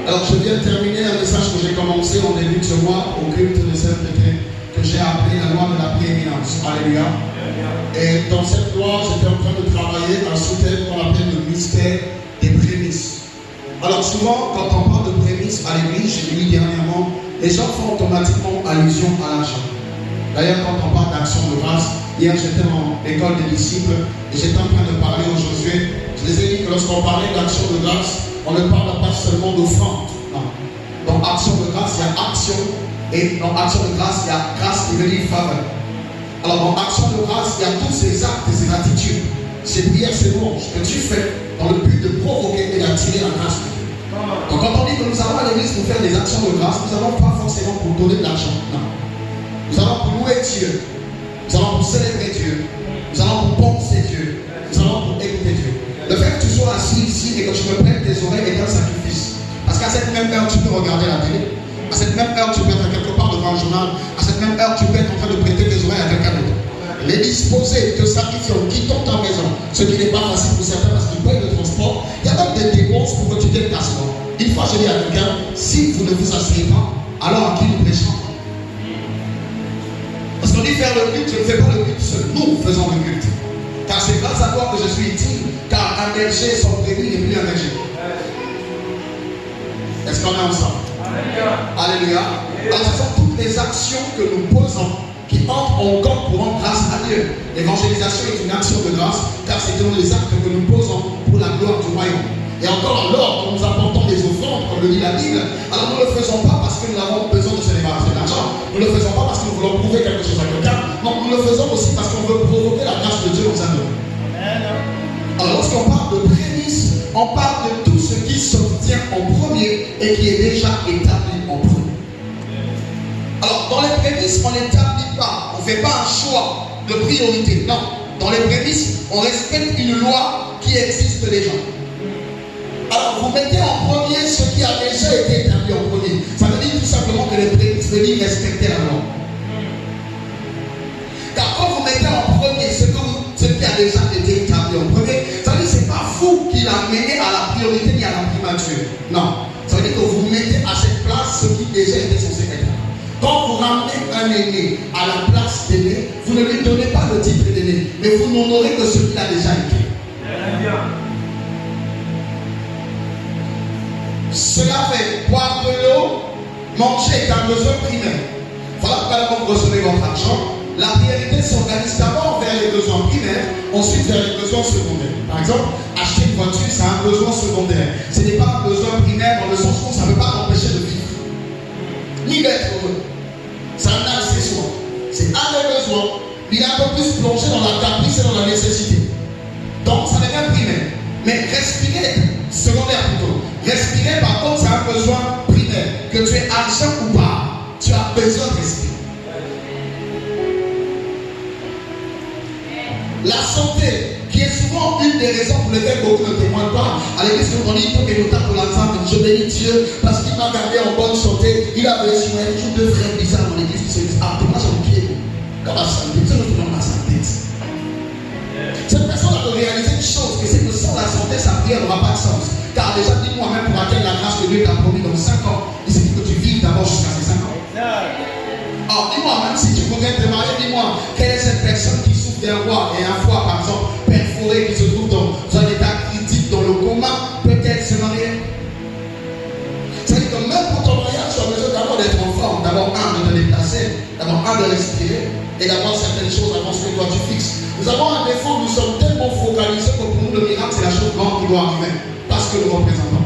Alors je viens de terminer un message que j'ai commencé en début de ce mois au culte de sainteté que j'ai appelé la loi de la prééminence. Alléluia. Et dans cette loi, j'étais en train de travailler un sous-thème qu'on appelle le mystère des prémices. Alors souvent, quand on parle de prémices à l'église, j'ai lu dernièrement, les gens font automatiquement allusion à l'argent. D'ailleurs, quand on parle d'action de grâce, hier j'étais en école des disciples et j'étais en train de parler aux Josué. Je les ai dit que lorsqu'on parlait d'action de grâce, on ne parle pas seulement d'offrande. Non. Dans action de grâce, il y a action. Et dans action de grâce, il y a grâce qui veut dire faveur. Alors dans action de grâce, il y a tous ces actes et ces attitudes, ces prières, ces louanges que tu fais dans le but de provoquer et d'attirer la grâce de Dieu. Donc quand on dit que nous allons à l'église pour faire des actions de grâce, nous n'allons pas forcément pour donner de l'argent. Non. Nous allons pour louer Dieu. Nous allons pour célébrer Dieu. Nous allons pour penser Dieu. Nous allons pour écouter Dieu. Le fait que tu sois assis ici et que tu me prêtes tes oreilles est un sacrifice. Parce qu'à cette même heure, tu peux regarder la télé. À cette même heure, tu peux être quelque part devant un journal. À cette même heure, tu peux être en train de prêter tes oreilles à quelqu'un d'autre. Les disposés te sacrifient en quittant ta maison. Ce qui n'est pas facile pour certains parce qu'ils payent le transport. Il y a même des dépenses pour que tu te casses. Une fois, je dis à quelqu'un, si vous ne vous asseyez pas, alors à qui nous prêchons? Parce qu'on dit faire le culte, je ne fais pas le culte seul. Nous faisons le culte. Car c'est grâce à toi que je suis ici. Car un berger sans prévu n'est plus un berger. Est-ce qu'on est ensemble? Alléluia. Alors ce sont toutes les actions que nous posons qui entrent en compte pour rendre grâce à Dieu. L'évangélisation est une action de grâce car c'est dans les actes que nous posons pour la gloire du royaume. Et encore alors, quand nous apportons des offrandes, comme le dit la Bible, alors nous ne le faisons pas parce que nous avons besoin de se débarrasser d'argent. Nous ne le faisons pas parce que nous voulons prouver quelque chose à quelqu'un. Non, nous le faisons aussi parce qu'on veut provoquer la grâce de Dieu dans un homme. Alors lorsqu'on parle de prémices, on parle de tout ce qui s'obtient en premier et qui est déjà établi en premier. Alors dans les prémices, on n'établit pas, on ne fait pas un choix de priorité. Non, dans les prémices, on respecte une loi qui existe déjà. Alors vous mettez en premier ce qui a déjà été établi en premier. Ça veut dire tout simplement que les prémices veulent dire respecter la loi. Car quand vous mettez en premier ce qui a déjà été établi en premier, ça veut dire que ce n'est pas vous qui l'a mené à la priorité ni à la primature. Non. Ça veut dire que vous mettez à cette place ce qui déjà était censé être là. Quand vous ramenez un aîné à la place d'aîné, vous ne lui donnez pas le titre d'aîné, mais vous n'honorez que ce qu'il a déjà été. Cela fait boire de l'eau, manger est un besoin primaire. Voilà pourquoi vous recevez votre argent. La priorité s'organise d'abord vers les besoins primaires, ensuite vers les besoins secondaires. Par exemple, acheter une voiture, c'est un besoin secondaire. Ce n'est pas un besoin primaire dans le sens où ça ne peut pas t'empêcher de vivre, ni d'être heureux. C'est un accessoire. C'est un des besoins. Il est un peu plus plongé dans la caprice et dans la nécessité. Donc, ça devient primaire. Mais respirer, secondaire plutôt. Respirer, par contre, c'est un besoin primaire. Que tu aies argent ou pas, tu as besoin de respirer. La santé, qui est souvent une des raisons pour lesquelles beaucoup ne témoignent pas. À l'église, on dit que nous tapons l'ensemble. Je bénis Dieu parce qu'il m'a gardé en bonne santé. Il a réussi. Il y a toujours deux frères bizarres dans l'église qui se disent: ah, moi j'ai un pied. Comme la santé, ça ne fait pas sa tête. Cette personne a réalisé une chose, que c'est que sans la santé, sa prière n'aura pas de sens. Car déjà, dis-moi même pour atteindre la grâce que Dieu t'a promis dans 5 ans, il suffit que tu vives d'abord jusqu'à ces 5 ans. Alors, dis-moi, même si tu voudrais te marier, dis-moi, quelle est cette personne qui souffre d'un foie et un foie, par exemple, perforé, qui se trouve dans un état critique, dans le coma, peut-elle se marier? C'est-à-dire que même pour ton mariage, tu as besoin d'abord d'être en forme, d'abord de te déplacer, d'abord de respirer et d'avoir certaines choses avant ce que toi tu fixes. Nous avons un défaut, nous sommes tellement focalisés que pour nous, le miracle, c'est la chose grande qui doit arriver, parce que nous représentons.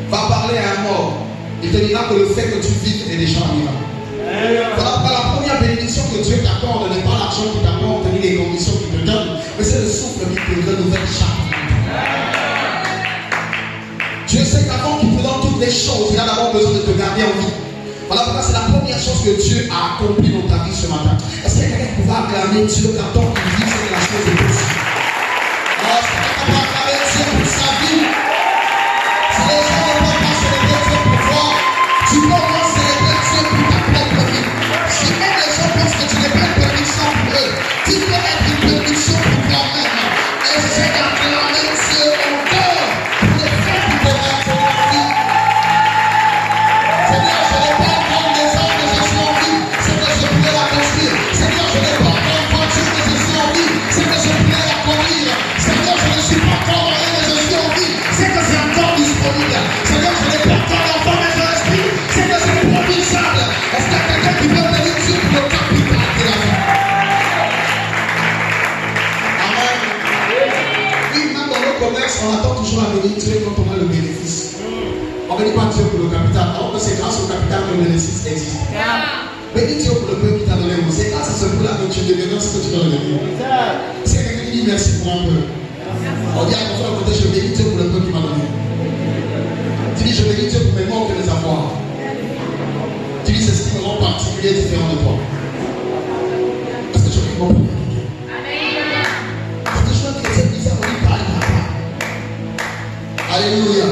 Va parler à un mort, il te dira que le fait que tu vives est déjà un miracle. Voilà pourquoi la première bénédiction que Dieu t'accorde n'est pas l'argent qui t'apporte ni les conditions qu'il te donne, mais c'est le souffle qui te renouvelle chaque jour. Dieu sait qu'avant qu'il te donne toutes les choses, il a d'abord besoin de te garder en vie. Voilà pourquoi c'est la première chose que Dieu a accompli dans ta vie ce matin. Est-ce qu'il y a quelqu'un qui pouvait acclamer Dieu car tant qu'il vit, c'est la chose de plus? Alors, est-ce que quelqu'un peut acclamer Dieu pour sa vie? Si les gens ne peuvent pas célébrer Dieu pour toi, tu peux encore célébrer Dieu pour ta propre vie. Si même les gens pensent que tu n'es pas une bénédiction pour eux, tu peux être une bénédiction pour toi-même. Essaie d'acclamer Dieu encore pour les faits qui te mettent dans la vie. Dieu pour le capital, alors que c'est grâce au capital que le Genesis existe. Bénis Dieu pour le peu qui t'a donné. C'est grâce à ce peu-là que tu deviens ce que tu dois devenir. C'est quelqu'un qui dit merci pour un peu. On dit à ton frère à côté, je bénis Dieu pour le peu qu'il m'a donné. Tu dis, je bénis Dieu pour mes manques et mes avoirs. Tu dis, c'est ce qui me rend particulier et différent de toi. Parce que je suis bon pour quelqu'un. Parce que je suis un chrétien bizarre, on dit pas, il n'a pas. Alléluia.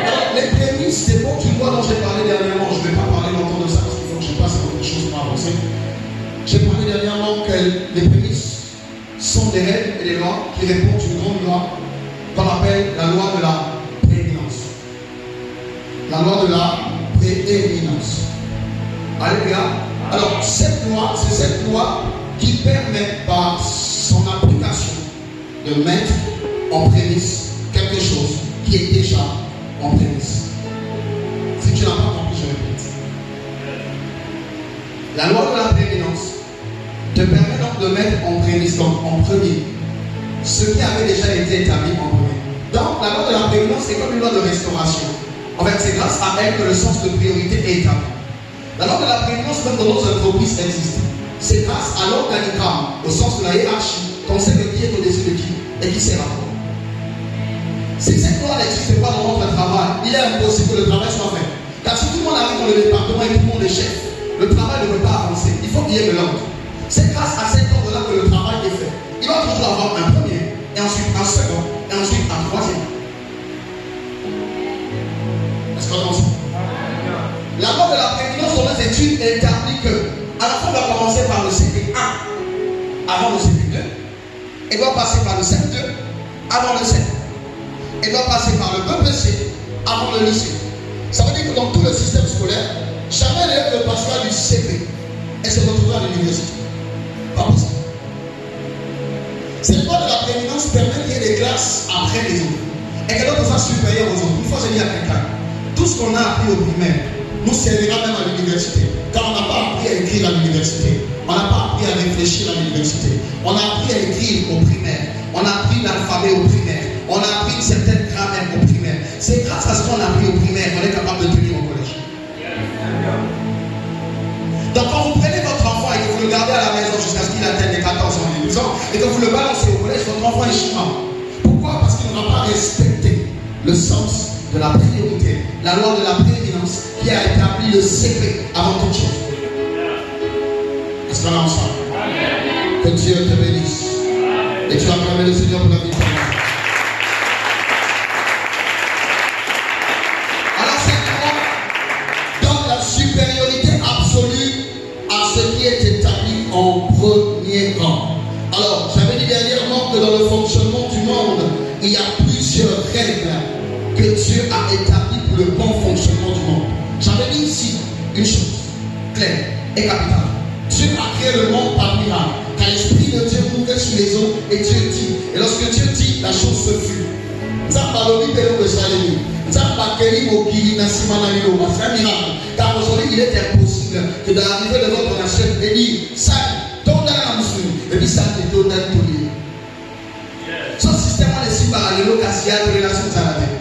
Alors, les prémices des mots du roi dont j'ai parlé dernièrement, je ne vais pas parler longtemps de ça parce qu'il faut que je passe à autre chose pour avancer. J'ai parlé dernièrement que les prémices sont des règles et des lois qui répondent à une grande loi qu'on appelle la loi de la prééminence. La loi de la prééminence. Alléluia. Alors, cette loi, c'est cette loi qui permet par son application de mettre en prémisse quelque chose qui est déjà en prémisse. Si tu n'as pas compris, je répète. La loi de la prééminence te permet donc de mettre en prémisse, donc en premier, ce qui avait déjà été établi en premier. Donc, la loi de la prééminence est comme une loi de restauration. En fait, c'est grâce à elle que le sens de priorité est établi. La loi de la prééminence, même dans nos entreprises, existe. C'est grâce à l'organigramme, au sens de la hiérarchie, qu'on sait qui est au-dessus de qui et qui sert à quoi. Si cette loi n'existe pas dans notre travail, il est impossible que le travail soit fait. Car si tout le monde arrive dans le département et tout le monde est chef, le travail ne peut pas avancer. Il faut qu'il y ait de l'ordre. C'est grâce à cet ordre-là que le travail est fait. Il va toujours avoir un premier, et ensuite un second, et ensuite un troisième. Est-ce qu'on entend ça? La loi de la prééminence dans les études établit que, à la fin, on va commencer par le CP1 avant le CP2, et doit passer par le CP2 avant le CP. Et doit passer par le BPC avant le lycée. Ça veut dire que dans tout le système scolaire, jamais l'élève ne passera du CP et se retrouvera à l'université. Pas possible. Cette loi de la prééminence permet qu'il y ait des classes après les autres et que l'autre soit supérieur aux autres. Une fois, j'ai dit à quelqu'un, tout ce qu'on a appris au primaire nous servira même à l'université. Car on n'a pas appris à écrire à l'université. On n'a pas appris à réfléchir à l'université. On a appris à écrire au primaire. On a appris l'alphabet au primaire. On a appris une certaine grammaire au primaire. C'est grâce à ce qu'on a appris au primaire qu'on est capable de tenir au collège. Donc quand vous prenez votre enfant et que vous le gardez à la maison jusqu'à ce qu'il atteigne les 14 ans, les 12 ans, et que vous le balancez au collège, votre enfant est chinois. Pourquoi? Parce qu'il n'aura pas respecté le sens de la priorité, la loi de la prééminence qui a établi le CP avant toute chose. Est-ce qu'on est ensemble? Que Dieu te bénisse. Et tu acclames le Seigneur pour la vie. Alors cette loi donne la supériorité absolue à ce qui est établi en premier rang. Alors, j'avais dit dernièrement que dans le fonctionnement du monde, il y a plusieurs règles que Dieu a établies pour le bon fonctionnement du monde. J'avais dit ici une chose claire et capitale. Dieu a créé le monde par miracle. Car l'Esprit de Dieu mouvait sur les eaux et Dieu dit. Et lorsque Dieu dit, la chose se fut. C'est un miracle. Car aujourd'hui, il est impossible que dans l'arrivée de votre nation, et dit, ça, ton âme, et puis ça, c'est ton âme, ton âme. Ce système, on est si parallèle, qu'à de relation de la vie.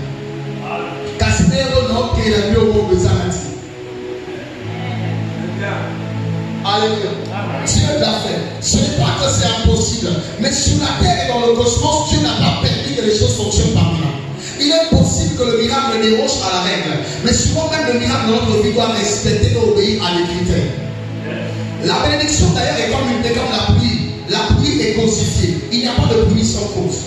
Car c'est un homme qui est le mieux au monde de sa nature. Alléluia. Dieu l'a fait. Ce n'est pas que c'est impossible, mais sur la terre et dans le cosmos, Dieu n'a pas permis que les choses fonctionnent par miracle. Il est possible que le miracle déroge à la règle, mais souvent même le miracle de notre vie doit respecter et obéir à des critères. La bénédiction d'ailleurs est comme la pluie. La pluie est cosifiée. Il n'y a pas de pluie sans cause.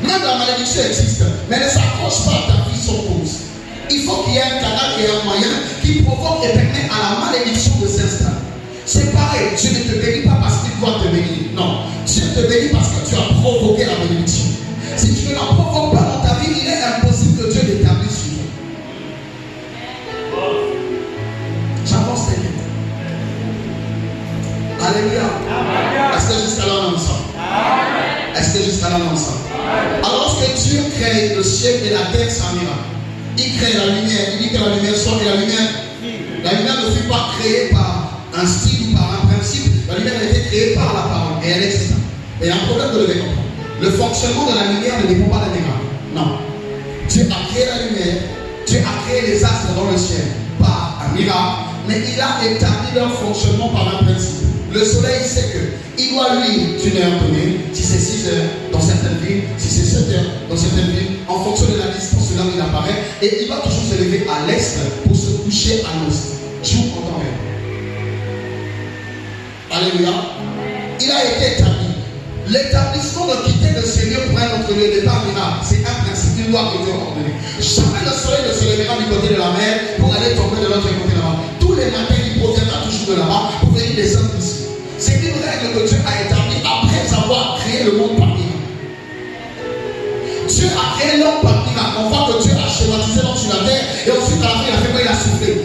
Même la malédiction existe, mais elle ne s'accroche pas à ta vie sans cause. Il faut qu'il y ait un canal et un moyen qui provoque et permet à la malédiction de s'installer. C'est pareil, Dieu ne te bénit pas parce qu'il doit te bénir. Non, Dieu te bénit parce que tu as provoqué la bénédiction. Si tu ne la provoques pas dans ta vie, il est impossible que Dieu l'établisse sur toi. J'avance très vite. Alléluia. Est-ce que jusqu'à là on est ensemble? Est-ce que jusqu'à là on est ensemble? Alors lorsque Dieu crée le ciel et la terre, c'est un miracle. Il crée la lumière, il dit que la lumière soit, et la lumière ne fut pas créée par un style ou par un principe. La lumière a été créée par la parole et elle existe. Et il y a un problème de le comprendre. Le fonctionnement de la lumière ne dépend pas des miracles. Non. Dieu a créé la lumière, Dieu a créé les astres dans le ciel par un miracle, mais il a établi leur fonctionnement par un principe. Le soleil sait qu'il doit luire d'une heure donnée, si c'est 6 heures dans certaines villes, si c'est 7 heures dans certaines villes, en fonction de la distance de là où il apparaît, et il va toujours se lever à l'est pour se coucher à l'ouest. Jour en temps réel. Alléluia. Il a été établi. L'établissement de quitter le Seigneur pour un autre lieu n'est pas miracle. C'est un principe, une loi que Dieu a ordonné. Jamais le soleil ne se lèvera du côté de la mer pour aller tomber de l'autre côté là-bas. Tous les matins, il proviendra toujours de là-bas pour venir descendre ici. C'est une règle que Dieu a établie après avoir créé le monde par miracle. Dieu a créé l'homme par miracle. On voit que Dieu a schématisé l'homme sur la terre et ensuite à la fin, il a fait quoi? Il a soufflé.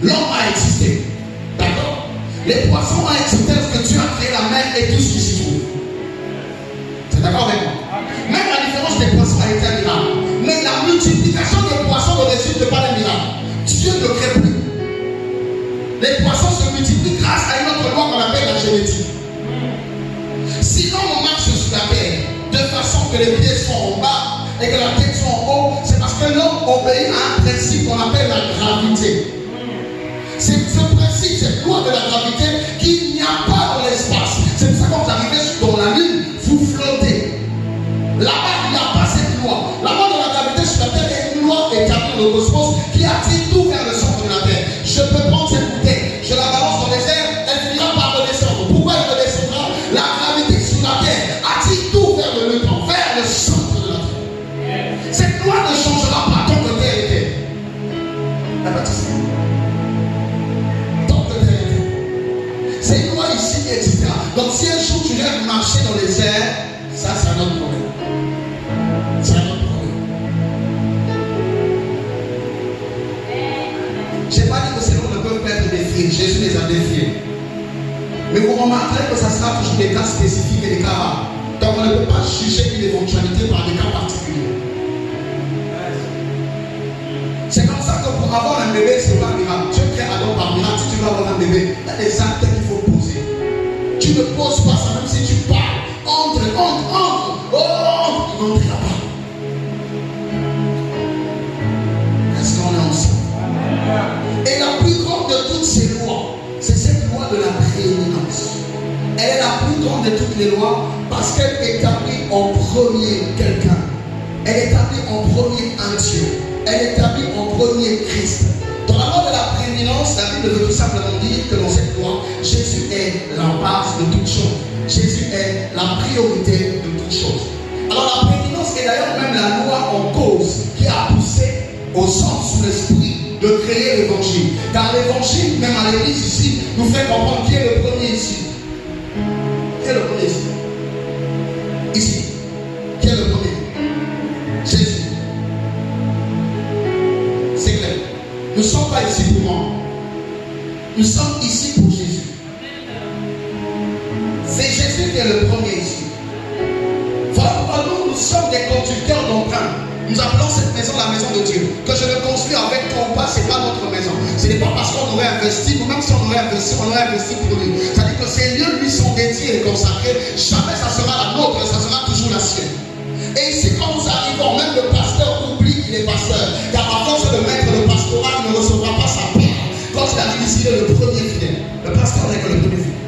L'homme a existé. D'accord? Les poissons ont existé parce que Dieu a créé la mer et tout ce qui s'y trouve. C'est d'accord avec moi? Même la différence des poissons a été un miracle. Mais la multiplication des poissons ne résulte pas d'un miracle. Dieu ne crée plus. Les poissons se multiplient grâce à une autre loi qu'on appelle la génétique. Si l'homme marche sur la terre de façon que les pieds soient en bas et que la tête soit en haut, c'est parce que l'homme obéit à un principe qu'on appelle la gravité. C'est ce principe, cette loi de la gravité qu'il n'y a pas dans l'espace. C'est pour ça que quand vous arrivez dans la lune, vous flottez. Là-bas, il n'y a pas cette loi. La loi de la gravité sur la terre est une loi établie dans le cosmos qui attire tout vers le centre de la terre. Je peux prendre cette bouteille, je la balance dans les airs, elle finira par redescendre. Pourquoi elle redescendra? La gravité sur la terre attire tout vers le temps, vers le centre de la terre. Cette loi ne changera pas tant que terre est terre. La bâtisse. C'est une loi ici, etc. Donc si un jour tu viens marcher dans les airs, ça c'est un autre problème. C'est un autre problème. Je n'ai pas dit que ces gens ne peuvent pas être défiés. Jésus les a défiés. Mais vous remarquerez que ça sera toujours des cas spécifiques et des cas rares. Donc on ne peut pas juger une éventualité par des cas particuliers. C'est comme ça que pour avoir un bébé, c'est pas un miracle. Dieu crée Adam par miracle. Si tu veux avoir un bébé, il y a des actes qu'il faut poser. Tu ne poses pas ça, même si tu parles. Entre. Oh, il n'entrera pas. Est-ce qu'on est ensemble? Et la plus grande de toutes ces lois, c'est cette loi de la prééminence. Elle est la plus grande de toutes les lois parce qu'elle établit en premier quelqu'un. Elle établit en premier un Dieu. Elle établit en premier Christ. Dans la loi de la prééminence, la Bible veut tout simplement dire que dans cette loi, Jésus est la base de toute chose. Jésus est la priorité de toute chose. Alors la prééminence est d'ailleurs même la loi en cause qui a poussé au centre sous l'esprit de créer l'évangile. Car l'évangile, même à l'église ici, nous fait comprendre qui est le premier ici. Qui est le premier ici? Ici. Qui est le premier? Jésus. C'est clair. Nous ne sommes pas ici pour moi. Nous sommes ici pour Jésus. C'est Jésus qui est le premier ici. Voilà pourquoi nous sommes des conducteurs d'emprunt. Nous appelons cette maison la maison de Dieu. Que je le construis avec toi ou pas, ce n'est pas notre maison. Ce n'est pas parce qu'on aurait investi, ou même si on aurait investi pour lui. C'est-à-dire que ces lieux lui sont dédiés et consacrés. Jamais ça sera la nôtre, ça sera toujours la sienne. Et ici, quand nous arrivons, même le pasteur oublie qu'il est pasteur. Car à force de mettre le pastorat, il ne recevra pas sa part. Quand il arrive ici, il est le premier fidèle. Le pasteur n'est que le premier fidèle.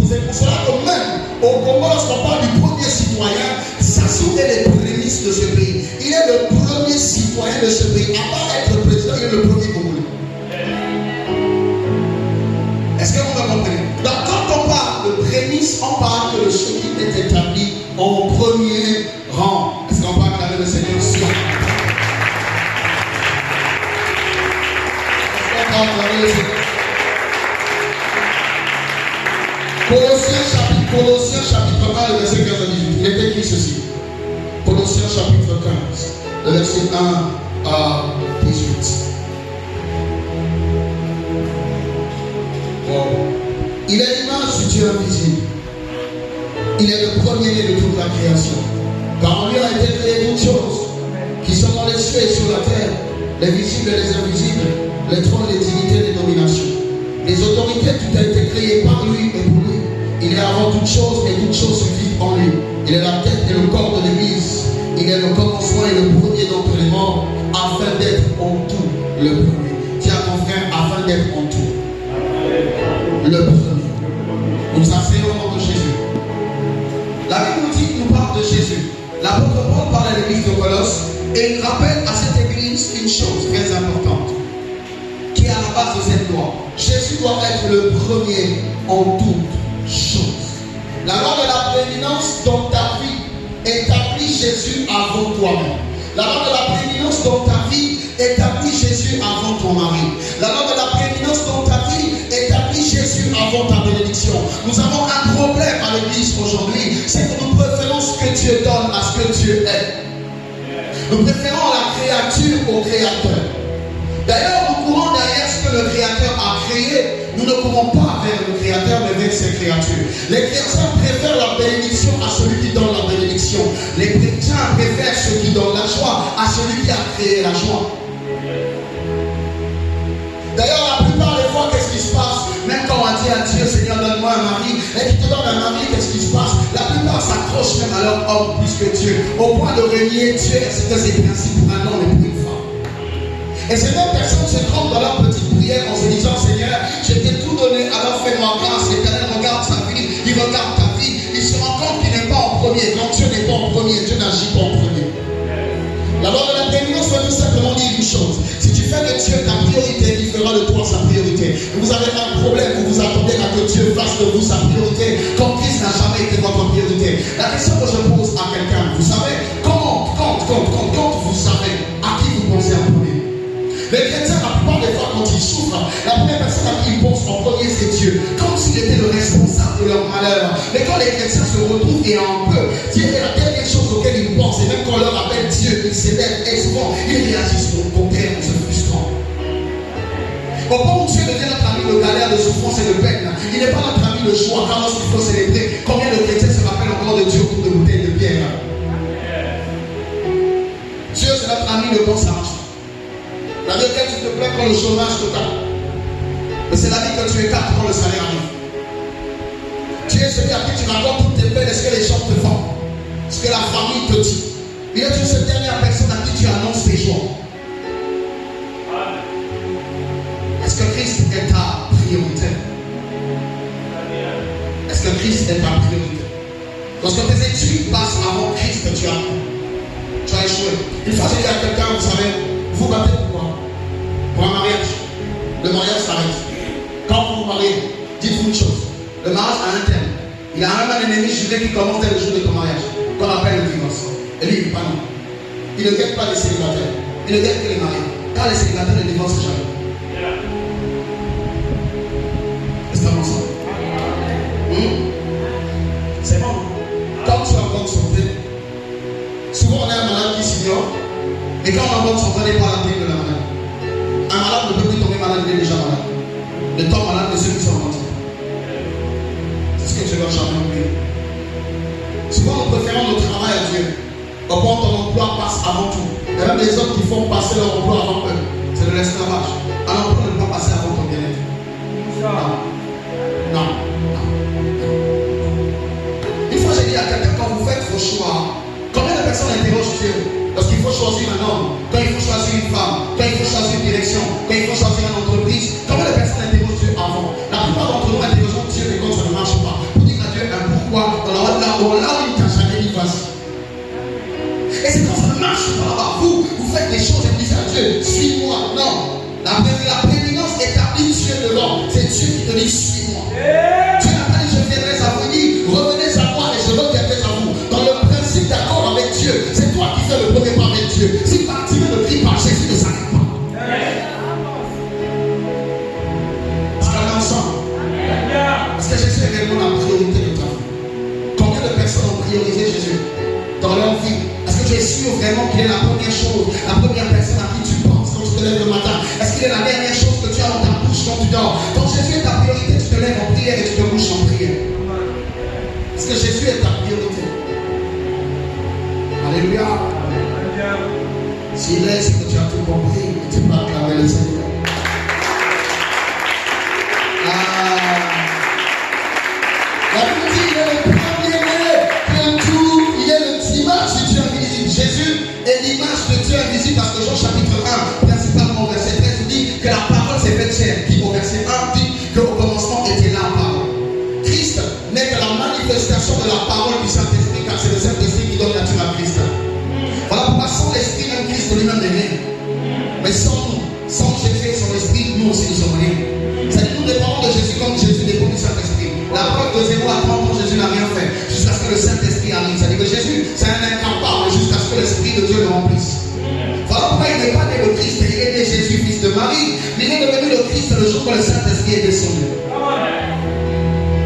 C'est pour cela que même au Congo, lorsqu'on parle du premier citoyen, Sassou est les prémices de ce pays. Il est le premier citoyen de ce pays. À part être président, il est le premier Congolais. Est-ce que vous me comprenez? Donc quand on parle de prémices, on parle que le chemin est établi en premier rang. Est-ce qu'on peut acclamer le Seigneur? Est-ce qu'on peut acclamer le Seigneur? Colossiens chapitre 1, le verset 15 à 18. Il est écrit ceci. Colossiens chapitre 15, le verset 1 à 18. Wow. Il est l'image du Dieu invisible. Il est le premier-né de toute la création. Car en lui a été créé toutes choses qui sont dans les cieux et sur la terre, les visibles et les invisibles, les trônes, les dignités, les dominations. Les autorités, tout a été créé par lui et pour lui. Il est avant toute chose et toute chose vit en lui. Il est la tête et le corps de l'Église. Il est le commencement et le premier d'entre les morts, afin d'être en tout le premier. Dis à ton frère, afin d'être en tout le premier. Nous asseyons au nom de Jésus. La Bible nous dit, nous parle de Jésus. L'apôtre Paul parle à l'église de Colosse et il rappelle à cette église une chose très importante qui est à la base de cette loi. Jésus doit être le premier en toutes choses. La loi de la prééminence dans ta vie établit Jésus avant toi-même. La loi de la prééminence dans ta vie établit Jésus avant ton mari. La loi de la prééminence dans ta vie établit Jésus avant ta bénédiction. Nous avons un problème à l'église aujourd'hui, c'est que nous préférons ce que Dieu donne à ce que Dieu est. Nous préférons la créature au créateur. D'ailleurs, nous courons derrière ce que le créateur a créé. Nous ne courons pas vers le créateur, mais vers ses créatures. Les chrétiens préfèrent la bénédiction à celui qui donne la bénédiction. Les chrétiens préfèrent ceux qui donnent la joie à celui qui a créé la joie. D'ailleurs, la plupart des fois, qu'est-ce qui se passe? Même quand on dit à Dieu, Seigneur, donne-moi un mari, et qu'il te donne un mari, qu'est-ce qui se passe? La plupart s'accrochent même à leur homme plus que Dieu, au point de renier Dieu et ce que ses principes pour un homme et pour une femme. Et ces mêmes personnes se trompent dans leur petite prière en se disant, Seigneur, je t'ai tout donné, alors fais-moi grâce. L'Éternel regarde sa vie, il regarde ta vie, il se rend compte qu'il n'est pas en premier. Quand Dieu n'est pas en premier, Dieu n'agit pas en premier. La loi de la prééminence veut tout simplement dire une chose. Si tu fais de Dieu ta priorité, il fera de toi sa priorité. Vous avez un problème, vous vous attendez à que Dieu fasse de vous sa priorité, quand Christ n'a jamais été votre priorité. La question que je pose à quelqu'un, vous savez, quand vous savez à qui vous pensez en premier? Les chrétiens, la plupart des fois, quand ils souffrent, la première personne à qui ils pensent en premier, c'est Dieu. Comme s'il était le responsable de leur malheur. Mais quand les chrétiens se retrouvent et en peu, Dieu est la dernière chose auquel ils pensent. Et même quand on leur appelle Dieu, ils s'énervent et souvent, ils réagissent au contraire en se frustrant. Au point où Dieu devient notre ami de galère, de souffrance et de peine, il n'est pas notre ami de joie. Car lorsqu'il faut célébrer, combien de chrétiens se rappellent encore de Dieu autour de bouteilles de bière? Dieu, c'est notre ami de quand ça marche. La vie auquel tu te plains quand le chômage te tape. Mais c'est la vie que tu écartes quand le salaire arrive. Tu es celui à qui tu racontes toutes tes peines, est-ce que les gens te font, ce que la famille te dit. Il est toujours cette dernière personne à qui tu annonces tes joies. Est-ce que Christ est ta priorité? Est-ce que Christ est ta priorité? Lorsque tes études passent avant Christ, tu as échoué. Une fois, j'ai dit à quelqu'un, vous savez, vous battez pourquoi? Pour un mariage. Le mariage s'arrête. Quand vous vous mariez, dites-vous une chose. Le mariage a un thème. Il a même un ennemi juré qui commence dès le jour de ton mariage, qu'on appelle le divorce. Et lui, il ne pas non. Il ne guette pas les célibataires. Il ne guette que les mariés. Car les célibataires ne divorcent jamais. Est-ce que c'est ça? C'est bon. Quand tu as bonne santé, souvent on a un malade qui s'ignore. Et quand on a bonne santé, on n'est pas la tête de la maladie. Un malade ne peut plus tomber malade, il est déjà malade. Le temps malade de ceux qui sont morts. C'est ce que tu ne dois jamais oublier. Souvent, nous préférons notre travail à Dieu. Au point où ton emploi passe avant tout. Il y a même des hommes qui font passer leur emploi avant eux. C'est de l'esclavage. Un emploi ne peut pas passer avant ton bien-être. Non. Une fois, j'ai dit à quelqu'un, quand vous faites vos choix, combien de personnes interrogent Dieu? Parce qu'il faut choisir un homme, quand il faut choisir une femme, quand il faut choisir une direction, quand il faut choisir une entreprise, combien de personnes interrogent Dieu avant? La plupart d'entre nous interrogeons Dieu, mais quand ça ne marche pas, pour dire à Dieu un pourquoi, dans la là où il t'a jamais dit vas-y. Et c'est quand ça ne marche pas là-bas, vous faites des choses et vous dites à Dieu, suis-moi. Non, la prééminence établit Dieu devant, c'est Dieu qui te dit suis-moi. Dieu n'a pas dit je viendrai à vous, dit revenez à moi et je reviendrai à vous. Dans le principe d'accord avec Dieu, c'est toi qui fais le premier pas avec Dieu. Si Bartimée ne prie pas, Jésus ne s'arrête pas. Parce qu'on est ensemble. Parce que Jésus est réellement la priorité de ta vie. Combien de personnes ont priorisé Jésus dans leur vie? Est-ce que tu es sûr vraiment qu'il est la première chose, la première personne à qui tu penses quand tu te lèves le matin? Est-ce qu'il est la dernière chose que tu as dans ta bouche quand tu dors? Quand Jésus est ta priorité, tu te lèves en prière et tu te couches en prière. Est-ce que Jésus est ta priorité? Alléluia. S'il est, c'est que tu as tout compris et tu peux acclamer le Seigneur. La Bible dit, il est le premier-né, comme tout, il est le dimanche, si tu as dit, Jésus sans Jésus et son esprit, nous aussi nous sommes rien. C'est-à-dire nous dépendons de Jésus comme Jésus dépend du Saint-Esprit. La preuve de 0 à 30 ans, Jésus n'a rien fait jusqu'à ce que le Saint-Esprit arrive. C'est-à-dire que Jésus, c'est un incapable jusqu'à ce que l'Esprit de Dieu le remplisse. Voilà pourquoi il n'est pas né le Christ, il est né Jésus, fils de Marie. Mais il est devenu le Christ le jour où le Saint-Esprit est descendu.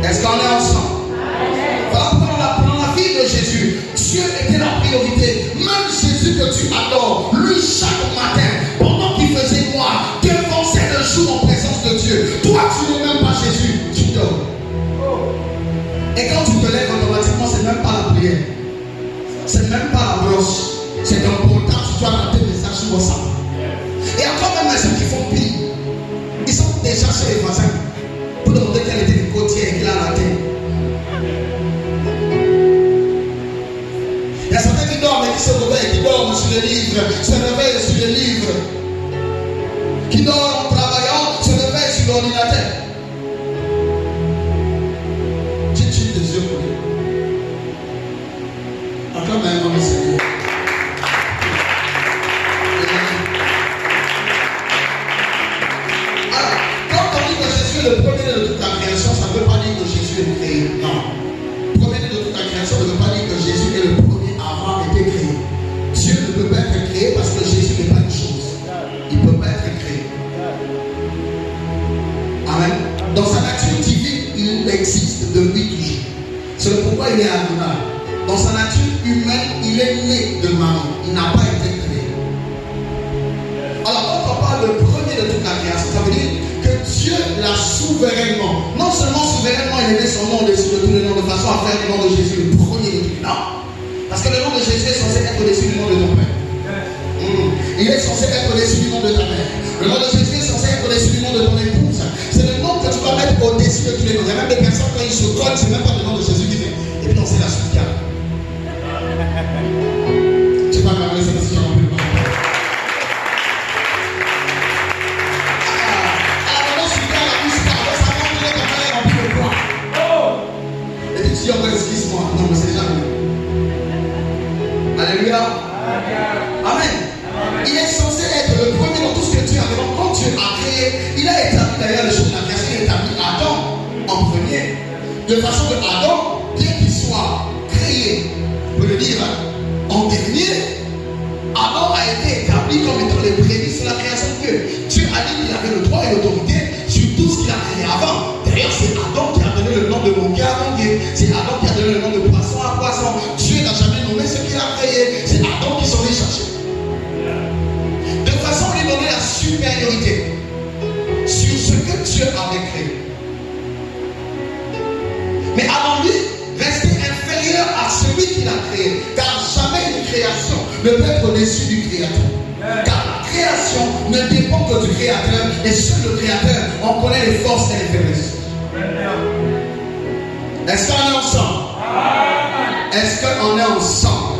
Est-ce qu'on est ensemble? Voilà pourquoi dans la vie de Jésus, Dieu était la priorité. Même Jésus que tu adores, lui chaque matin, pendant qu'il faisait noir, défonçait le jour en présence de Dieu. Toi, tu n'es même pas Jésus, tu dors. Et quand tu te lèves automatiquement, c'est même pas la prière. C'est même pas la brosse. C'est un portable, tu dois rater des messages sur WhatsApp. Et encore même ceux qui font pire. Ils sont déjà chez les voisins pour demander quel était le côtier qu'il a à la tête. Il y a certains qui dorment et qui se réveillent, qui dorment sur les livres, se réveillent sur les livres. Qui dorment en travaillant, se réveillent sur l'ordinateur. Tu tues tes yeux pour Dieu. Encore même, mon Seigneur. Le premier de toute la création, ça ne veut pas dire que Jésus est créé. Non. Le premier de toute la création ne veut pas dire que Jésus est le premier avant d'être créé. Dieu ne peut pas être créé parce que Jésus n'est pas une chose. Il ne peut pas être créé. Amen. Dans sa nature divine, il existe depuis toujours. C'est pourquoi il est Adonai. Dans sa nature humaine, il est né de Marie. Il n'a pas été créé. Alors, quand on parle de premier de toute la création, ça veut dire que Dieu l'a souverainement. Non seulement souverainement, il a mis son nom au-dessus de tous les noms de façon à faire le nom de Jésus le premier de tous. Non. Parce que le nom de Jésus est censé être au-dessus du nom de ton père. Il est censé être au-dessus du nom de ta mère. Le nom de Jésus est censé être au-dessus du nom de ton épouse. C'est le nom que tu vas mettre au-dessus de tous les noms. Il y a même des personnes quand ils se collent, c'est même pas le nom de Jésus qui fait. Et puis non, c'est la suite qui a. Tu vas regarder cette question en plus. Excuse-moi, non, mais c'est déjà mieux. Alléluia. Amen. Il est censé être le premier dans tout ce que Dieu a fait. Donc, quand Dieu a créé, il a établi d'ailleurs le jour de la création, il a établi Adam en premier. De façon que Adam, bien qu'il soit créé, on peut le dire, en dernier, Adam a été établi comme étant les prémices de la création de Dieu. Dieu a dit qu'il avait le droit et l'autorité sur tout ce qu'il a créé avant. D'ailleurs, c'est Adam qui a donné le nom de manguier à manguier. C'est Adam qui a donné le nom de poisson à poisson. Dieu n'a jamais nommé ce qu'il a créé. C'est Adam qui s'en est cherché. De façon à lui donner la supériorité sur ce que Dieu avait créé. Mais avant lui, rester inférieur à celui qu'il a créé. Car jamais une création ne peut être au-dessus du Créateur. Car la création ne dépend que du Créateur. Et seul le Créateur en connaît les forces et les faiblesses. Est-ce qu'on est ensemble? Est-ce qu'on est ensemble?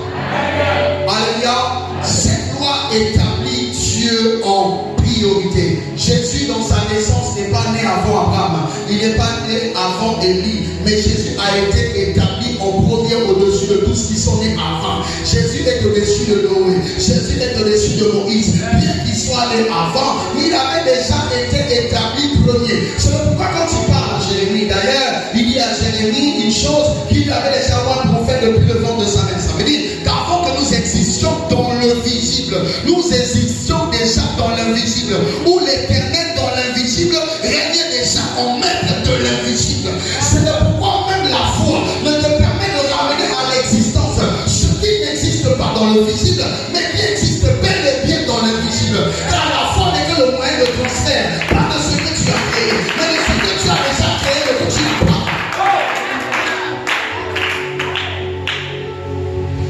Alléluia. Cette loi établit Dieu en priorité. Jésus dans sa naissance n'est pas né avant Abraham. Il n'est pas né avant Élie. Mais Jésus a été établi en premier au-dessus de tous ceux qui sont nés avant. Jésus est au-dessus de Noé. Jésus est au-dessus de Moïse. Bien qu'il soit né avant, il avait déjà été établi premier. C'est pourquoi quand il parle à Jérémie, d'ailleurs, il dit à Jérémie une chose qu'il avait déjà un prophète depuis le ventre de sa mère. Ça veut dire qu'avant que nous existions dans le visible, nous existions déjà dans l'invisible. Où l'Éternel dans l'invisible régnait déjà en maître de l'invisible. C'est pourquoi même la foi ne te permet de ramener à l'existence ce qui n'existe pas dans le visible, mais qui existe bel et bien dans l'invisible. Car la foi n'est que le moyen de transfert, pas de ce que tu as créé, mais de ce que tu as déjà créé et que tu n'as pas.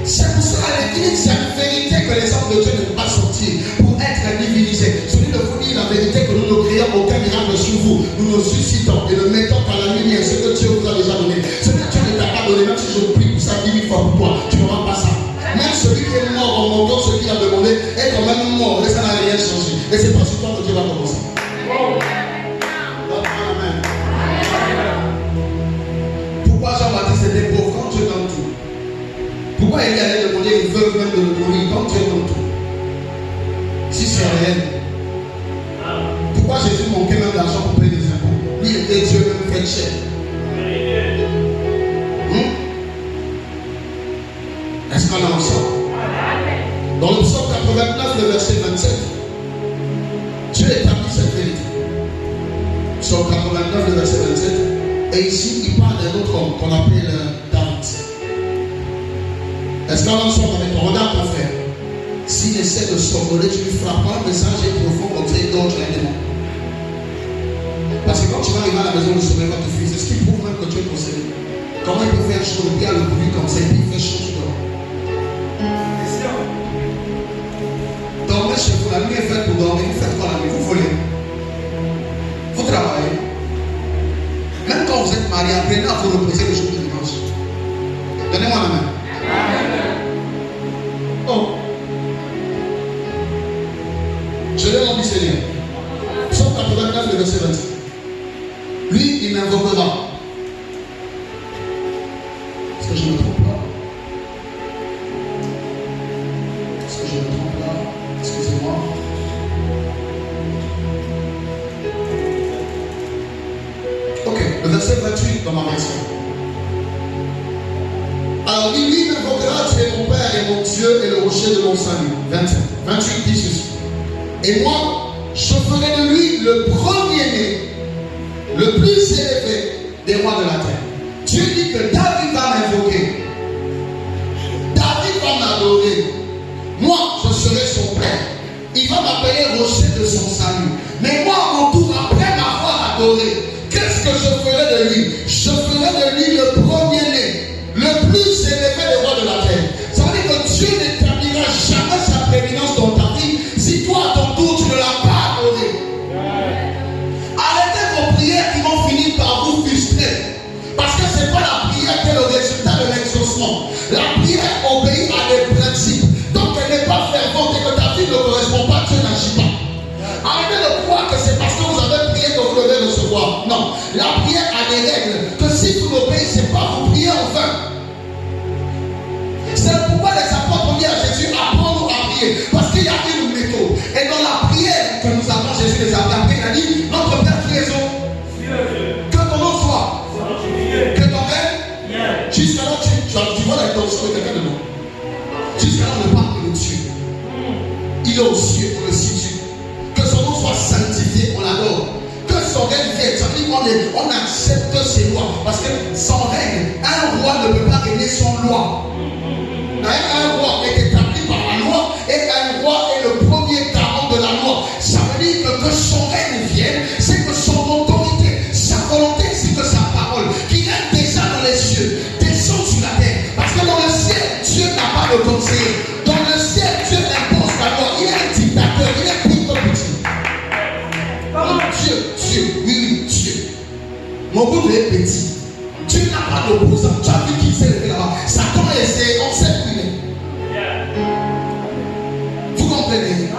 C'est pour ça à l'église, c'est une vérité que les hommes de Dieu ne peuvent pas sortir pour être divinisés. Celui de vous dit la vérité que nous ne créons aucun miracle sur vous. Nous nous suscitons et ne mettons à la lumière ce que Dieu vous a déjà donné. Ce que Dieu ne t'a pas donné, même si je prie pour ça 10 000 fois pour toi, tu n'auras pas ça. Même celui qui est mort en montant ce qu'il a demandé est quand même mort et ça n'a rien changé. Et c'est pas sur toi que Dieu va commencer. Amen. Pourquoi Jean-Baptiste était pauvre quand Dieu donne tout? Pourquoi il allait demander une veuve même de le nourrir quand Dieu donne tout? Si c'est réel. cher. Est-ce qu'on est ensemble? Dans le psaume 89, le verset 27, Dieu établit cette vérité. Psaume 89, le verset 27. Et ici, il parle d'un autre homme qu'on appelle David. Est-ce qu'on est ensemble avec toi? Regarde ton frère. S'il essaie de s'envoler, tu lui feras pas un message profond comme ça, il dort directement. Parce que quand tu vas arriver à la maison, le sommeil va te fuir. C'est ce qui prouve même que tu es possédé. Comment il peut faire chaud, et puis il y a le bruit comme ça, et puis il fait chaud, tu dors. Dormez chez vous, la nuit est faite pour dormir. Vous faites quoi la nuit? Vous volez. Vous travaillez. Même quand vous êtes marié, apprenez à vous reposer le jour de dimanche. Donnez-moi la main. Oh. Je l'ai rendu Seigneur. Psaume 89, le verset 26. Lui, il m'invoquera. Est-ce que je ne me trompe pas? Est-ce que je me trompe là? Excusez-moi. Ok, le verset 28 dans ma version. Alors, lui m'invoquera, tu es mon Père et mon Dieu et le rocher de mon salut. 27. 28 dit ceci. Et moi, je ferai de lui le premier-né, le plus élevé des rois de la terre. Dieu dit que David va m'invoquer. David va m'adorer. Moi, je serai son père. Il va m'appeler rocher de son salut. Mais moi, à mon tour, après m'avoir adoré, qu'est-ce que je ferai de lui? Je ferai de lui le premier-né, le plus élevé des rois de la terre. Ça veut dire que Dieu n'établira jamais sa prééminence dans ta vie si toi, à ton tour, tu ne l'as pas adoré. Arrêtez vos prières qui vont finir par vous frustrer. Parce que ce n'est pas la prière qui est le résultat de l'exaucement. La prière obéit à des principes. Donc elle n'est pas fervente et que ta vie ne correspond pas, Dieu n'agit pas. Arrêtez de croire que c'est parce que vous avez prié que vous devez recevoir. Non. La prière a des règles. Que si vous n'obéissez pas, vous priez en vain. C'est pourquoi les apôtres ont dit à Jésus, apprends-nous à prier. Parce qu'il y a une méthode. Et dans la prière que nous avons, Jésus les a appelés, il a dit, notre Père qui es au que ton nom soit. Que ton règne. Jusqu'à là, tu vois l'intention de quelqu'un de nous. Jusqu'à là, on ne parle que de Dieu. Il est aux cieux, on le situe. Que son nom soit sanctifié, on l'adore. Que son règne vienne. Ça veut dire qu'on accepte ses lois. Parce que sans règne, un roi ne peut pas régner sans loi. Un roi est établi par la loi et un roi est le premier garant de la loi. Ça veut dire que son règne vienne, c'est que son autorité, sa volonté, c'est que sa parole, qui règne déjà dans les cieux, descend sur la terre. Parce que dans le ciel, Dieu n'a pas de conseiller. Dans le ciel, Dieu impose la loi. Il est un dictateur, il est plus que petit. Dieu, oui, Dieu. Mon goût est petit. Dieu n'a pas d'opposant. Tu as vu qui s'est levé là-bas. Satan essaie, on sait plus. Vous comprenez?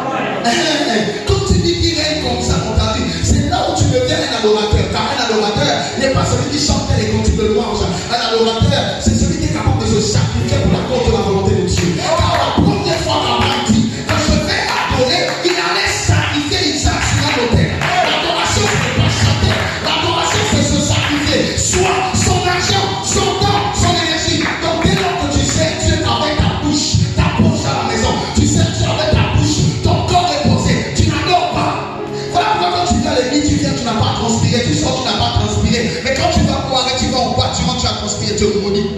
Quand tu dis qu'il règne comme ça dans ta vie, c'est là où tu deviens un adorateur. Car un adorateur n'est pas celui qui chante les cantiques de louange. Un adorateur, c'est celui qui est capable de se sacrifier pour la cause de la volonté de Dieu. Car la première fois qu'Abraham dit que je vais adorer, il allait sacrifier Isaac sur un autel. L'adoration, ce n'est pas chanter. L'adoration, c'est se sacrifier. Soit son argent, son temps, son énergie. Donc dès lors que tu sais Dieu avec ta bouche à la maison, tu sais Dieu avec ta bouche, ton corps est posé, tu n'adores pas. Voilà pourquoi quand tu viens à l'église, tu viens, tu n'as pas transpiré, tu sors, tu n'as pas transpiré. Mais quand tu vas boire et tu vas en boîte, tu rentres, tu as transpiré, tu es maudit.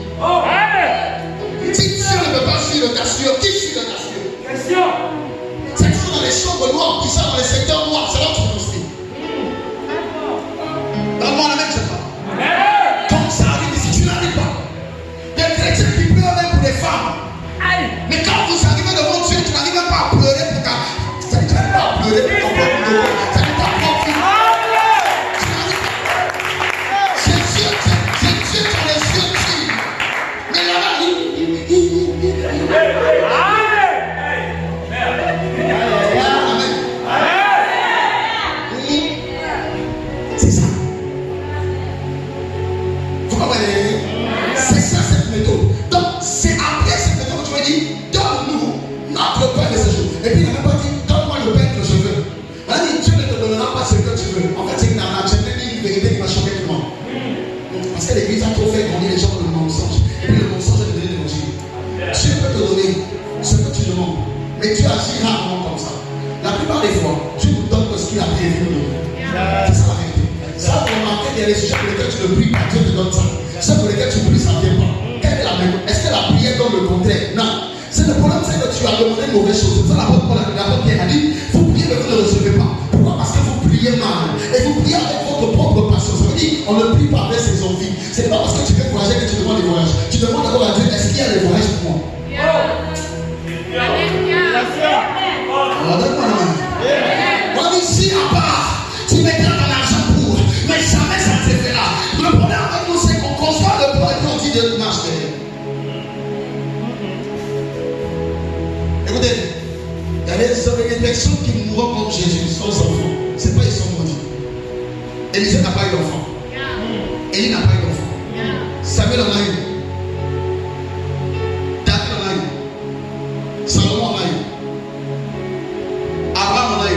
Si Dieu ne peut pas suivre ta sueur, qui suit ta sueur? Question. C'est ça dans les chambres noires, qui ça dans les secteurs noirs, c'est là que tu transpires. Donne-moi la main, je sais pas. Comme ça arrive ici, tu n'arrives pas. Il y a des chrétiens qui pleurent même pour les femmes. Mais quand vous arrivez devant Dieu, tu n'arrives même pas à pleurer pour ta. Ça ne t'arrive pas à pleurer pour ton propre dos. Ça ne t'arrive pas à pleurer. Tu n'arrives pas. C'est Dieu qui a les yeux dessus. Mais là-bas, c'est ça. Vous comprenez? C'est ça cette méthode. Donc, c'est après cette méthode que tu vas dire, donne-nous notre pain de ce jour. Et puis, il n'a même pas dit, donne-moi le pain que je veux. plupart des fois, Dieu nous donne ce qu'il a prévu de nous. C'est ça la vérité. Ça, vous remarquez, il y a des sujets pour lesquels tu ne pries pas, Dieu te donne ça. Ceux pour lesquels tu pries, ça ne vient pas. Quelle est la même? Est-ce que la prière donne le contraire? Non. C'est le problème, c'est que tu as demandé une mauvaise chose. C'est ça l'apôtre Pierre a dit, vous priez mais vous ne recevez pas. Pourquoi? Parce que vous priez mal. Et vous priez avec votre propre passion. Ça veut dire, on ne prie pas avec ses envies. Ce n'est pas parce que tu veux voyager que tu demandes des voyages. Tu demandes d'abord à Dieu, est-ce qu'il y a des voyages pour moi? Alors donne-moi la main. On dit, si à part, tu mettras ton argent pour, mais jamais ça ne se fera. Le problème avec nous, c'est qu'on conçoit le plan et qu'on dit de marche derrière. Écoutez, il y a des personnes qui mourront comme Jésus, sans enfants. C'est pas ils sont maudits. Élisée n'a pas eu d'enfant. Élie n'a pas eu d'enfant. Samuel en a eu. David en a eu. Salomon en a eu. Abraham en a eu.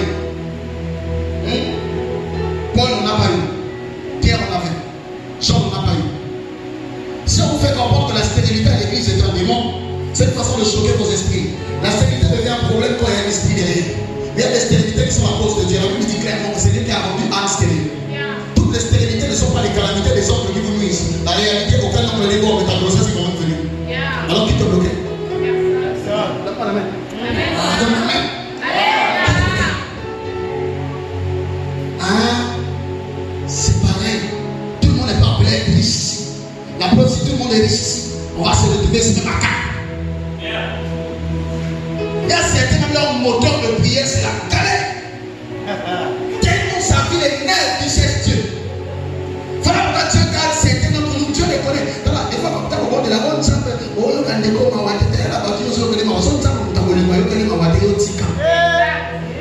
Paul n'en a pas eu. Pierre en avait. Jean n'en a pas eu. Si on vous fait comprendre que la stérilité à l'église est un démon, c'est une façon de choquer vos esprits. La stérilité devient un problème quand il y a un esprit derrière. Il y a des stérilités qui sont à cause de Dieu. La Bible dit clairement que c'est Dieu qui a rendu Anne stérile. Toutes les stérilités ne sont pas les calamités des hommes qui vous nuisent. La réalité, aucun homme ne les voit, mais ta grossesse est quand même venue. Alors qui te bloquait? Donne pas la main. Donne la main. C'est pareil. Tout le monde n'est pas appelé à être riche ici. La preuve, si tout le monde est riche ici, on va se retrouver sur le macaque. Il y a certains, même leur moteur de prière, c'est la galère. Tellement sa vie est nerfs qui cherche Dieu. Voilà pourquoi Dieu garde certains d'entre nous, Dieu les connaît. Des fois, quand tu as de la bonne chambre, oh, il y a des gens qui ont été là, la voiture, ils ont été là, ils ont été là, ils ont été là, ils ont été là.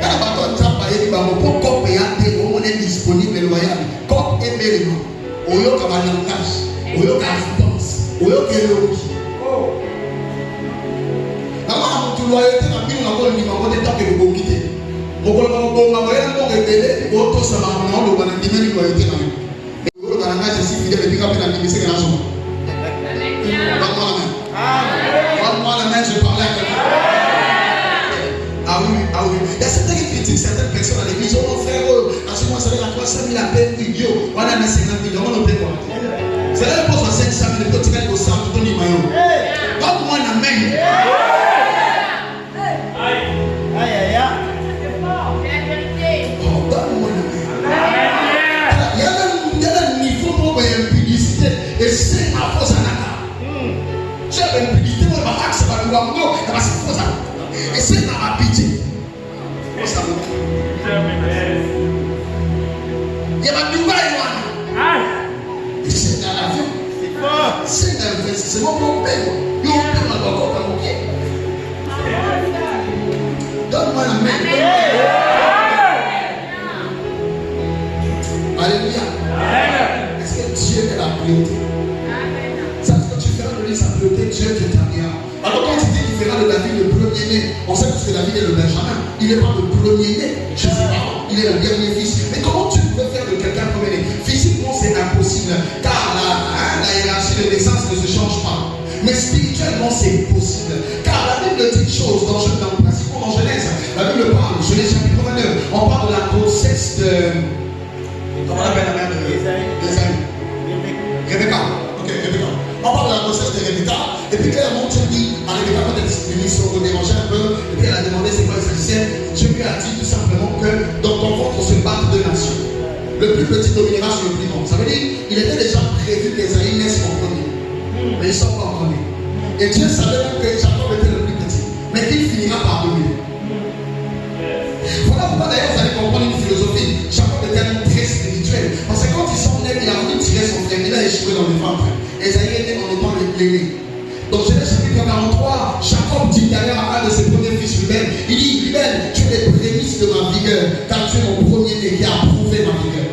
La bâtonne chambre, il y a des gens qui ont été là, on est disponible et loyal. Comme émergement, au lieu de langage, au lieu de réponse, au lieu de logique. La loyauté n'a plus encore le niveau de temps que vous quittez. Vous pouvez vous révéler, vous autres, ça va vous donner une loyauté. Mais vous avez un langage ici, fidèle, et puis quand vous avez c'est la chose. Donne-moi la main. Donne-moi la main, je parlais à quelqu'un. Ah oui. Il y a certains qui critiquent certaines personnes à l'église. Oh mon frère, à ce moment, ça veut dire 300 000 appels idiot. On a 50 000, on a fait quoi? C'est là que je pose à 500 000, tu vas au centre, tu dis maillot. Donne-moi la main. Et c'est ma fausse anaka. J'ai l'impudité, moi, ma axe va nous avoir, c'est fausse anaka. Et c'est ma rapidité. Il y a ma nouvelle one. Et c'est dans l'avion. C'est dans le c'est mon problème. Il y a un peu de encore dans mon pied. Donne-moi la main. Alléluia. Est-ce que Dieu est la priorité? Ça, ce que tu feras de lui sa priorité, Dieu te t'améliore. Alors quand tu dis qu'il fera de David le premier-né, on sait que David est le Benjamin. Il n'est pas le premier-né chez ses parents, il est le dernier fils. Mais comment tu peux faire de quelqu'un premier-né? Physiquement, c'est impossible, car la hiérarchie de naissance ne se change pas. Mais spirituellement, c'est possible. Car la Bible dit une chose dans Genèse. La Bible parle, Genèse chapitre 29, on parle de la grossesse de... Comment on appelle la mère de Esaü? Rebecca. Ok, Rebecca. On parle de la grossesse de Rebecca. Et puis clairement, Dieu dit à Rebecca, quand elle est venue se déranger un peu, et puis elle a demandé c'est quoi il s'agissait. Dieu lui a dit tout simplement que dans ton ventre se battent deux nations. Le plus petit dominera sur le plus grand. Ça veut dire il était déjà prévu qu'Esaü naisse en premier. Mais ils ne sont pas en premier. Et Dieu savait même que Jacob était le plus petit. Mais qu'il finira par dominer. Voilà pourquoi d'ailleurs vous allez comprendre une philosophie. Jacob était un homme très spirituel. Parce que quand ils sont nés, il a voulu tirer son frère. Il a échoué dans le ventre. Esaü était en étant l'aîné. Donc Genèse chapitre 43, Jacob dit d'ailleurs à un de ses premiers fils Ruben, il dit, Ruben, tu es les prémices de ma vigueur, car tu es mon premier-né qui a prouvé ma vigueur.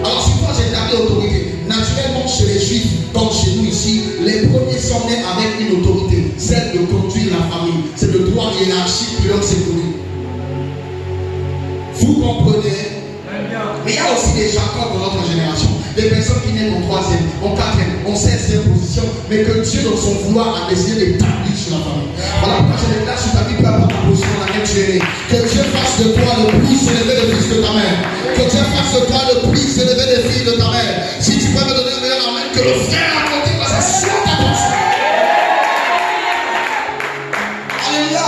Alors sur toi j'ai établi l'autorité. Naturellement chez les Juifs, comme chez nous ici, les premiers sont nés avec une autorité, celle de conduire la famille. C'est le droit hiérarchique qui leur s'est donné. Vous comprenez? Mais il y a aussi des Jacob dans notre génération, des personnes qui naissent en 3e, en 4e, en 16e position, mais que Dieu dans son vouloir a décidé d'établir sur la famille. Voilà pourquoi je déclare sur ta vie, peu importe la position dans laquelle tu es né. Que Dieu fasse de toi le plus élevé des fils de ta mère. Que Dieu fasse de toi le plus élevé des filles de ta mère. Si tu peux me donner un meilleur amen, que le frère à côté va s'assurer ta personne. Alléluia.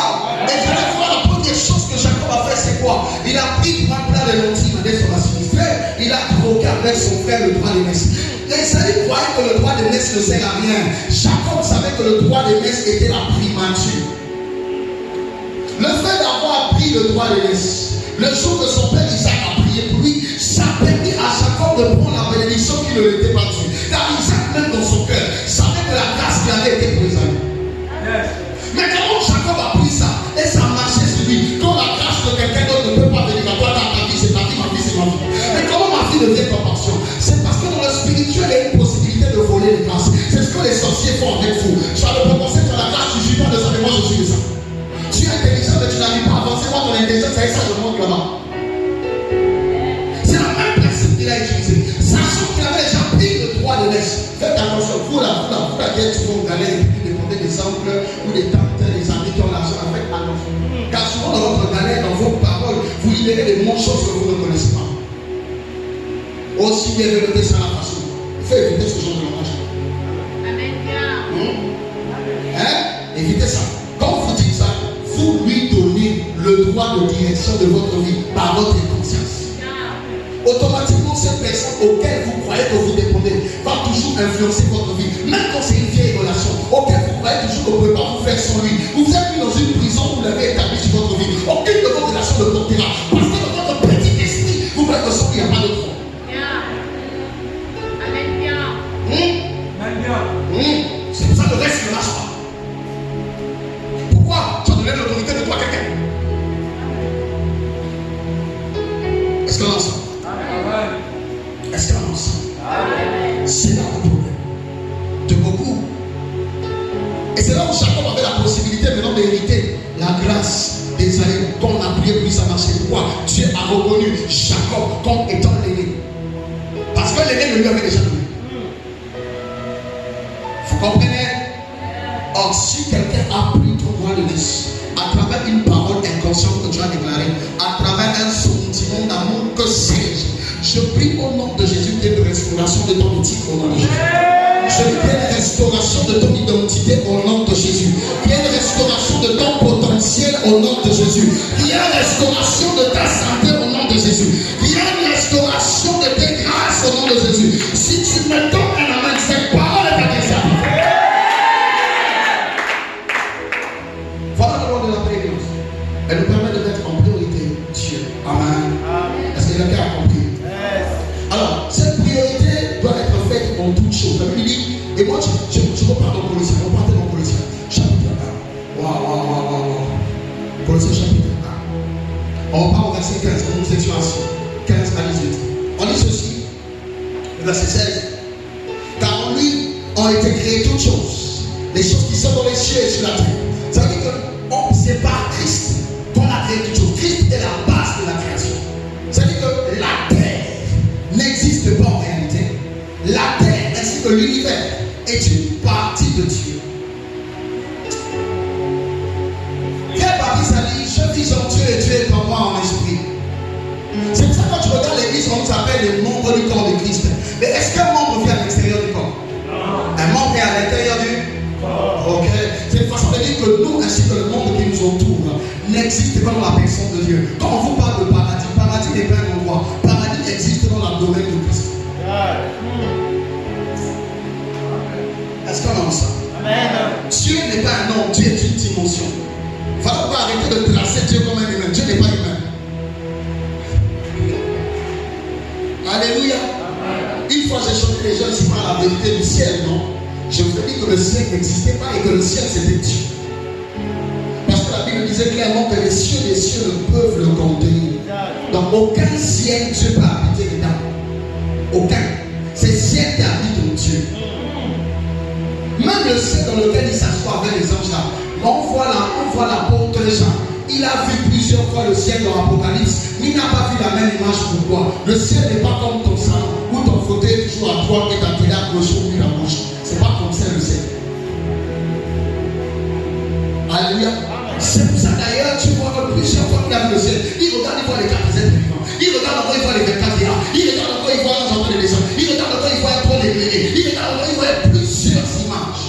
Et vous allez voir, la première chose que Jacob a fait, c'est quoi? Il a pris pour un plat de lentilles, il a dit son frère, il a troqué avec son frère le droit d'aînesse. Isaïe croyait que le droit d'aînesse ne sert à rien. Jacob savait que le droit d'aînesse était la primature. Le fait d'avoir pris le droit d'aînesse, le jour que son père Isaac a prié pour lui, ça a permis à Jacob de prendre la bénédiction qui ne l'était pas due. Car Isaac, même dans son cœur, savait que la grâce qui avait été pour Isaïe. Mais comment Jacob a pris ça et ça marchait sur lui? Quand la grâce de quelqu'un d'autre ne peut pas venir à toi, dans ta vie, c'est ta vie, ma vie, c'est ma vie. Mais comment ma vie devient ta passion? C'est parce que dans le spirituel, il y a une possibilité de voler les grâces. C'est ce que les sorciers font avec vous. Tu as le potentiel, tu as la grâce, tu ne suis pas de ça, mais moi je suis de ça. Tu es intelligent, mais tu n'arrives pas à avancer. Moi, ton intelligence, c'est ça, je montre là-bas. C'est le même principe qu'il a utilisé. Sachant qu'il avait déjà pris le droit de l'aise. Faites attention, vous la guerre, tu vas au galère et puis demander des oncles ou des tantes, des amis qui ont l'argent. Faites attention. Car souvent dans votre galère, dans vos paroles, vous libérez des bonnes choses que vous ne connaissez pas. Aussi bien vérité sans la façon. Il faut éviter ce genre de langage. Amen. Hein? Évitez ça. Quand vous dites ça, vous lui donnez le droit de direction de votre vie par votre conscience. Automatiquement, cette personne auquel vous croyez que vous dépendez va toujours influencer votre vie. Même quand c'est une vieille relation, auquel vous croyez toujours que vous ne pouvez pas vous faire sans lui. Vous êtes mis dans une prison, vous l'avez établi sur votre vie. Aucune de vos relations ne portera. Parce que dans votre petit esprit, vous voyez que sans lui, il n'y a pas de droit. C'est pour ça que le reste ne marche pas. Pourquoi tu as donné l'autorité de toi à quelqu'un? Est-ce qu'on lance ça? Est-ce qu'on lance ça? C'est là le problème de beaucoup. Et c'est là où Jacob avait la possibilité maintenant d'hériter la grâce d'Esaïe. Quand on a prié pour lui, ça marchait. Pourquoi? Dieu a reconnu Jacob comme étant l'aîné. Parce que l'aîné ne lui avait déjà donné. Vous comprenez? Or, si quelqu'un a pris ton droit de naissance à travers une parole inconsciente que tu as déclarée, à travers un sentiment d'amour, que sais-je, je prie au nom de Jésus une restauration de ton éthique au nom de Jésus. Je prie une restauration de ton identité au nom de Jésus. Il y a une restauration de ton potentiel au nom de Jésus. Il y a une restauration de ta santé au nom de Jésus. Il y a une restauration de tes grâces au nom de Jésus. Si tu me donnes un amen, cette parole est adressable. Voilà le rôle de la prégnance. Elle nous permet de mettre en priorité Dieu. Amen. Est-ce que quelqu'un a compris? Alors, cette priorité doit être faite en toutes choses. La Bible dit, et moi je repars dans Colossiens, repartez dans Colossiens, chapitre 1. Waouh. Colossiens chapitre 1. On repart au verset 15, nous étions assis. 15 à 18. On lit ceci, le verset 16. Car en lui ont été créées toutes choses, les choses qui sont dans les cieux et sur la terre. Ça veut dire que c'est par Christ qu'on a créé toutes choses. Christ est la base de la création. Ça veut dire que la terre n'existe pas en réalité. La terre ainsi que l'univers est une partie de Dieu. Pierre Baptiste a dit, je vis en Dieu et Dieu est en moi en esprit. C'est pour ça que quand tu regardes l'église, on s'appelle les membres du corps de Christ. Mais est-ce qu'un membre vient à l'extérieur du corps? Un membre est à l'intérieur du corps. Ok. C'est une façon de dire que nous, ainsi que le monde qui nous entoure, n'existe pas dans la personne de Dieu. Quand on vous parle de paradis, paradis n'est pas un endroit. Paradis existe dans la domaine de Christ. Est-ce qu'on a ça? Amen. Dieu n'est pas un homme, Dieu est une dimension. Il ne faut pas arrêter de tracer Dieu comme un humain. Dieu n'est pas humain. Alléluia. Une fois j'ai chanté les gens ici par la vérité du ciel, non? Je vous ai dit que le ciel n'existait pas et que le ciel c'était Dieu. Parce que la Bible disait clairement que les cieux des cieux ne peuvent le contenir. Dans aucun ciel Dieu peut habiter dedans. Aucun. C'est ciel qui habite en Dieu. Même le ciel dans lequel il s'assoit avec les anges là. On voit l'apôtre Jean. Il a vu plusieurs fois le ciel dans l'Apocalypse, mais il n'a pas vu la même image. Pourquoi? Le ciel n'est pas comme ton salon, où ton fauteuil est toujours à droite et ta télé à gauche ou à gauche. C'est pas comme ça le ciel. Il regarde, il voit les 4 êtres vivants. Il regarde encore, il voit les 24 vieillards. Il regarde encore, il voit les enfants de descendre. Il regarde encore, il voit un trône éclairé. Il regarde encore, il voit plusieurs images.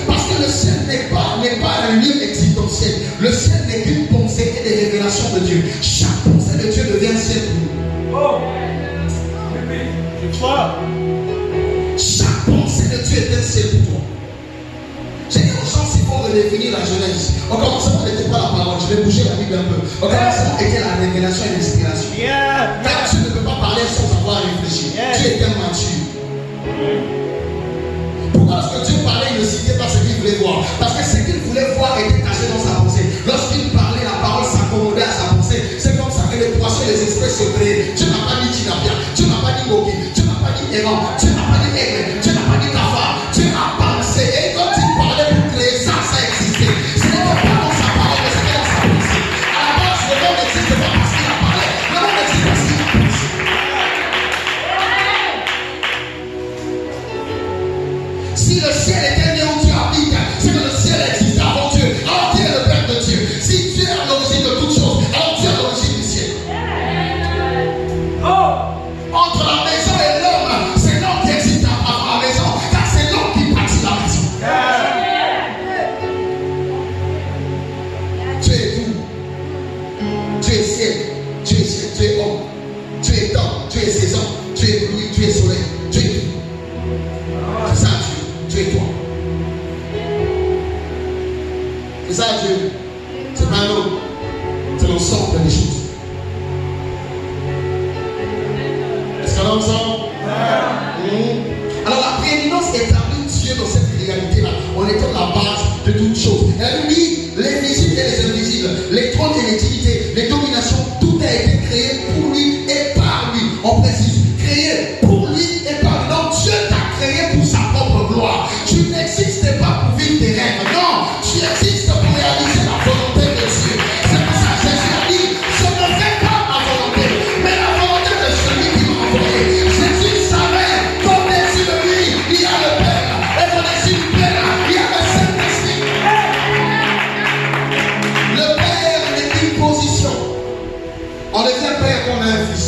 Parce que le ciel n'est pas un lieu existentiel. Le ciel n'est qu'une pensée et des révélations de Dieu. Chaque pensée de Dieu devient ciel pour nous. Oh! Chaque pensée de Dieu est un ciel pour toi. J'ai dit aux gens s'il faut redéfinir la Genèse. Au commencement n'était pas la parole, je vais bouger la Bible un peu. Au commencement était la révélation et l'inspiration. Car tu ne peux pas parler sans avoir réfléchi. Dieu est un mature. Pourquoi lorsque Dieu parlait, il ne citait pas ce qu'il voulait voir? Parce que ce qu'il voulait voir était caché dans sa pensée. Lorsqu'il parlait, la parole s'accommodait à sa pensée. C'est comme ça que les poissons et les espèces se créent. Dieu n'a pas dit tilapia, Dieu n'a pas dit moki, Dieu n'a pas dit errant, Dieu n'a pas dit aigle, Dieu n'a pas dit cafard. Dieu a pensé. Et quand il parlait pour créer ça, ça existait. Ce n'était pas dans sa parole, mais c'était dans sa pensée. À la base, le monde n'existe pas parce qu'il a parlé. Le monde existe parce qu'il a pensé. Si le ciel était né où Dieu habite, c'est que le ciel existe avant Dieu. Alors Dieu est le Père de Dieu. Si Dieu est à l'origine de toutes choses, alors Dieu est à l'origine du ciel. Entre la maison et l'homme, c'est l'homme qui existe avant la maison, car c'est l'homme qui bâtit la maison. Dieu est tout. Dieu est ciel, Dieu est ciel, Dieu est homme, Dieu est temps, Dieu est saison, Dieu est pluie, Dieu est soleil, Dieu est tout. C'est ça Dieu, Dieu est toi. C'est ça Dieu. C'est pas un homme, c'est l'ensemble des choses. Est-ce qu'on a ensemble? Alors la prééminence établit Dieu dans cette réalité-là. On est dans la base de toutes choses. Elle dit les visibles et les invisibles, les trônes et les divinités, les dominations, tout a été créé pour lui et par lui. On précise, créé pour lui et par lui. Donc Dieu t'a créé pour sa propre gloire. Tu n'existes pas pour vivre tes rêves. Non, tu existes pour réaliser la volonté de Dieu. C'est pour ça que Jésus a dit, je ne fais pas ma volonté, mais la volonté de celui qui m'a envoyé. Jésus savait qu'au-dessus de lui, il y a le Père. Et qu'au-dessus du Père, il y a le Saint-Esprit. Le Père est une position. On devient Père qu'on a un fils.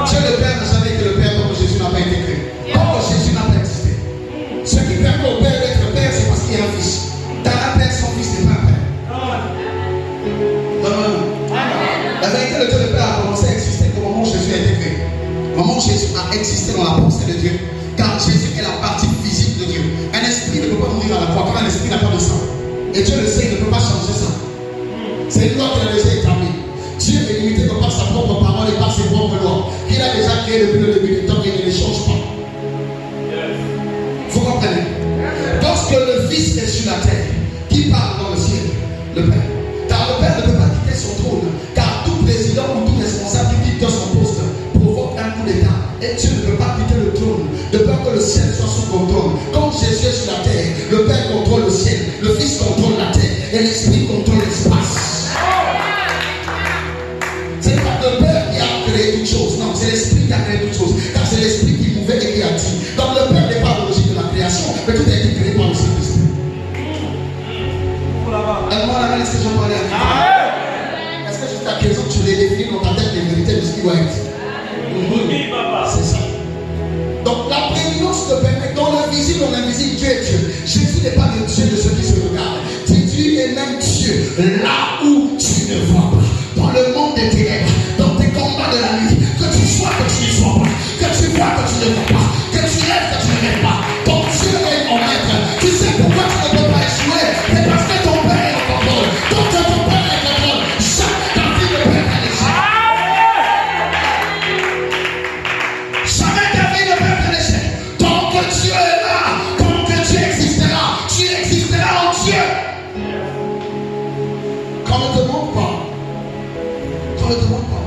Dieu le Père n'a jamais été le Père comme Jésus n'a pas été créé. Comme Jésus n'a pas existé. Ce qui permet au Père d'être Père, c'est parce qu'il y a un fils. Dans un Père, son fils n'est pas un Père. Non. La vérité, le Dieu le Père a commencé à exister au moment où Jésus a été créé. Au moment où Jésus a existé dans la pensée de Dieu. Car Jésus est la partie physique de Dieu. Un esprit ne peut pas mourir à la croix, car un esprit n'a pas de sang. Et Dieu le sait, il ne peut pas changer ça. C'est une loi qui a déjà établie. Dieu est limité par sa propre parole et par ses propres lois. Il a déjà créé depuis le début du temps et il ne les change pas. Vous comprenez? Lorsque le Fils est sur la terre, qui parle dans le ciel? Le Père. Car le Père ne peut pas quitter son trône. Car tout président ou tout responsable qui quitte son poste provoque un coup d'état. Et Dieu ne peut pas quitter le trône de peur que le ciel soit sous contrôle. Comme Jésus est sur la terre, le Père contrôle le ciel, le Fils contrôle la terre et l'Esprit contrôle l'espace. C'est pas le Père qui a créé toutes choses, non, c'est l'Esprit qui a créé toutes choses. Car c'est l'Esprit qui mouvait et qui a dit. Donc le Père n'est pas l'origine de la création, mais tout a été créé par le Saint-Esprit. Est-ce que j'en parlais à est-ce que jusqu'à présent tu redéfinis dans ta tête les vérités de ce qui doit être? C'est ça. Donc la prééminence te permet, dans l'invisible, dans l'invisible, Dieu est Dieu. Jésus n'est pas le Dieu de ceux qui se regardent. Dieu est même Dieu là où tu ne vois pas. Dans le monde des ténèbres, dans tes combats de la nuit, que tu sois, que tu ne sois pas, que tu vois, que tu ne vois pas, que tu rêves, que tu ne rêves pas. Ton Dieu est en maître. Tu sais pourquoi tu ne peux pas échouer? C'est parce que ton Père est en contrôle. Donc ton Père est en contrôle. Chaque partie de Père est l'échec. Jamais ta vie ne peut être l'échec. Tant que Dieu est là, tant que Dieu existera, tu existeras en Dieu. Quand ne te demande pas. Ne demande pas.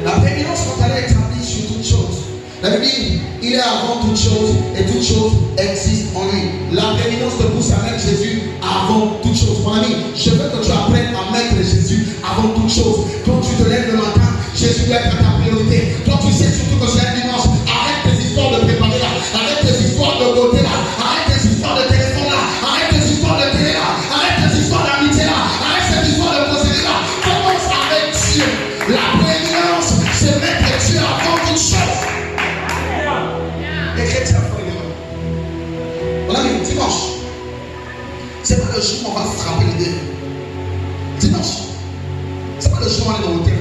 La prééminence, quand elle est établie sur toutes choses, la Bible dit, il est avant toutes choses et toutes choses existent en lui. La prééminence te pousse à mettre Jésus avant toutes choses. Mon ami, je veux que tu apprennes à mettre Jésus avant toutes choses. Quand tu te lèves le matin, Jésus doit être ta priorité. Quand tu sais surtout que c'est un dimanche, arrête tes histoires de préparer là, arrête tes histoires de beauté là, arrête tes histoires de téléphone là, arrête tes histoires de télé là, arrête tes histoires d'amitié là, arrête tes histoires de procédé là. le jour où on est dans l'hôtel.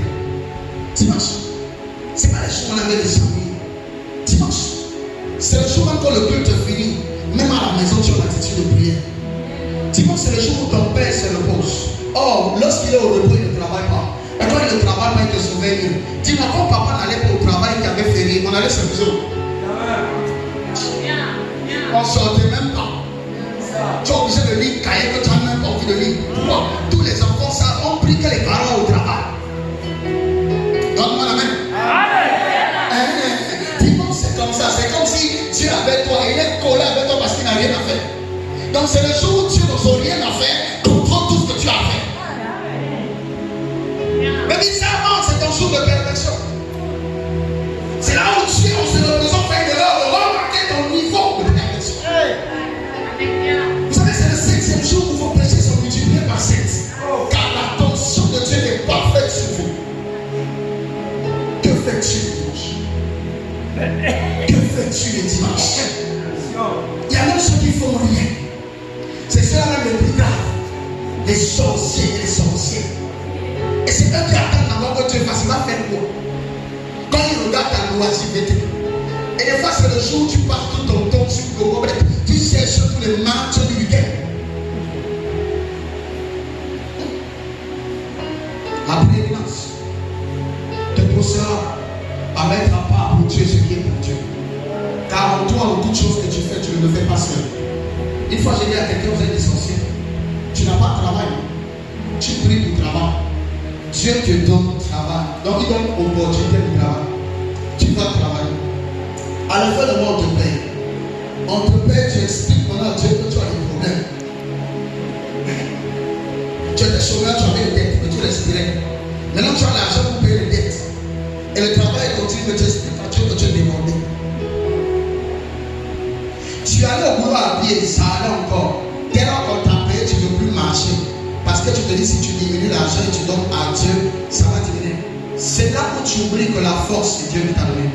Dimanche. Ce n'est pas le jour où on avait des amis. Dimanche. C'est le jour même quand le culte est fini. Même à la maison, tu as l'attitude de prière. Dimanche, c'est le jour où ton père se repose. Or, lorsqu'il est au repos, il ne travaille pas. Et quand il ne travaille pas, il te surveille. Dis-moi, quand papa n'allait pas au travail, qu'il avait férié, on allait s'amuser. On ne sortait même pas. Tu es obligé de lire cahier que tu n'as même pas envie de lire. Pourquoi? Tous les enfants ont pris que les parents au travail. Donne-moi la main. Dimanche, c'est comme ça. C'est comme si Dieu avec toi, il est collé avec toi parce qu'il n'a rien à faire. Donc c'est le jour où Dieu n'a rien à faire, contrôle tout ce que tu as fait. Mais bizarrement, c'est ton jour de perfection. C'est là où Dieu, on se représente faire une erreur de remarquer ton niveau de perfection. Vous savez, c'est le 7e jour où vos péchés sont multipliés par 7. Car l'attention de Dieu est parfaite sur vous. Que fais-tu le dimanche? Que fais-tu le dimanche? Il y a même ceux qui font rien. C'est ceux-là même les plus graves. Les sorciers et les sorciers. Et c'est eux qui attendent d'abord que Dieu fasse. Il va faire quoi? Quand ils regardent ta loisiveté. Et des fois, c'est le jour où tu pars tout ton temps sur Google. Tu cherches tous les matchs du week-end. La prééminence te poussera à mettre à part pour Dieu ce qui est pour Dieu. Car en toi, en toute chose que tu fais, tu ne le fais pas seul. Une fois, j'ai dit à quelqu'un, vous êtes essentiel. Tu n'as pas de travail. Tu pries pour travail. Dieu te donne travail. Donc, il donne opportunité de travail. Tu vas travailler. À la fin du mois, on te paye. On te paye, tu expliques maintenant à Dieu que tu as des problèmes. Tu étais chômeur, tu avais des dettes, mais tu respirais. Maintenant, tu as l'argent pour payer les dettes. Et le travail continue, mais tu expliques à Dieu que tu es demandé. Tu allais au boulot à pied, ça allait encore. Dès lors qu'on t'a payé, tu ne veux plus marcher. Parce que tu te dis, si tu diminues l'argent et tu donnes à Dieu, ça va diminuer. C'est là où tu oublies que la force, c'est Dieu qui t'a donné.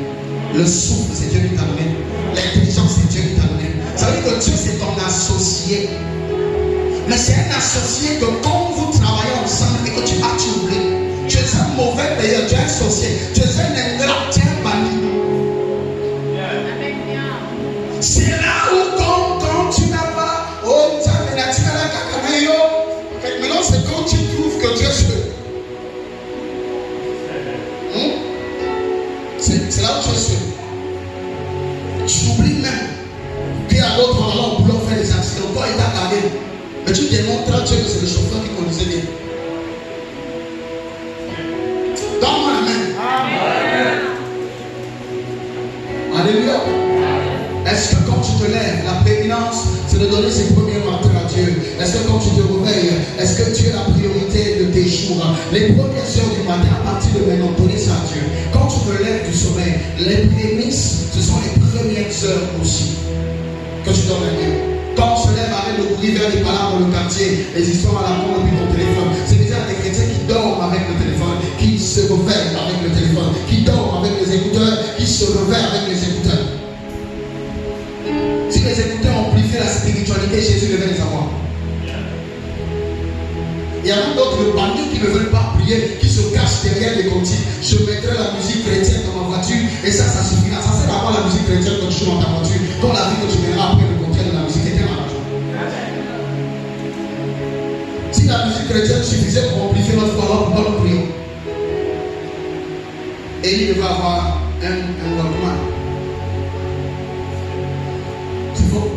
Le souffle, c'est Dieu qui t'a donné. L'intelligence, c'est Dieu qui t'a donné. Ça veut dire que Dieu, c'est ton associé. Mais c'est un associé que quand vous travaillez ensemble et que tu oublies, tu es un mauvais payeur, tu es un associé, tu es un ingrat, tu es un bandit. C'est là où quand tu n'as pas, maintenant c'est quand tu trouves que Dieu est c'est là où tu es sûr. Tu oublies même qu'il y a d'autres en allant au boulot faire des accidents. Toi, il t'a gardé. Mais tu démontres à Dieu que c'est le chauffeur qui conduisait bien. Donne-moi la main. Amen. Alléluia. Est-ce que quand tu te lèves, la prééminence, c'est de donner ses premiers matins à Dieu? Est-ce que quand tu te réveilles, est-ce que Dieu est la priorité de tes jours? Les premières heures du matin, à partir de maintenant, donner ça à Dieu. Quand tu te lèves du sommeil, les prémices, ce sont les premières heures aussi que tu donnes à Dieu. Quand on se lève, arrête de courir vers les palabres dans le quartier, les histoires à la con depuis ton téléphone. C'est déjà des chrétiens qui dorment avec le téléphone, qui se réveillent avec le téléphone, qui dorment avec les écouteurs, qui se réveillent avec les écouteurs. Si les écouteurs amplifient la spiritualité, Jésus devait les avoir. Il y a même d'autres bandits qui ne veulent pas prier, qui se cachent derrière les comptines. Je mettrai la musique chrétienne dans ma voiture et ça suffira. Ça sert à quoi la musique chrétienne quand tu joues dans ta voiture? Quand la vie que tu verras après le contraire de la musique était malade. Si la musique chrétienne suffisait pour amplifier notre foi, alors pourquoi nous prions? Et il devait avoir un document. C'est faux.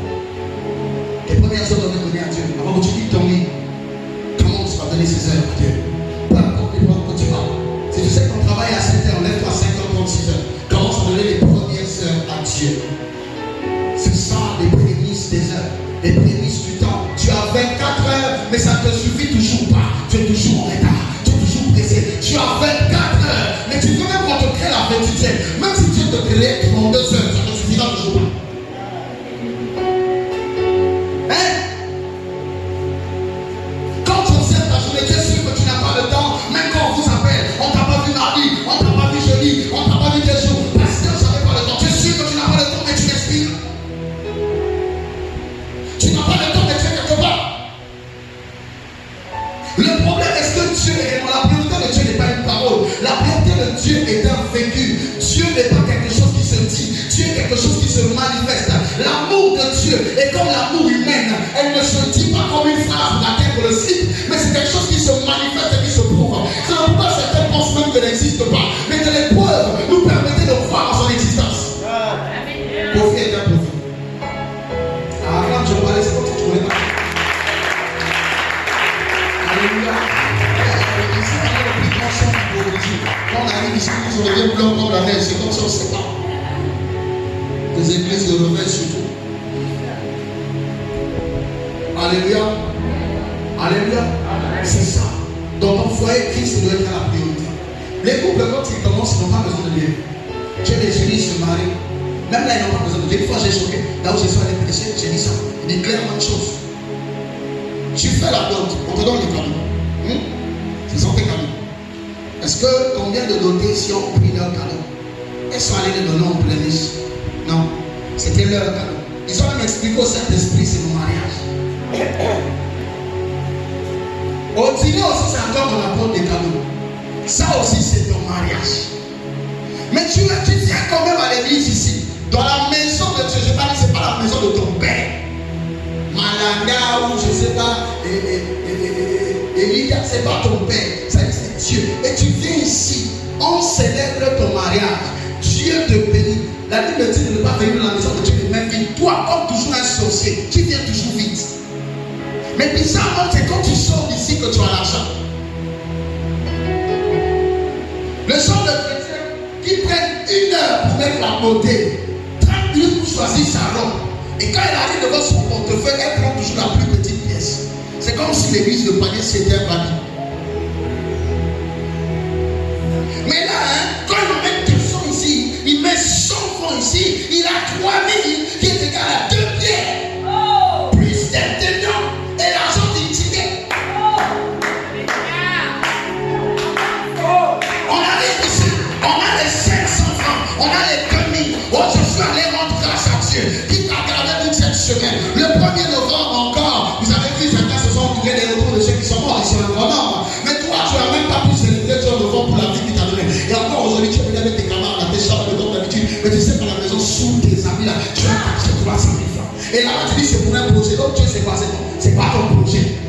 Les premières heures doivent être données à Dieu. Avant que tu quittes ton lit, commence par donner ces heures à Dieu. Peu importe les que tu vas. Si tu sais que ton travail est à 7h, lève-toi à 5h36. Commence à donner les premières heures à Dieu. C'est ça les prémices des heures, les prémices du temps. Tu as 24 heures, mais ça ne te suffit toujours pas. Tu es toujours en retard, tu es toujours pressé. Tu as 24 heures, mais tu veux même qu'on te crée la 28e. Même si Dieu te crée ça devient blanc comme la neige. C'est comme ça, on ne sait pas. Des églises de revers surtout. Alléluia. Alléluia. C'est ça. Dans ton foyer, Christ doit être la priorité. Les couples, quand ils commencent, ils n'ont pas besoin de Dieu. J'ai des génies se marient. Même là, ils n'ont pas besoin de Dieu. Une fois, j'ai choqué. Là où je suis allé prêcher, j'ai dit ça. Il dit clairement une chose. Tu fais la dot, on te donne les cadeaux. Ce sont tes cadeaux. Est-ce que combien de dotés si on pris leurs cadeaux? Elles sont allées les donner en pléniche? Non. C'était leur cadeau. Ils ont même expliqué au Saint-Esprit, c'est mon mariage. Au dîner aussi, c'est encore qu'on apporte des cadeaux. Ça aussi, c'est ton mariage. Mais tu viens quand même à l'église ici. Dans la maison de Dieu, je ne sais pas, c'est pas la maison de ton père. Malanga ou je ne sais pas, Elia, ce n'est pas ton père, c'est Dieu. Et tu viens ici, on célèbre ton mariage. Dieu te bénit. La Bible dit de ne pas venir dans la maison de Dieu les mains vides. Toi, comme toujours un sorcier, tu viens toujours vite. Mais bizarrement, c'est quand tu sors d'ici que tu as l'argent. Le genre de chrétien qui prennent 1 heure pour mettre la beauté, 30 minutes pour choisir sa robe. Et quand elle arrive devant son portefeuille, elle prend toujours la plus petite pièce. C'est comme si l'église de panier s'était invadie. Mais là, quand il met 200 ici, il met 100 francs ici, il a 3000 qui est égal à 2 pierres. Plus d'être dedans. Et l'argent du ticket. On arrive ici, on a les 500 francs, on a les 2000. Oh, je suis allé rendre grâce à Dieu qui t'a gardé toute cette semaine. Le 1er novembre encore, vous avez vu, chacun se sont entourés des retours de ceux qui sont morts, ils sont un grand nombre. Mais toi, tu n'as même pas pu célébrer ton novembre pour la vie qu'il t'a donnée. Et encore aujourd'hui, tu es venu avec tes camarades, tes chambres de comme d'habitude, mais tu sais qu'à la maison, sous tes amis là, tu as acheté 300 000 francs. Et là, tu dis, c'est pour un projet. Donc, Dieu, c'est quoi? C'est pas ton projet.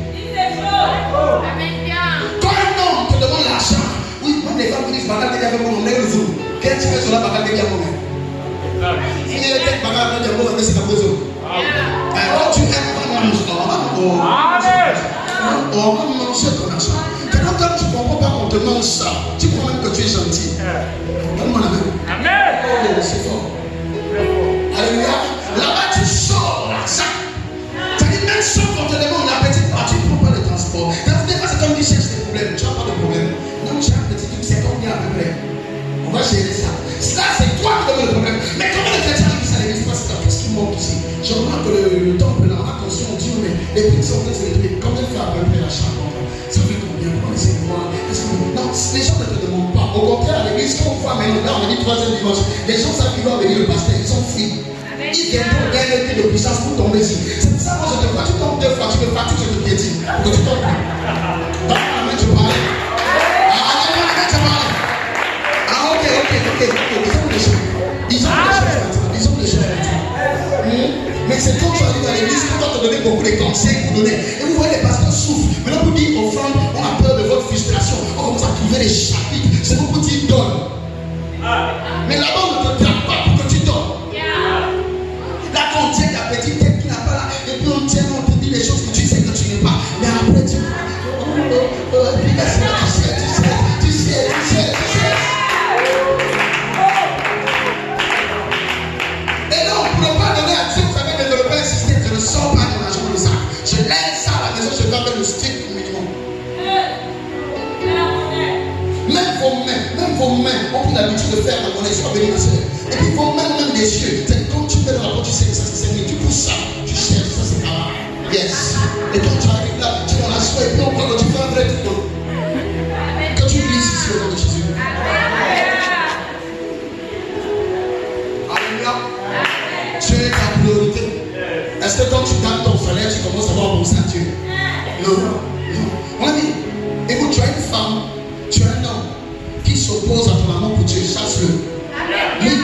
Quand un homme te demande l'argent, oui, même les femmes disent, bagarre, il y avait mon nom, le jour. Qu'est-ce que tu fais sur la bagarre, il y a mon nom? Il y a des bagarres, il y a mon nom, c'est la maison. Alors, tu aimes vraiment le sang. On va manger ton argent. Quand tu ne comprends pas qu'on te mange ça, tu crois même que tu es gentil. Donne-moi la main. Amen. Oh, c'est fort. Alléluia. Là-bas, tu sors l'argent. C'est-à-dire, même si on te demande la petite partie, tu ne prends pas le transport. Dans tous les cas, c'est comme tu cherches des problèmes. Tu n'as pas de problème. Non, tu as un petit truc, c'est combien à peu près? On va gérer ça. Ça, c'est toi qui donnes le problème. Mais comment les chrétiens qui ça l'église, c'est parce qu'est-ce qui monte ici? Je remarque que le temple, là, on a construit, on dit, mais les prix sont très élevés. Combien fait à peu près la chambre? Ça fait combien? Comment c'est moi? Non, les gens ne te demandent pas. Au contraire, à l'église, quand on voit maintenant, là, on a dit 3e dimanche, les gens savent qu'ils vont venir le pasteur, ils sont frits. Ils viennent pour gagner un peu de puissance pour tomber ici. C'est pour ça que moi je te vois, tu tombes 2 fois, tu me fatigues, je te piétine. Pour que tu tombes. Dans la main, tu parles. Ah, dans la main, tu parles. Ah, ok. Ils ont des choses maintenant. Mais c'est quand tu arrives dans l'église, on va te donner beaucoup de conseils pour donner. Et vous voyez, les pasteurs souffrent. Maintenant, vous dites aux femmes, on a peur de votre frustration. On commence à trouver des chapitres. C'est beaucoup qui donnent. Mais là-bas, on ne te traque pas pour que tu donnes. Là, quand on tient ta petite tête qui n'a pas là, et puis on tient, on te dit les choses que tu sais que tu n'es pas. Mais après, tu sais. Et là, on ne peut pas donner à Dieu, vous savez, développer un système, je ne sors pas de l'argent de ça. Je laisse ça à la maison, je vais avec le strict minimum. Même vos mains, on prend l'habitude de faire la monnaie, soit béni ma soeur. Et puis vos mains, même des yeux, c'est quand tu fais dans la porte, tu sais que ça c'est mieux, tu pousses ça, tu cherches, ça c'est grave. Yes. Et quand tu arrives là, tu vas la soie, et puis on prend que tu fais un vrai truc. Que tu glisses ici au nom de Jésus. Alléluia. Dieu est ta priorité. Est-ce que quand tu gagnes ton salaire, tu commences à voir penser à Dieu? Non. On a dit, écoute, tu as une femme, tu as un homme qui s'oppose à ton amour pour Dieu, chasse-le. Lui,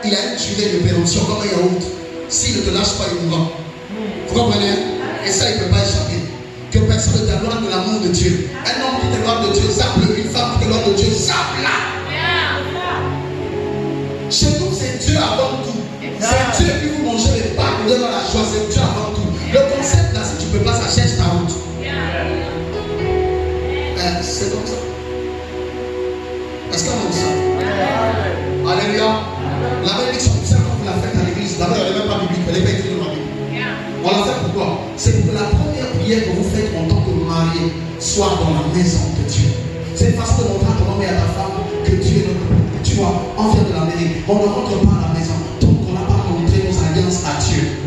il a une durée de péremption comme un yaourt. S'il ne te lâche pas, il mourra. Vous comprenez? Et ça, il ne peut pas échapper. Que personne ne t'éloigne de l'amour de Dieu. Un homme qui t'éloigne de Dieu, zappe. Une femme qui t'éloigne de Dieu, zappe là. Chez nous, c'est Dieu avant tout. C'est Dieu qui vous mangez les pâtes, vous donnez la joie, c'est Dieu avant tout. Le concept là, si tu ne peux pas, ça cherche ta route. C'est comme ça. Est-ce qu'on a ça? La bénédiction, vous savez quand vous la faites à l'église, d'abord elle n'est même pas biblique, elle n'est pas écrite dans la Bible. On la fait pourquoi? C'est pour que la première prière que vous faites en tant que marié soit dans la maison de Dieu. C'est une façon de montrer à ton homme et à ta femme que Dieu est notre. Tu vois, on vient de l'Amérique, on ne rentre pas à la maison tant qu'on n'a pas montré nos alliances à Dieu.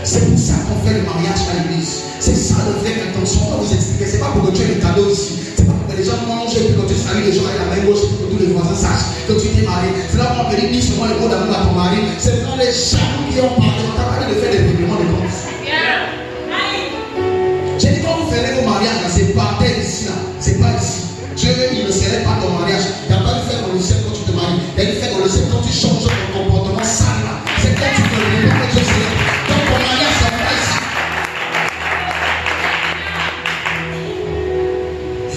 C'est pour ça qu'on fait le mariage à l'église. C'est ça le vrai intention. On va vous expliquer. C'est pas pour que tu aies les cadeaux ici. C'est pas pour que les gens mangent et puis quand tu salues les gens avec la main gauche et que tous les voisins sachent que tu t'es marié. C'est là qu'on peut dire ni seulement le mot d'amour à ton mari. C'est dans les jaloux qui ont parlé. On t'a parlé de faire des règlements de compte. J'ai dit quand vous faites vos mariages là, c'est pas tel ici là. C'est pas ici. Dieu il ne serait pas ton mariage. Il n'y a pas de faire dans le ciel quand tu te maries. Il y a de faire dans le ciel quand tu changes ton comportement sale là. C'est quand tu te réponds que Dieu serait. Donc ton mariage c'est pas ici.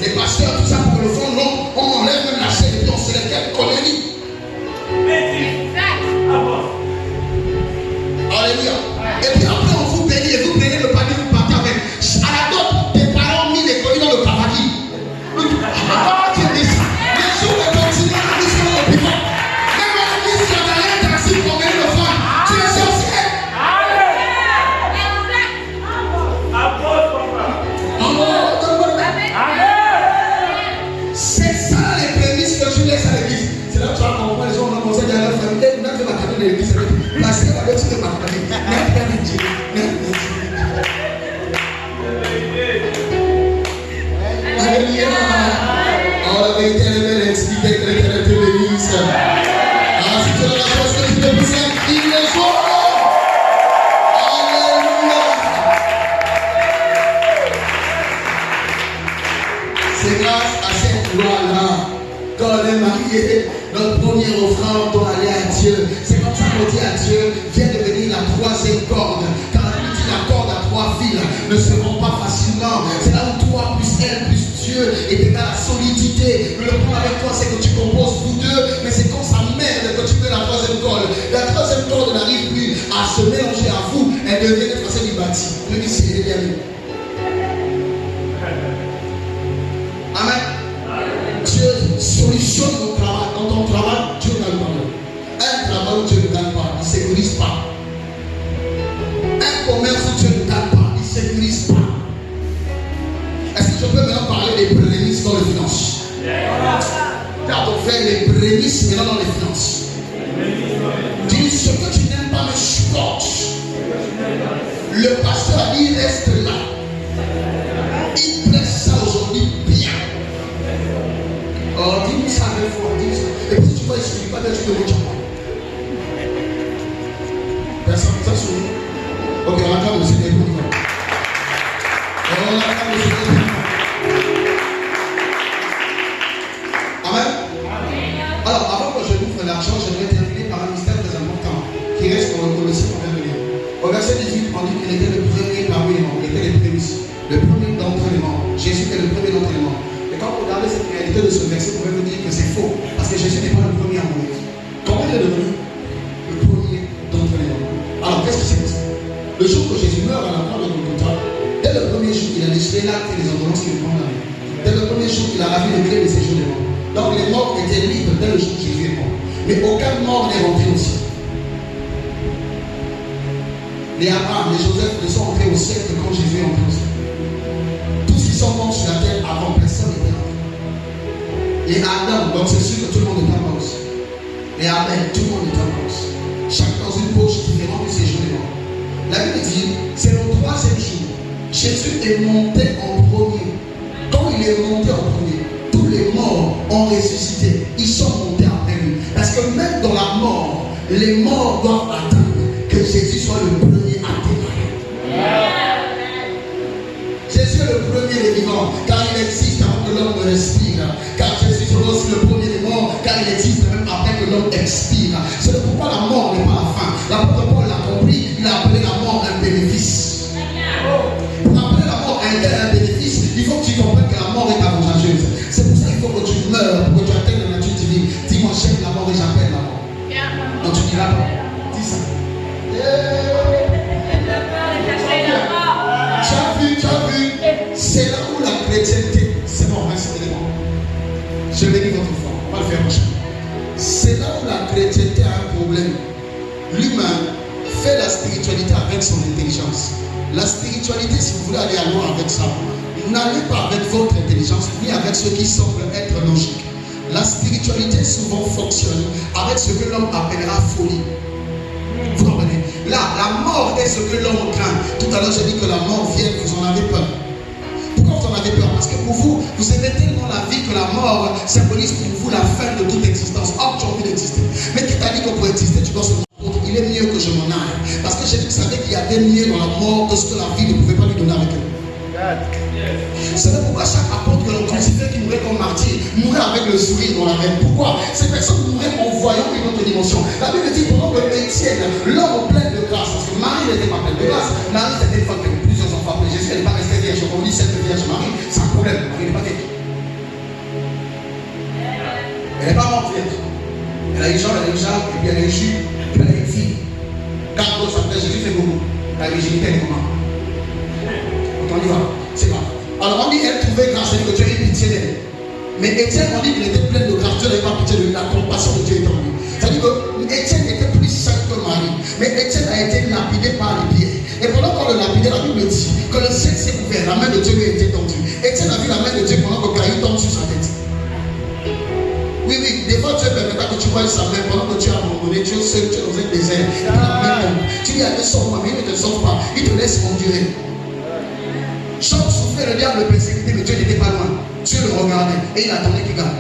Les pasteurs, tout ça pour le fond, non, on enlève même la chaîne et puis on se lève colérique. Alléluia. Et puis après on vous bénit et vous prenez le panier, vous partez avec. À la dot, tes parents ont mis les colis dans le cavaki. Comment tu dis ça? Les jours de continuer à dire sur le pivot. Même on dit sur la dernière taxi pour venir le faire. Tu es sorcier. C'est ça les prémices que tu laisses à l'église. C'est là que tu vas comprendre les gens on a commencé à dire à leur famille. Vous n'avez pas cadeau de l'église. Parce que la bête de ma famille. Alléluia. Oh, la vérité, elle est belle, expliquer que l'Éternel te bénisse. Ah, si tu as la chose que tu te possèdes, il le faut. Alléluia. C'est grâce à cette loi-là, quand on est marié, notre première offrande doit aller à Dieu. C'est comme ça qu'on dit à Dieu, viens devenir la troisième corde. Car la Bible dit la corde à trois fils ne se rompt pas facilement. C'est là où toi plus elle plus Dieu est égal à la solidité. Mais le problème avec toi, c'est que tu composes vous deux, mais c'est quand ça merde que tu fais la troisième corde. La troisième corde n'arrive plus à se mélanger à vous, elle devient une tracée du bâti. Je dis c'est bien vu. Amen. Dieu solutionne ton travail. Dans ton travail, Dieu ne gagne pas. Un travail où Dieu ne gagne pas, il ne sécurise pas. Un commerce où Dieu ne gagne pas, il ne sécurise pas. Est-ce que je peux maintenant parler des prémices dans les finances? Car on fait les prémices maintenant dans les finances. Dis ce que tu n'aimes pas me supporte. Le pasteur a dit reste là. Il presse ça aujourd'hui bien. Oh, dis-moi ça deux fois, dis ça. Et puis si tu vois, il ne suffit pas d'être de votre chambre. Personne ne t'a souri. Ok, on attend le Seigneur pour nous. On attend le Seigneur pour nous. Amen. Alors, avant que je vous fasse l'argent, j'aimerais terminer par un mystère très important qui reste dans le Colossiens qu'on vient de lire. Au verset 18, on dit qu'il était le premier parmi les membres, il était les prémices. Le premier d'entre les membres. Jésus était le premier d'entre les membres. Et quand vous regardez cette réalité de ce verset, vous pouvez vous dire que c'est faux. Parce que Jésus n'est pas le premier à mourir. Comment il est devenu le premier d'entre les membres? Alors, qu'est-ce qui s'est passé? Le jour que Jésus meurt à la croix de Golgotha, dès le premier jour, il a décidé l'acte et les ordonnances qui le condamnaient. Dès le premier jour, il a ravi le clé de séjour des morts. Donc les morts étaient libres dès le jour où Jésus est mort. Mais aucun mort n'est rentré au ciel. Les Abraham, les Joseph ne sont entrés au ciel que quand Jésus est entré au ciel. Tous qui sont morts sur la terre avant, personne n'était rentré. Les Adam, donc c'est sûr que tout le monde est mort aussi. Les Abel, tout le monde est mort aussi. Chacun dans une poche différente du séjour des morts. La Bible dit, c'est le troisième jour. Jésus est monté en premier. Quand il est monté en premier, tous les morts ont ressuscité. Ils sont montés après lui. Parce que même dans la mort, les morts doivent attendre que Jésus soit le premier à démarrer. Jésus est le premier des vivants, car il existe avant que l'homme ne respire. Car Jésus est aussi le premier des morts, car il existe même après que l'homme expire. C'est pourquoi la mort n'est pas la fin. L'apôtre Paul l'a compris, il a appelé la mort un bénéfice. Pour appeler la mort un bénéfice, il faut que tu comprennes que la mort est avantageuse. C'est pour ça qu'il faut que tu meurs, pour que tu atteignes la nature divine. Dis-moi, j'aime la mort et j'appelle la mort. Donc tu diras pas. Dis ça. Tu as vu, c'est là où la chrétienté, c'est bon, merci élément. Je bénis votre foi, on va le faire prochain. C'est là où la chrétienté a un problème. spiritualité avec son intelligence. La spiritualité, si vous voulez aller à loin avec ça, n'allez pas avec votre intelligence, ni avec ce qui semble être logique. La spiritualité souvent fonctionne avec ce que l'homme appellera folie. Vous comprenez? Là, la mort est ce que l'homme craint. Tout à l'heure, j'ai dit que la mort vient, vous en avez peur. Pourquoi vous en avez peur? Parce que pour vous, vous aimez tellement la vie que la mort symbolise pour vous la fin de toute existence. Or, tu as envie d'exister. Mais qui t'a dit que pour exister, tu dois se rendre compte, il est mieux que je m'en aille. Parce que Jésus savait qu'il y avait mieux dans la mort que ce que la vie ne pouvait pas lui donner avec elle. C'est pourquoi chaque apôtre que l'on considère qui mourait comme martyr mourait avec le sourire dans la main. Pourquoi? Ces personnes mouraient en voyant une autre dimension. La Bible dit pendant que Étienne, l'homme plein de grâce, parce que Marie n'était pas pleine de grâce. Marie c'était une femme qui avait plusieurs enfants. Mais Jésus n'est pas resté vierge. Quand on dit cette vierge Marie, c'est un problème. Marie n'est pas vierge. Elle n'est pas morte vierge. Elle a eu Jean, elle a eu Jacques, et puis elle a eu Jules, et puis elle a eu une fille. Quand on s'appelle Jésus, fait beaucoup. La virginité est comment? On y va, c'est grave. Alors on dit elle trouvait grâce, elle dit que Dieu ait pitié d'elle. Mais Étienne, on dit qu'il était plein de grâce, Dieu n'avait pas pitié de lui, la compassion de Dieu était en lui. C'est-à-dire que Étienne était plus saint que Marie, mais Étienne a été lapidé par les pieds. Et pendant qu'on le lapidait, la Bible dit que le ciel s'est ouvert, la main de Dieu lui a été tendue. Étienne a vu la main de Dieu pendant que Caïn tombe sur sa tête. Oui, des fois Dieu permettra que tu vois sa main pendant que tu as abandonné, tu es seul, tu es dans un désert, et puis la main tombe. Tu dis allez, sors-moi, mais il ne te sort pas, il te laisse endurer. Job souffrait, le diable le persécutait, mais Dieu n'était pas loin. Dieu le regardait et il attendait qu'il gagne.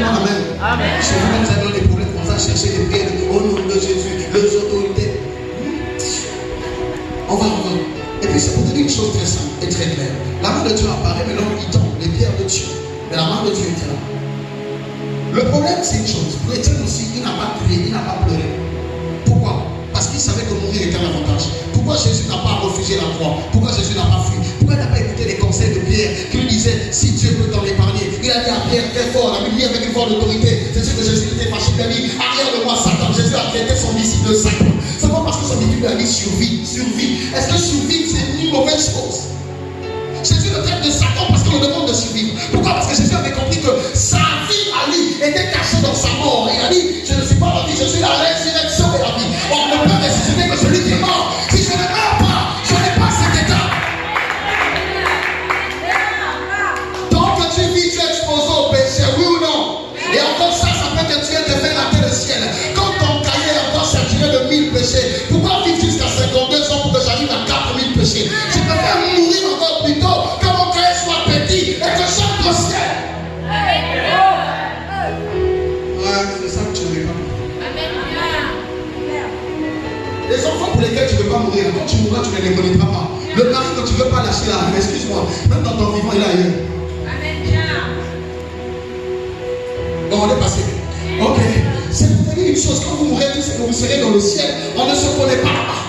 Amen. Amen. Chez vous, vous avez des problèmes comme ça, chercher des prières au nom de Jésus, les autorités. On va revoir. Et puis c'est pour te dire une chose très simple et très claire. La main de Dieu apparaît, mais l'homme il tombe, les pierres de Dieu. Mais la main de Dieu était là. Le problème, c'est une chose. Pour Étienne aussi, il n'a pas crié, il n'a pas pleuré. Pourquoi? Parce qu'il savait que mourir était un avantage. Pourquoi Jésus n'a pas refusé la croix? Pourquoi Jésus n'a pas fui? Pourquoi il n'a pas écouté les conseils de Pierre qui lui disait si Dieu peut t'en épargner? Il a dit à Pierre très fort, la Bible avec une forte autorité. C'est sûr que Jésus était fâché, il a dit arrière de moi Satan. Jésus a traité son disciple de Satan. C'est pas parce que son disciple a dit survie. Est-ce que survivre c'est une mauvaise chose? Jésus le traite de Satan parce qu'on le demande de survivre. Pourquoi? Parce que Jésus avait compris que sa vie à lui était cachée dans sa mort. Il a dit je ne suis pas la vie, je suis la résurrection et la vie. On ne peut ressusciter que celui qui est mort. Si je ne meurs pas, je n'ai pas cet état. Donc que tu vis, tu es exposé au péché, oui ou non? Et encore ça peut te tuer, te faire rater le ciel. Quand ton cahier est encore saturé de 1000 péchés, pourquoi vivre jusqu'à 52 ans pour que j'arrive à 4000 péchés? Je préfère mourir encore plus tôt, que mon cahier soit petit et que je sorte au ciel. Ouais, c'est ça que tu ne veux pas. Les enfants pour lesquels tu ne veux pas mourir, quand tu mourras, tu ne les connaîtras pas. Le mari que tu ne veux pas lâcher là, excuse-moi, même dans ton vivant, il est ailleurs. Bon, on est passé. Ok. C'est pour te dire une chose, quand vous mourrez, vous serez dans le ciel, on ne se connaît pas là-bas.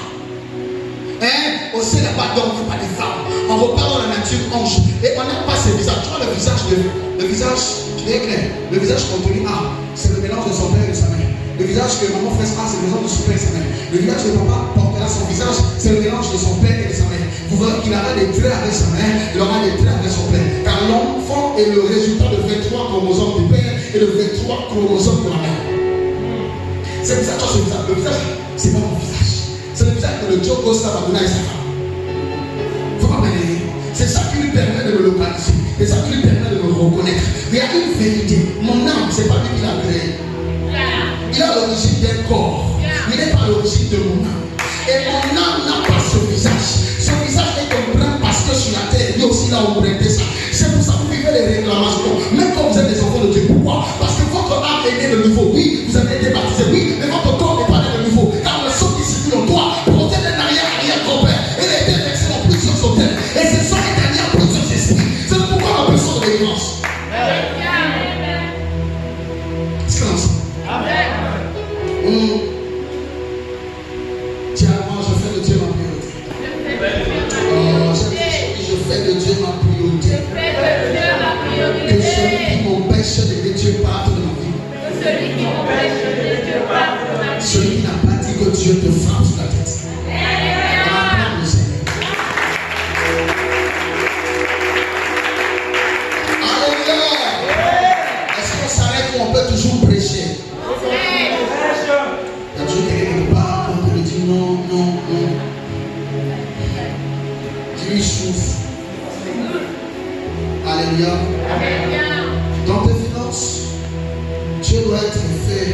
Hein? Au ciel, il n'y a pas d'homme, il n'y a pas de femme. On repart dans la nature ange. Et on n'a pas ce visage. Tu vois le visage, le visage, tu es clair. Le visage contenu A, c'est le mélange de son père et de sa mère. Le visage que maman fait A, c'est le mélange de son père et de sa mère. Le visage de papa portera son visage, c'est le mélange de son père et de sa mère. Vous verrez qu'il aura des traits avec sa mère, il aura des traits avec son père. Car l'enfant est le résultat de 23 chromosomes du père et de 23 chromosomes de la mère. C'est bizarre, toi, le visage, c'est pas mon visage. C'est le visage que le Dieu Costa va donner à sa femme. Vous comprenez? C'est ça qui lui permet de me localiser. C'est ça qui lui permet de me reconnaître. Mais il y a une vérité. Mon âme, c'est pas lui qui l'a créé. Il a l'origine d'un corps. Il n'est pas l'origine de mon âme. Et mon âme n'a pas ce visage. Ce visage est comme brin parce que sur la terre, il y a aussi là où vous prêtez ça. C'est pour ça que vous vivez les réclamations. Même quand vous êtes des enfants de Dieu. Pourquoi? Parce que votre âme est née de nouveau. Oui, vous avez été baptisé. Oui, mais votre corps n'est pas né de nouveau. Car le sang qui circule en toi provient d'un arrière-grand-père. Il a été versé dans plusieurs hôtels. Et ce sang est allié à plusieurs esprits. C'est pourquoi on appelle ça de délivrance. C'est comme ça. Tiens, moi je fais de Dieu ma priorité. Je fais de Dieu ma priorité. Que celui qui m'empêche d'aimer Dieu parte de ma vie. Celui qui n'a pas dit que Dieu te frappe sur la tête. Alléluia. Est-ce qu'on s'arrête ou on peut toujours prêcher? Il y a toujours quelqu'un qui Dans tes finances, Dieu doit être fait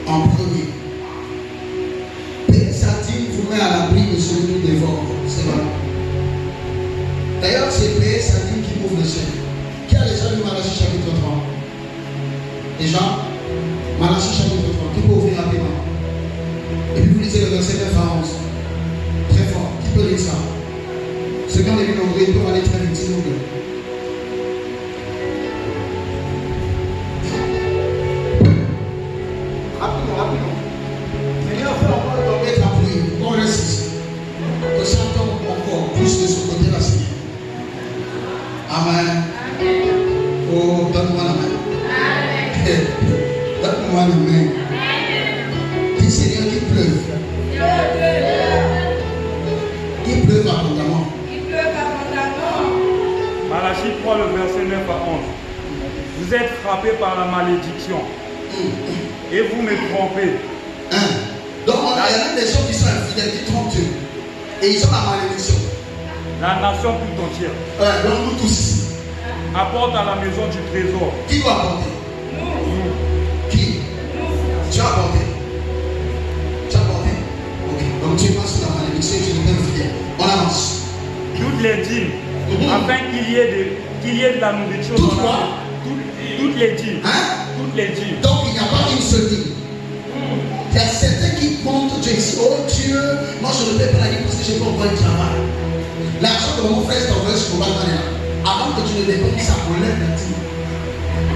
en premier. Payer sa dîme vous met à l'abri de celui qui dévore. C'est vrai. D'ailleurs, c'est payer sa dîme qui ouvre le ciel. Qui a déjà lu Malachie chapitre 3? Déjà, Malachie chapitre 3. Qui peut ouvrir rapidement? Et puis vous lisez le verset 9 à 11. Très fort. Qui peut lire ça? Ceux qui ont les Bibles en anglais peuvent aller très vite, s'il vous plaît. Rapidement. Seigneur, fais encore le mettre à prier. On reste ici. Que chacun encore plus de ce côté-là, Seigneur. Amen. Oh, donne-moi la main. Amen. Donne-moi la main. Dis Seigneur qu'il pleuve. Il pleuve abondamment. Malachie 3, le verset 9 à 11. Vous êtes frappés par la malédiction. Et vous me trompez. Donc, il y a même des gens qui sont infidèles, qui trompent Dieu. Et ils ont la malédiction. La nation tout entière. Donc, nous tous ici. Apporte à la maison du trésor. Qui doit apporter? Nous. Qui? Tu as apporté. Tu as apporté. Ok. Donc, tu passes sur la malédiction et tu deviens fidèle. On avance. Toutes les dîmes. Afin qu'il y ait de la nourriture. Toutes les dîmes. Toutes les dîmes. Donc il n'y a pas une seule dîme. Il y a certains qui montrent Dieu ici. Oh Dieu, moi je ne paie pas la dîme parce que je n'ai pas encore un travail. L'argent que mon frère t'envoie sur mon banane là, avant que tu ne dépenses ça, on lève la dîme.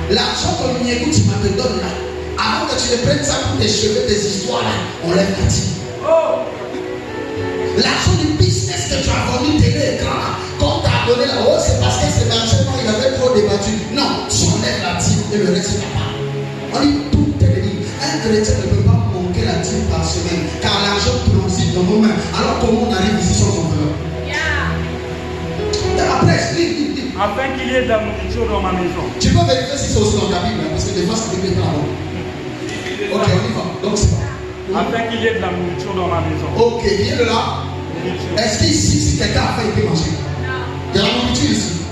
L'argent que Miego tu te donnes là, avant que tu ne prennes ça pour tes cheveux, tes histoires là, on lève la dîme. L'argent du business que tu as vendu télé écran là, quand tu as donné là, oh c'est parce que c'est l'argent, il avait trop débattu. Non, tu enlèves la dîme et le reste c'est pas. On dit tout est libre. Un chrétien ne peut pas manquer la dîme par semaine, car l'argent transite dans nos mains. Alors comment on arrive ici sans son frère? Après, lis. Afin qu'il y ait de la nourriture dans ma maison. Tu peux vérifier si c'est aussi dans ta Bible, parce que des fois ça ne peut pas là-bas. Ok, on y va. Donc c'est pas. Afin qu'il y ait de la nourriture dans ma maison. Ok, viens de là. Est-ce qu'ici, si quelqu'un a faim, il peut manger? Il y a la nourriture ici.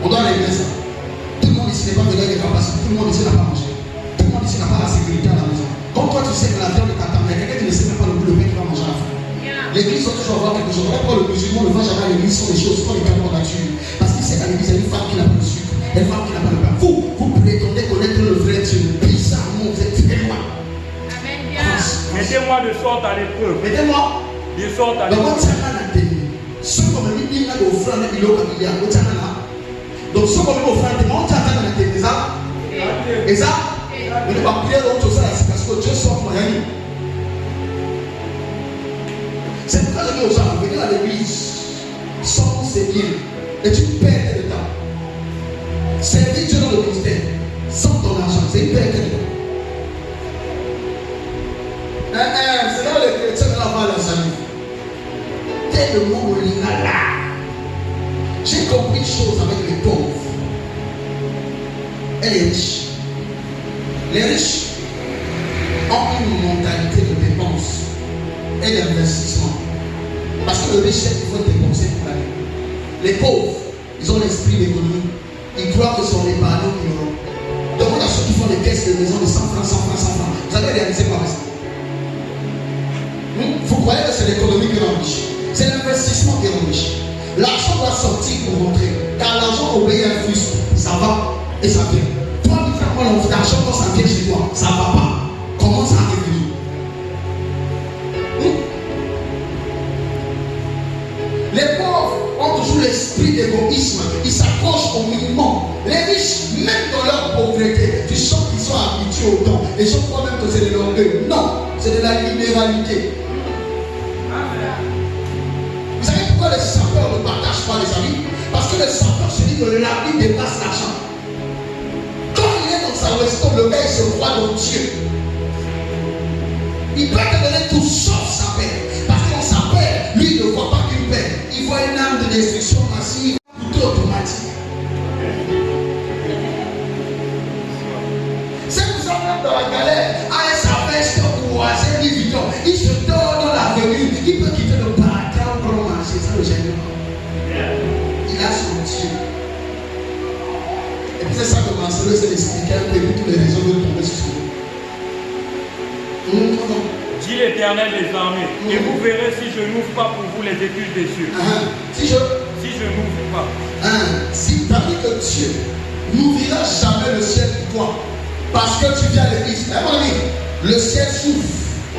On doit régler ça. Tout le monde ici n'est pas de la capacité. Tout le monde ici n'a pas mangé. Tout le monde ici n'a pas la sécurité à la maison. Comme toi, tu sais que la viande de ta tante, il y a quelqu'un qui ne sait même pas le bout de pain qui va manger à la fin. L'église doit toujours avoir quelque chose. Pourquoi le musulman ne va jamais à l'église sur des choses, sur les canons nature? Parce qu'il sait qu'à l'église, il y a une femme qui n'a pas le sucre, une femme qui n'a pas le pain. Vous prétendez connaître le vrai Dieu. Bizarrement, vous êtes très loin. Mettez-moi de sorte à l'épreuve. Mettez-moi. De sorte à Donc, l'épreuve. ce qu'on me dit, il y a des offrandes, il y a des offrandes. Donc, ce qu'on me dit, offrande, on tient à la tête. Et ça, on va prier l'autre chose, c'est parce que Dieu sort moyen. C'est pourquoi je dis aux gens, venez à l'église sans sévir et tu perds le temps. Servir Dieu dans le ministère sans ton argent, c'est une perte de temps. C'est là les chrétiens qui n'ont pas la salut. Tellement là. J'ai compris une chose avec les pauvres et les riches. Les riches ont une mentalité de dépense et d'investissement. Parce que le riche, il faut dépenser pour la vie. Les pauvres, ils ont l'esprit d'économie. Ils croient que sont les panneaux qui auront. Demande à ceux qui font des caisses de maison de 100 francs, 100 francs, 100 francs. Vous avez réalisé quoi ça? Vous croyez que c'est l'économie qui enrichit? C'est l'investissement qui enrichit. L'argent doit sortir pour rentrer. Car l'argent obéit à un flux. Ça va et ça vient. Toi, tu fais quoi l'argent quand ça vient chez toi? Ça ne va pas. Comment ça arrive? Les pauvres ont toujours l'esprit d'égoïsme. Ils s'accrochent au minimum. Les riches, même dans leur pauvreté, tu sens qu'ils sont habitués au temps. Et je crois même que c'est de l'orgueil. Non, c'est de la libéralité. Vous savez pourquoi les sapeurs ne partagent pas, les amis? Parce que le sapeur se dit que la vie dépasse l'argent. Quand il est dans sa resto, le gars il se croit dans Dieu. Il peut te donner tout sauf sa paix. Parce que dans sa paix, lui ne voit pas qu'une paix. Il voit une arme de destruction massive, plutôt automatique. C'est pour ça que dans la galère, avec sa veste croisée, il se dort dans l'avenue. Il peut quitter le paradis pour marcher, ça le gêne pas. Il a son Dieu. Et puis fait ça de mentionner, c'est d'expliquer un peu, et puis tous les réseaux veulent tomber sur ce mot. Dit l'Éternel des armées, et vous verrez si je n'ouvre pas pour vous les écluses des cieux. Si je n'ouvre pas. Si tu as dit que Dieu n'ouvrira jamais le ciel pour toi, parce que tu viens à l'église, mon ami, le ciel s'ouvre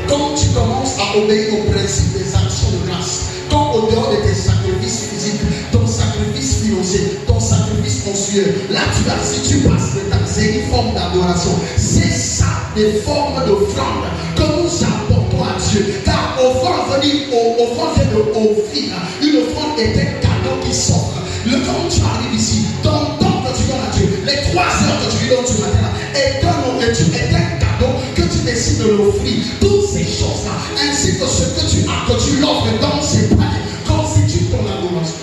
quand tu commences à obéir au principe des actions de grâce. Quand au dehors de tes sacrifices physiques, ton sacrifice financier, ton sacrifice mensuel, là tu vas, si tu passes le temps, c'est une forme d'adoration. C'est ça des formes d'offrande que nous apportons à Dieu. Car offrande veut dire, offrande vient de offrir. Une offrande est un cadeau qui s'offre. Quand tu arrives ici, ton temps que tu donnes à Dieu, les 3 heures que tu lui donnes du matin, est un cadeau que tu décides de l'offrir. Toutes ces choses-là, ainsi que ce que tu as, que tu l'offres dans ses paniers, constitue ton adoration.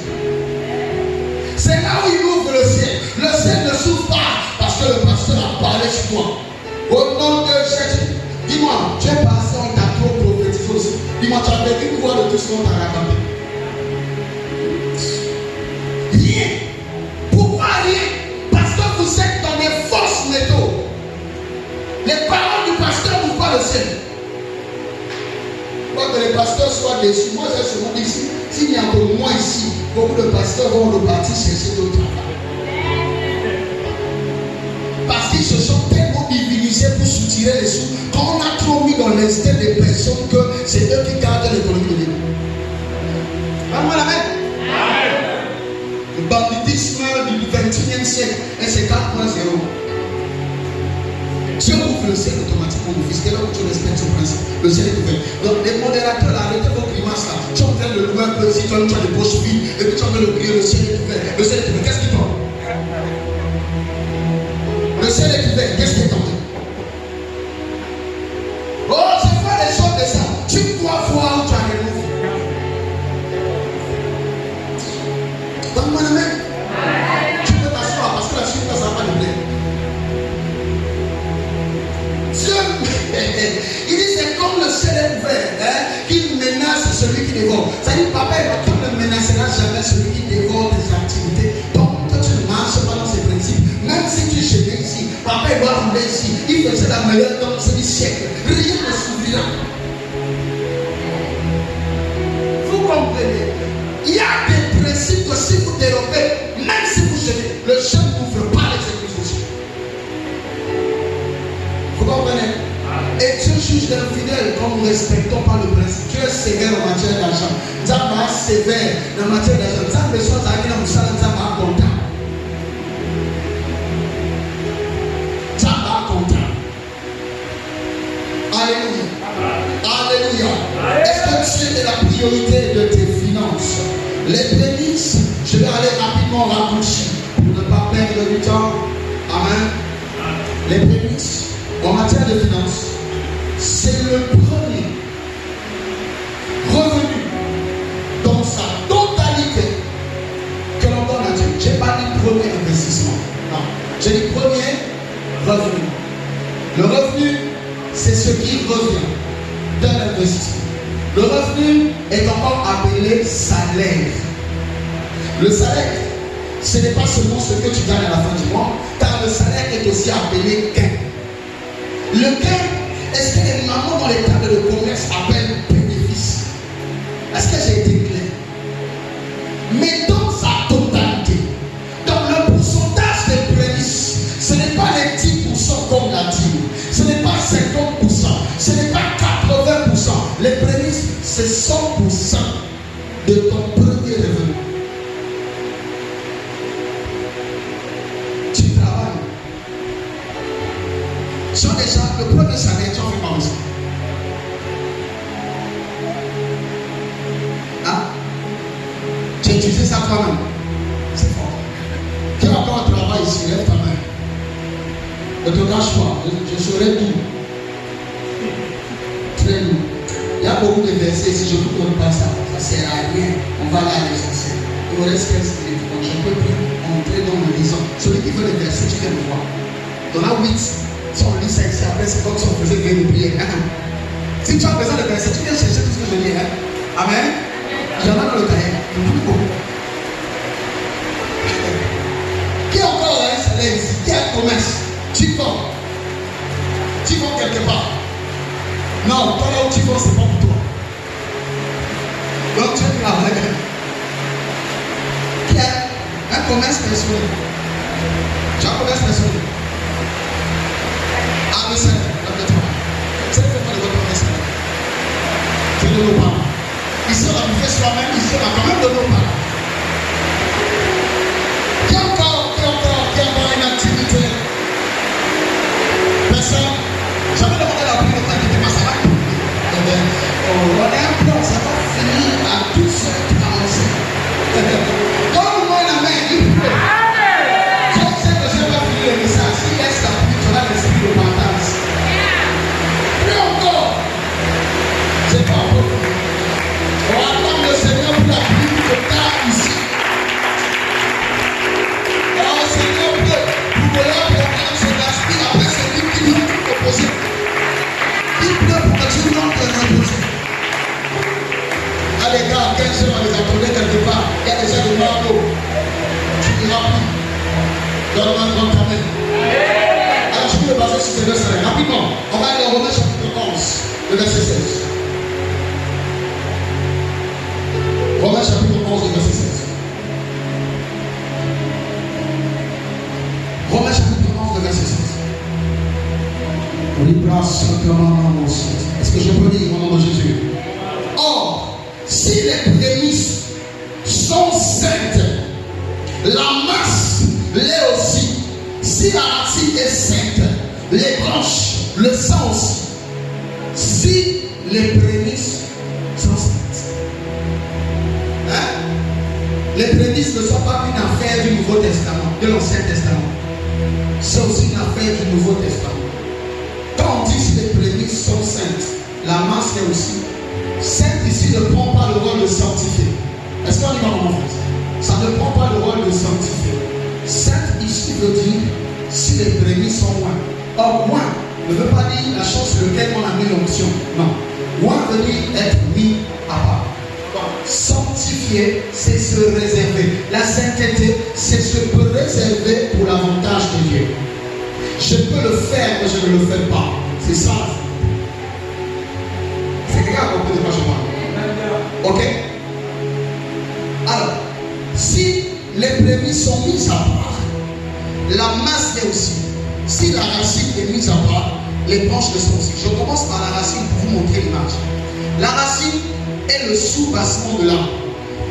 C'est là où il ouvre le ciel. Le ciel ne s'ouvre pas parce que le pasteur a parlé sur toi. Au nom de Jésus, dis-moi, tu es passé, on t'a trop prophétisé aussi. Dis-moi, tu as vécu quoi de tout ce qu'on t'a raconté? Rien. Pourquoi rien? Parce que vous êtes dans des fausses méthodes. Les paroles du pasteur n'ouvrent pas le ciel. Pour que les pasteurs soient déçus. Moi, j'ai souvent dit ici, s'il y a que moi ici, beaucoup de pasteurs vont repartir chercher d'autres travail. Parce qu'ils se sont tellement divinisés pour soutirer les sous, qu'on a trop mis dans l'instinct des personnes que c'est eux qui gardent l'économie de l'Église. Amen, amen. Le banditisme du 21e siècle, et c'est 4.0. Dieu ouvre le ciel automatiquement d'office. Dès lors que tu respectes ce principe, le ciel est ouvert. Donc les modérateurs, là, arrêtez vos grimaces là. Tu es en train de louer un peu ici, tu as des poches vides, et puis tu es en train de prier, le ciel est ouvert. Le ciel est ouvert, qu'est-ce qui tombe? Le ciel est ouvert, qu'est-ce qui est tombé? Oh, c'est pas les choses de ça. Tu dois voir où tu as les mots. Donne-moi la main. Tu peux t'asseoir parce que la suite ne va pas te plaire. Dieu, il dit c'est comme le ciel est ouvert, qu'il menace celui qui dévore. Ça dit, papa, tu ne menaceras jamais celui qui dévore tes activités. Donc, toi, tu ne marches pas dans ces principes. Même si tu jetais ici, papa, il doit rouler ici. Il faisait la meilleure danse du siècle. Rien ne s'ouvrira. Vous comprenez? Il y a des principes que si vous dérobez, même si vous jetez, le jeune n'ouvre pas les églises aussi. Vous comprenez? Et Dieu juge l'infidèle quand nous ne respectons pas le principe. Dieu est sévère en matière d'argent. Dieu est sévère en matière d'argent. Dieu a besoin d'aller dans le salon, Dieu est content. Dieu est content. Alléluia. Alléluia. Est-ce que Dieu est la priorité de tes finances? Les prémices, je vais aller rapidement raccourcir pour ne pas perdre du temps. Amen. Les prémices en matière de finances, c'est le premier revenu dans sa totalité que l'on donne à Dieu. Je n'ai pas dit premier investissement. Non. J'ai dit premier revenu. Le revenu, c'est ce qui revient d'un investissement. Le revenu est encore appelé salaire. Le salaire, ce n'est pas seulement ce que tu gagnes à la fin du mois, car le salaire est aussi appelé gain. Le gain, est-ce que les mamans dans les tables de commerce appellent bénéfice? Est-ce que j'ai été clair? Mais dans sa totalité, dans le pourcentage des prémices, ce n'est pas les 10% comme la dîme, ce n'est pas 50%, ce n'est pas 80%. Les prémices, c'est 100% de ton premier revenu. Tu travailles. Sur déjà, le premier salaire, tu en fais pas aussi. Hein? Tu as utilisé ça toi-même. C'est fort. Qui a encore un travail ici? Lève ta main. Ne te cache pas. Je serai tout. Très lourd. Il y a beaucoup de versets ici, je ne vous donne pas ça. Ça ne sert à rien. On va aller à l'essentiel. Il me reste 15 minutes. Donc je ne peux plus entrer dans le disant. Celui qui veut les versets, tu viens me voir. Il y en a 8. Si on lit ça ici, après c'est comme si on faisait bien de prière. Si tu as besoin de versets, tu viens chercher tout ce que je lis. Amen. Il y en a dans le cahier. Qui a encore un salaire ici? Qui a promesse. Tu vends. Tu vends quelque part. Non, toi là où tu vends, c'est pas pour toi. Donc tu es là. Qui a un commerce personnel. Tu as un commerce personnel. Ah oui, c'est là. C'est pas de votre commerce. C'est de nos parents. Ici, on a bouffé soi-même, ici, on a quand même de nos parents. Qui a encore une activité? Personne? J'avais demandé la pluie, le temps ça va couler. On est un plan, ça va finir à 12h45. Donne-moi la main, il pleut. Je sais que je vais pas finir le message. S'il laisse la pluie, tu auras l'esprit de partage. Plus encore. C'est pas encore fini. On attend le Seigneur pour la pluie de tard ici. Alors, Seigneur, pour que là, programme se gaspille, après c'est lui qui vient te proposer. Il pleut pour que tu rentres te reposer. Ah, les gars, 15 heures, on les attendait quelque part. Il y a déjà de noirs d'eau. Tu n'iras plus. Donne-moi un grand amen. Alors, je vais me baser sur ces deux salles. Rapidement, on va aller dans Romains chapitre 11, le verset 16. Romains chapitre 11, le verset 16. Romains chapitre 11, le verset 16. Est-ce que je peux lire au nom de Jésus? Or, si les prémices sont saintes, la masse l'est aussi. Si la racine est sainte, les branches le sont aussi. Si les prémices sont saintes. Hein? Les prémices ne sont pas une affaire du Nouveau Testament, de l'Ancien Testament. C'est aussi une affaire du Nouveau Testament. Quand on dit que les prémices sont saintes, la masse est aussi. Sainte ici ne prend pas le rôle de sanctifier. Est-ce qu'on y va en fait? Ça ne prend pas le rôle de sanctifier. Sainte ici veut dire si les prémices sont loin. Or, loin ne veut pas dire la chose sur laquelle on a mis l'onction. Non. Loin veut dire être mis à part. Sanctifier, c'est se réserver. La sainteté, c'est se réserver pour l'avantage de Dieu. Je peux le faire, mais je ne le fais pas. C'est ça. C'est quelqu'un qui comprend de quoi je parle. Ok? Alors, si les prémices sont mises à part, la masse est aussi. Si la racine est mise à part, les branches le sont aussi. Je commence par la racine pour vous montrer l'image. La racine est le sous-bassement de l'arbre.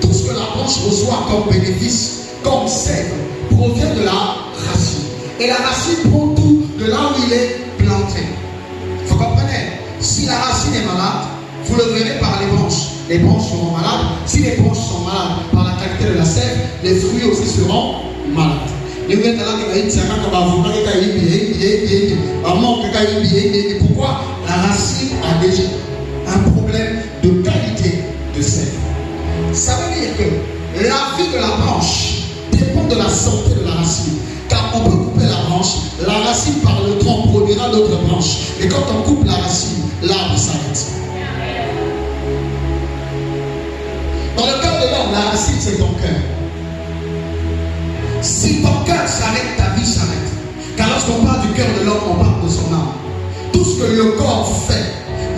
Tout ce que la branche reçoit comme bénéfice, comme sève, provient de la racine. Et la racine prend tout de là où il est planté. Vous comprenez? Si la racine est malade, vous le verrez par les branches. Les branches seront malades. Si les branches sont malades par la qualité de la sève, les fruits aussi seront malades. Pourquoi? La racine a déjà un problème de qualité de sève. Ça veut dire que la vie de la branche dépend de la santé de la racine. Car on peut couper la branche, la racine par le tronc produira d'autres branches. Et quand on coupe la racine, l'arbre s'arrête. Dans le cœur de l'homme, la racine c'est ton cœur. Si ton cœur s'arrête, ta vie s'arrête. Car lorsqu'on parle du cœur de l'homme, on parle de son âme. Tout ce que le corps fait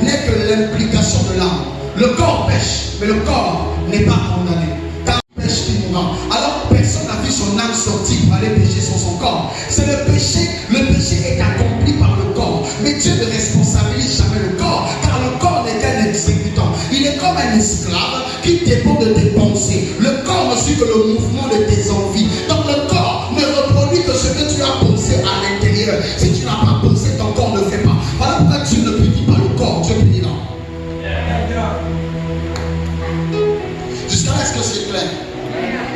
n'est que l'implication de l'âme. Le corps pêche, mais le corps n'est pas condamné. Car il pêche qui mourra. Alors personne n'a vu son âme sortir pour aller pécher sur son corps. C'est le péché est accompli par le corps. Mais Dieu ne responsabilise jamais le corps, car le corps n'est qu'un exécutant. Il est comme un esclave qui dépend de tes pensées. Le corps ne suit que le mouvement de tes envies. Donc le corps ne reproduit que ce que tu as pensé à l'intérieur. Si tu n'as pas pensé, ton corps ne fait pas. Voilà pourquoi Dieu ne punit pas le corps, Dieu punit l'âme. Jusqu'à là, est-ce que c'est clair?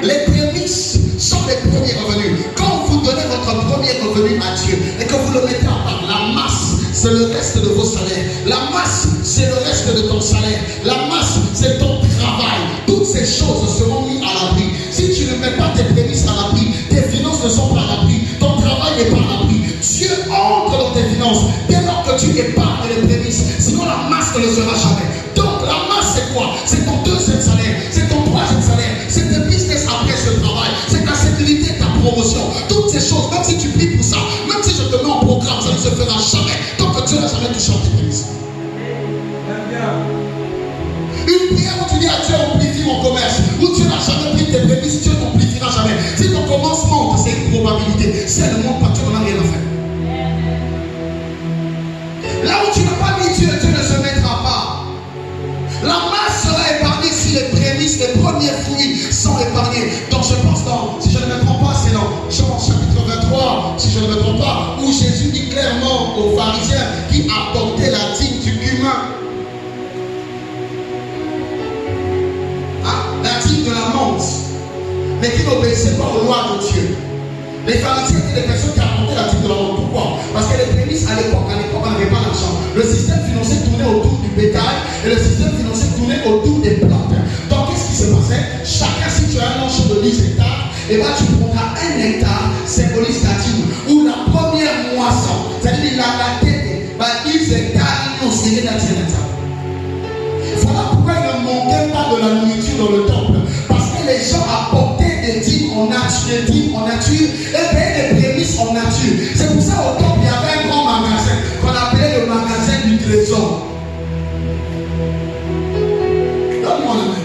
Les prémices sont les premiers revenus. Quand vous donnez votre premier revenu à Dieu et que vous le mettez à part, la masse, c'est le reste de vos salaires. La masse, c'est le reste de ton salaire. La masse, c'est ton travail. Toutes ces choses seront mises à l'abri. Si tu ne mets pas tes prémices à l'abri, tes finances ne sont pas à l'abri. Ton travail n'est pas à l'abri. Dieu entre dans tes finances dès lors que tu épargnes les prémices. Sinon, la masse ne le sera jamais. Donc, la masse, c'est quoi? C'est ton deuxième salaire. C'est ton troisième salaire. C'est tes business après ce travail. C'est ta sécurité, ta promotion. Toutes ces choses, même si tu pries pour ça, même se fera jamais tant que Dieu n'a jamais touché à tes prémices. Une prière où tu dis à Dieu, amplifie mon commerce, où Dieu n'a jamais pris tes prémices, Dieu n'amplifiera jamais. Si ton commencement, c'est une probabilité, c'est le monde, pas Dieu n'en a rien à faire. Là où tu n'as pas mis Dieu, Dieu ne se mettra pas. La masse sera épargnée si les prémices, les premiers fruits sont épargnés. Donc je pense, si je ne me trompe pas, c'est dans Jean chapitre 23, si je ne me trompe pas, où Jésus dit clairement aux pharisiens qui apportaient la dîme du cumin. La dîme de la menthe, mais qui n'obéissaient pas aux lois de Dieu. Les pharisiens étaient des personnes qui apportaient la dîme de la menthe. Pourquoi? Parce que les prémices à l'époque, on n'avait pas d'argent. Le système financier tournait autour du bétail et le système financier tournait autour des plantes. Donc qu'est-ce qui se passait? Chacun, si tu as un champ de 10 hectares, et bien tu prendras 1 hectare, symbolise ta dîme, ou la première moisson, c'est-à-dire la tête, 10 hectares, ils ont signé la dîme. Voilà pourquoi il ne manquait pas de la nourriture dans le temple. Parce que les gens apportaient des dîmes en nature, et payaient des prémices en nature. C'est pour ça au temple, il y avait un grand magasin qu'on appelait le magasin du trésor. Donne-moi la main.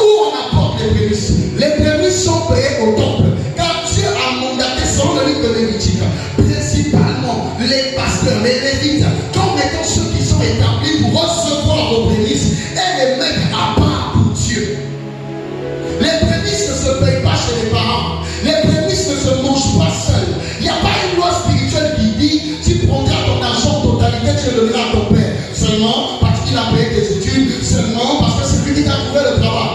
Où on apporte les prémices? Les prémices sont payées au temple. Car Dieu a mandaté, selon le livre de Lévitique, principalement les pasteurs, les lévites, comme étant ceux qui sont établis pour recevoir vos prémices et les mettre à part pour Dieu. Les prémices ne se payent pas chez les parents. Les prémices ne se mangent pas seuls. Il n'y a pas une loi spirituelle qui dit tu prendras ton argent en totalité, tu le donneras à ton père. Seulement parce qu'il a payé tes études, seulement parce que c'est lui qui t'a trouvé le travail.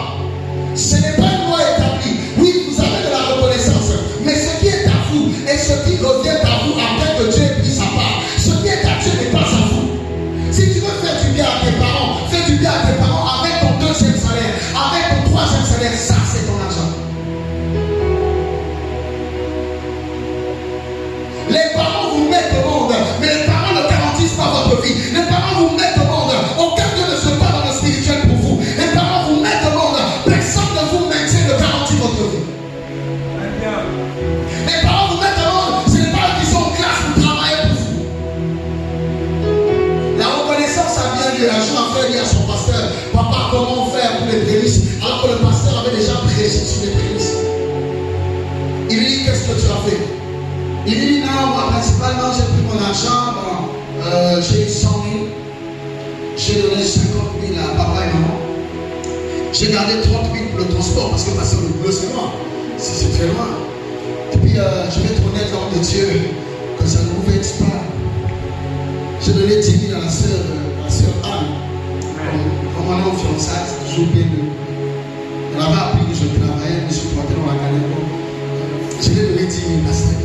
Ce n'est pas une loi établie. Oui, vous avez de la reconnaissance, mais ce qui est à vous et ce qui revient à vous après que Dieu ait pris sa part, ce qui est à Dieu n'est pas à vous. Si tu veux faire du bien à tes parents, fais du bien à tes parents avec ton 2e salaire, avec ton 3e salaire, ça c'est ton argent. Les parents vous mettent au monde, mais les parents ne garantissent pas votre vie. Les parents vous mettent au monde, aucun Dieu ne se bat dans le spirituel pour vous. Les parents vous mettent au monde, personne ne vous maintient, ne garantit votre vie. Les parents vous mettent au monde, ce n'est pas eux qui sont en classe pour travailler pour vous. La reconnaissance, ça vient de la jeune affaire dit à son pasteur, papa, comment faire pour les prémices? Alors que le pasteur avait déjà prêché sur les prémices. Il lui dit, qu'est-ce que tu as fait? Il lui dit, non, moi principalement j'ai pris mon argent, j'ai eu 100 000, j'ai donné 50 000 à papa et maman, j'ai gardé 30 000 pour le transport parce que passer le boulot c'est loin, c'est très loin. Et puis je vais être honnête devant de Dieu que ça ne pouvait être pas. J'ai donné 10 000 à la sœur Anne. Comme on est au fiançailles, c'est toujours bien de. Elle avait appris que je travaillais, je me suis pointé dans la galère. Je lui ai donné 10 000 à ça.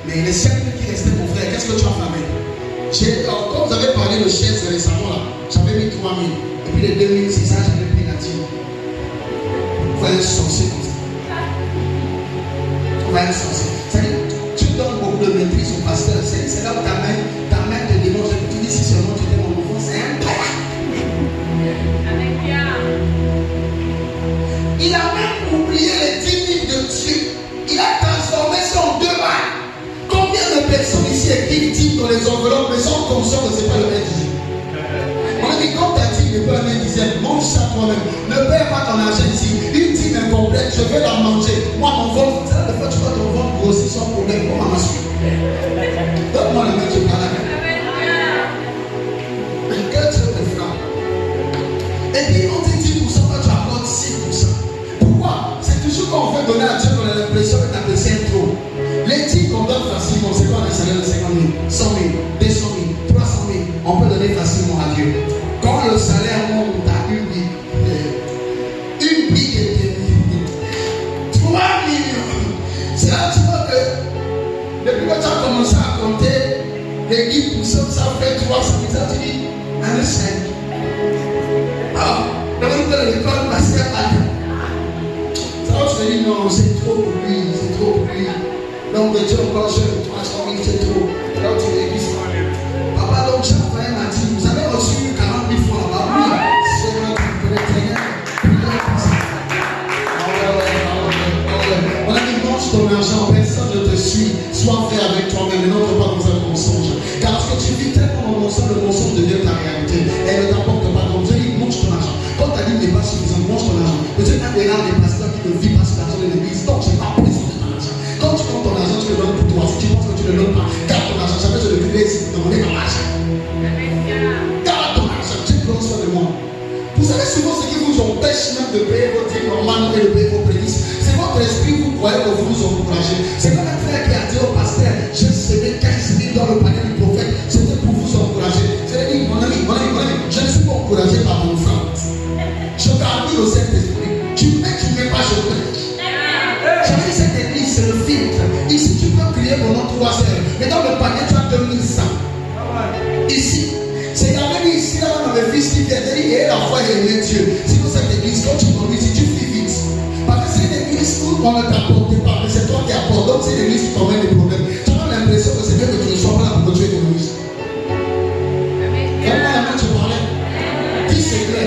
Mais les 5 000 qui restaient, mon frère, qu'est-ce que tu as fait? Quand vous avez parlé de chaises récemment, là, j'avais mis 3 000. Et puis les 2 600, j'avais pris la dîme. Vous voyez un sorcier comme ça. Vous voyez un sorcier. C'est-à-dire, tu donnes beaucoup de maîtrise au pasteur. C'est là où ta main te démontre. Tu dis si seulement tu t'es mon enfant, c'est un père. Il a même oublié les 10 000 de Dieu. Il a transformé ça en 2 balles. Combien de personnes ici écrivent 10 dans les enveloppes, mais sont conscients que ce n'est pas le même dixième? On a dit, quand ta dîme n'est pas le même dixième, mange ça toi-même. Ne perds pas ton argent ici. Une dîme incomplète, je vais la manger. Moi, mon ventre, ça, des fois, tu vois ton ventre grossir sans problème. Comment m'en suivre? Donne-moi le mec qui parle avec. Que Dieu te frappe. Et puis, on dit 10%, toi, tu apportes 6%. Pourquoi? C'est toujours quand on veut donner à Dieu qu'on a l'impression que c'est trop. Les dîmes qu'on donne facilement, c'est quoi un salaire de 50 000, 100 000, 200 000, 300 000, on peut donner facilement à Dieu. Quand le salaire monte à une brique et demie, 3 millions, c'est là que tu vois que depuis que tu as commencé à compter les 10%, ça fait 300 000, ça tu dis 1,5. Ah, dans l'école, parce que ça tu te dis non, c'est trop pour lui, c'est trop pour lui. Donc Dieu encore jeune, 300 000 c'est trop. Là tu l'église. Papa donc j'ai envoyé m'a dit, vous avez reçu 40 000 francs là-bas. Oui, c'est vrai que vous connaissez très bien. On a dit mange ton argent, personne ne te suit. Sois fait avec toi-même et n'entre pas dans un vous encourager. C'est comme un frère qui a dit au pasteur, j'ai semé 15 000 dans le panier du prophète. C'était pour vous encourager. C'est dit, mon ami, je ne suis pas encouragé par mon frère. Je t'admire au Saint-Esprit. Tu mets pas, je prie. J'avais dit cette église, c'est le filtre. Ici, tu peux prier pendant 3 heures. Mais dans le panier, tu as 2100. Ici, c'est la même ici, là, on a le fils qui vient de dire, et la foi est aimée Dieu. Sinon, cette église, quand tu conduis ici, tu fais vite. Parce que c'est une église où on ne t'apporte pas, mais c'est toi qui apportes. Donc, c'est une église qui t'emmène des problèmes. Tu as l'impression que c'est bien que tu ne sois pas là pour que tu économises. Vraiment, la main, tu parlais. Dis, c'est vrai.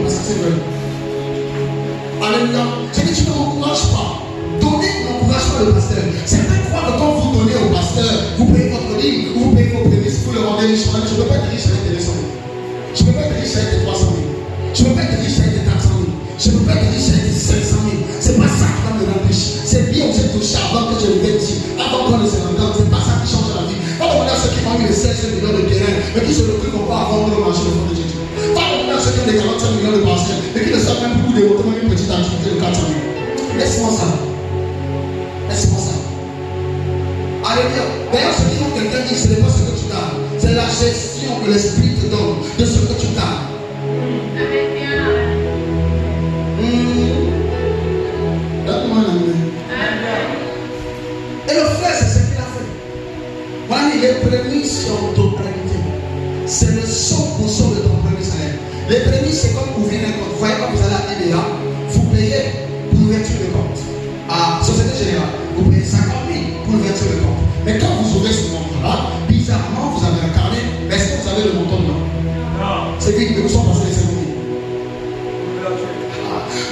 Parce que c'est vrai. Alléluia. J'ai dit, tu ne m'encourages pas. Donnez l'encouragement au pasteur. Certains croient que quand vous donnez au pasteur, vous payez votre livre, vous payez vos prémices, vous le rendez riche. Je ne peux pas être riche avec tes 200 000. Je ne peux pas être riche avec tes 300 000. Je ne peux pas être riche avec tes 400 000. Je ne peux pas être riche avec tes 500 000. C'est pas ça qui va me rendre riche. C'est bien où j'ai touché avant que je le vienne ici. Avant qu'on ne se rende compte, c'est pas ça qui change la vie. Pas demander à ceux qui ont eu les 16 millions de terrain, mais qui se retrouvent qu'on pas avoir le marché de fond de Jésus. Pas demander à ceux qui ont des 45 millions de parcelles, mais qui ne savent même plus développer une petite activité de 400 000. Laisse-moi ça. Laisse-moi ça. Alléluia. D'ailleurs, ce qui ont quelqu'un dit, ce n'est pas ce que tu gardes. C'est la gestion que l'Esprit te donne de ce que tu gardes. Donne-moi un amen. Et le frère, c'est ce qu'il a fait. Voilà, les prémices sont ton totalité. C'est le 100% de ton premier salaire. Les prémices, c'est comme ouvrir un compte. Vous voyez quand vous allez à l'IDEA, vous payez pour l'ouverture de compte. À Société Générale, vous payez 50 000 pour l'ouverture de compte. Mais quand vous ouvrez ce compte-là, bizarrement, vous avez un carnet. Mais est-ce que vous avez le montant dedans? Non. C'est vite, mais vous sont passés les 50 000.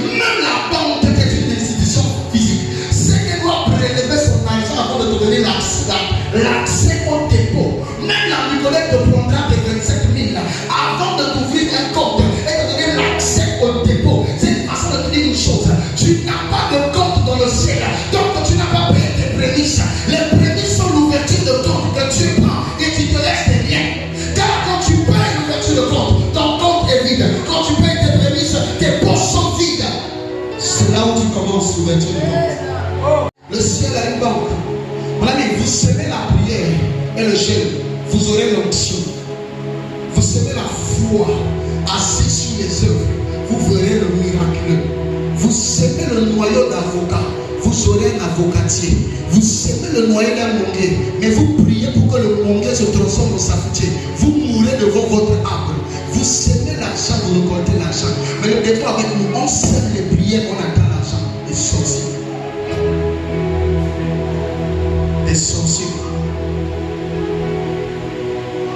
Même la banque qui est une institution physique, c'est qu'elle doit prélever son argent avant de te donner l'accès au dépôt. Même la Nicolette te prendra tes 27 000 avant de t'ouvrir un compte et de donner l'accès au dépôt. C'est une façon de te dire une chose. Tu n'as pas de compte dans le ciel, donc tu n'as pas payé tes prémices. Les prémices sont l'ouverture de compte que tu prends et tu te laisses tes biens. Car quand tu payes l'ouverture de compte, ton compte est vide. Quand tu payes tes prémices, tes poches sont vides. C'est là où tu commences l'ouverture de compte. Le ciel a une banque. Mon ami, vous semez la prière et le jeûne, vous aurez l'onction. Vous semez la foi, assis sur les œuvres, vous verrez le miraculeux. Vous semez le noyau d'avocat, vous aurez un avocatier. Vous semez le noyau d'un monguet, mais vous priez pour que le monguet se transforme en savetier. Vous mourrez devant votre arbre. Vous semez l'argent, vous récoltez l'argent. Mais le défaut avec nous, on sème les prières, on attend l'argent. Des sorciers. Des sorciers.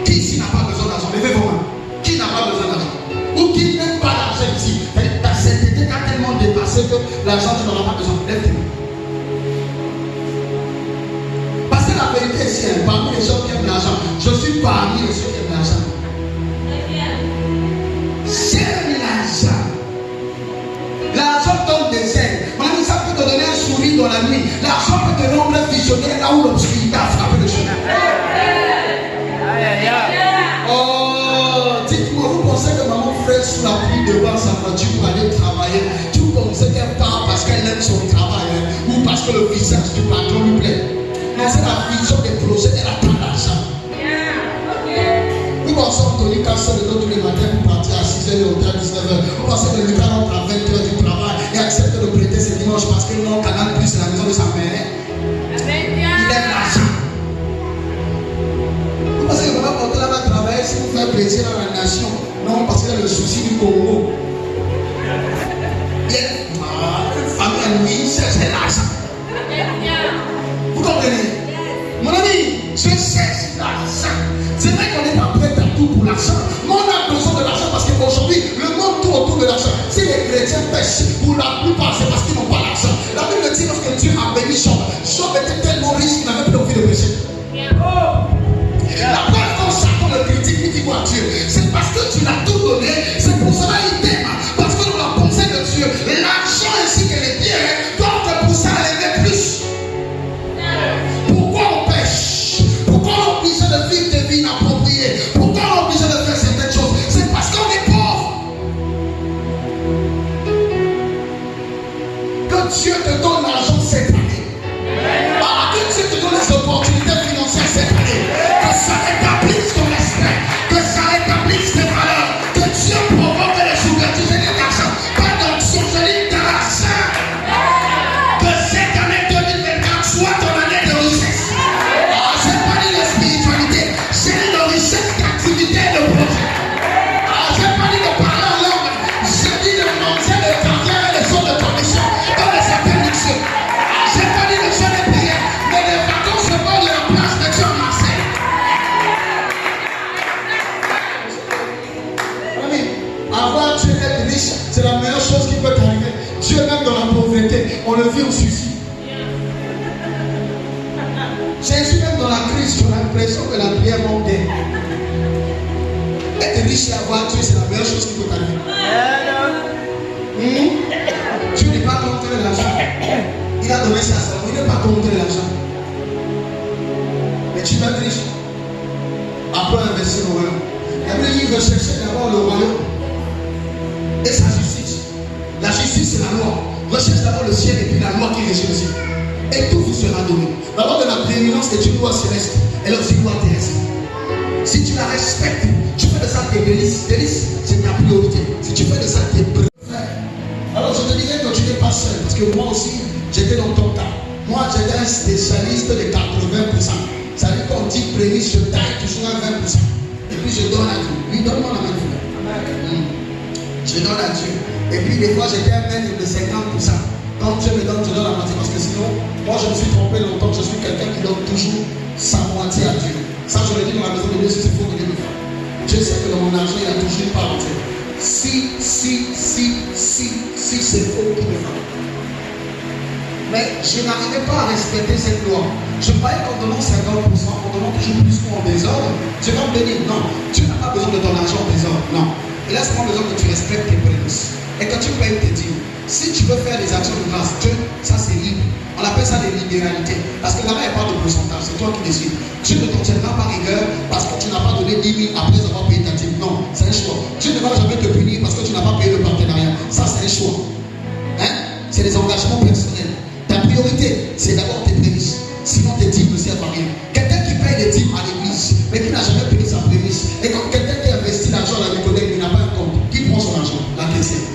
Qui ici n'a pas besoin d'argent? Levez vos mains. Qui n'a pas besoin d'argent? Ou qui n'aime pas l'argent ici? Ta sainteté a tellement dépassé que l'argent, tu n'en as pas besoin. Lève tes mains. Parce que la vérité ici, parmi les gens qui aiment l'argent, je suis parmi les gens qui aiment l'argent. J'aime l'argent. L'argent donne des ailes. Même ça peut te donner un sourire dans la nuit. L'argent peut te rendre visionnaire là où l'obscurité a frappé le chemin. Oh, dites-moi, vous pensez que maman fait sous la pluie devant sa voiture pour aller travailler? Tu pensez qu'elle part parce qu'elle aime son travail ou parce que le visage du patron lui plaît? Non, c'est la vision des projets, elle attend l'argent. Nous pensons que Lucas sort de tous les matins pour partir à 6h et à 19h. Nous pensons que Lucas rentre à 20h du travail et accepte de prêter ses dimanches parce que non, Canal Plus c'est la maison de sa mère. Il aime l'argent. Vous pensez que Papa Porto là-bas travailler si vous faites plaisir à la nation? Non, parce qu'il y a le souci du Congo. Il y a une famille à lui, cherche l'argent. Vous comprenez? Mon ami, je cherche l'argent. C'est vrai qu'on n'est pas prêt à tout pour l'argent. Mais on a besoin de l'argent parce qu'aujourd'hui, le monde tourne autour de l'argent. Si les chrétiens pêchent, pour la plupart, c'est parce qu'ils n'ont pas l'argent. La Bible dit lorsque Dieu a béni Job, Job était tellement riche qu'il n'avait plus envie de pécher. La preuve quand Satan le critique, il dit quoi Dieu? C'est parce que tu l'as tout donné, c'est pour cela il t'aime. Parce que dans la pensée de Dieu, l'argent ainsi que les biens doivent te pousser à l'élever plus. Pourquoi on pêche? Pourquoi on est obligé de vivre des vies inappropriées? Pourquoi on est obligé de faire certaines choses? C'est parce qu'on est pauvre. Que Dieu te donne l'argent, c'est pas l'impression que la prière manque d'air. Être riche et avoir Dieu, c'est la meilleure chose qui peut t'arriver. Dieu n'est pas contre l'argent. Il a donné ça à Salomon. Il n'est pas contre l'argent. Mais tu vas être riche. Après investir au royaume. Il recherchait d'abord le royaume et sa justice. La justice, c'est la loi. Recherche d'abord le ciel et puis la loi qui régit le ciel. Et tout vous sera donné. La loi de la prééminence est une loi céleste. Elle est aussi une loi terrestre. Si tu la respectes, tu fais de ça tes délices. Délices, c'est ta priorité. Si tu fais de ça tes préférés. Alors je te dirais que tu n'es pas seul. Parce que moi aussi, j'étais dans ton cas. Moi, j'étais un spécialiste de 80%. Ça veut dire qu'on dit prémisse, je taille toujours à 20%. Et puis je donne à Dieu. Lui, donne-moi la main. Je donne à Dieu. Et puis des fois, j'étais un maître de 50%. Quand Dieu me donne, je donne la moitié. Parce que sinon, moi, je me suis trompé longtemps. Je suis quelqu'un qui donne toujours sa moitié à Dieu. Ça, je le dis dans la maison de Dieu, c'est faux que Dieu me fait. Dieu sait que dans mon argent, il a toujours une part entière. Si, c'est faux qu'il me fait. Mais je n'arrivais pas à respecter cette loi. Je croyais qu'en donnant 50%, en donnant toujours plus qu'en désordre, Dieu va me bénir. Non, Dieu n'a pas besoin de ton argent en désordre. Non. Il a seulement besoin que tu respectes tes prémices. Et que tu payes tes dîmes. Si tu veux faire des actions de grâce, Dieu, ça c'est libre. On appelle ça des libéralités. Parce que là-bas, il n'y a pas de pourcentage. C'est toi qui décides. Dieu ne t'en tiendra pas rigueur parce que tu n'as pas donné 10 000 après avoir payé ta dîme. Non, c'est un choix. Dieu ne va jamais te punir parce que tu n'as pas payé le partenariat. Ça, c'est un choix. Hein? C'est des engagements personnels. Ta priorité, c'est d'abord tes prémices. Sinon, tes dîmes ne servent à rien. Quelqu'un qui paye les dîmes à l'église, mais qui n'a jamais payé sa prémisse. Et quand quelqu'un qui investit l'argent à la Nicodème, il n'a pas un compte. Qui prend son argent? La caissière.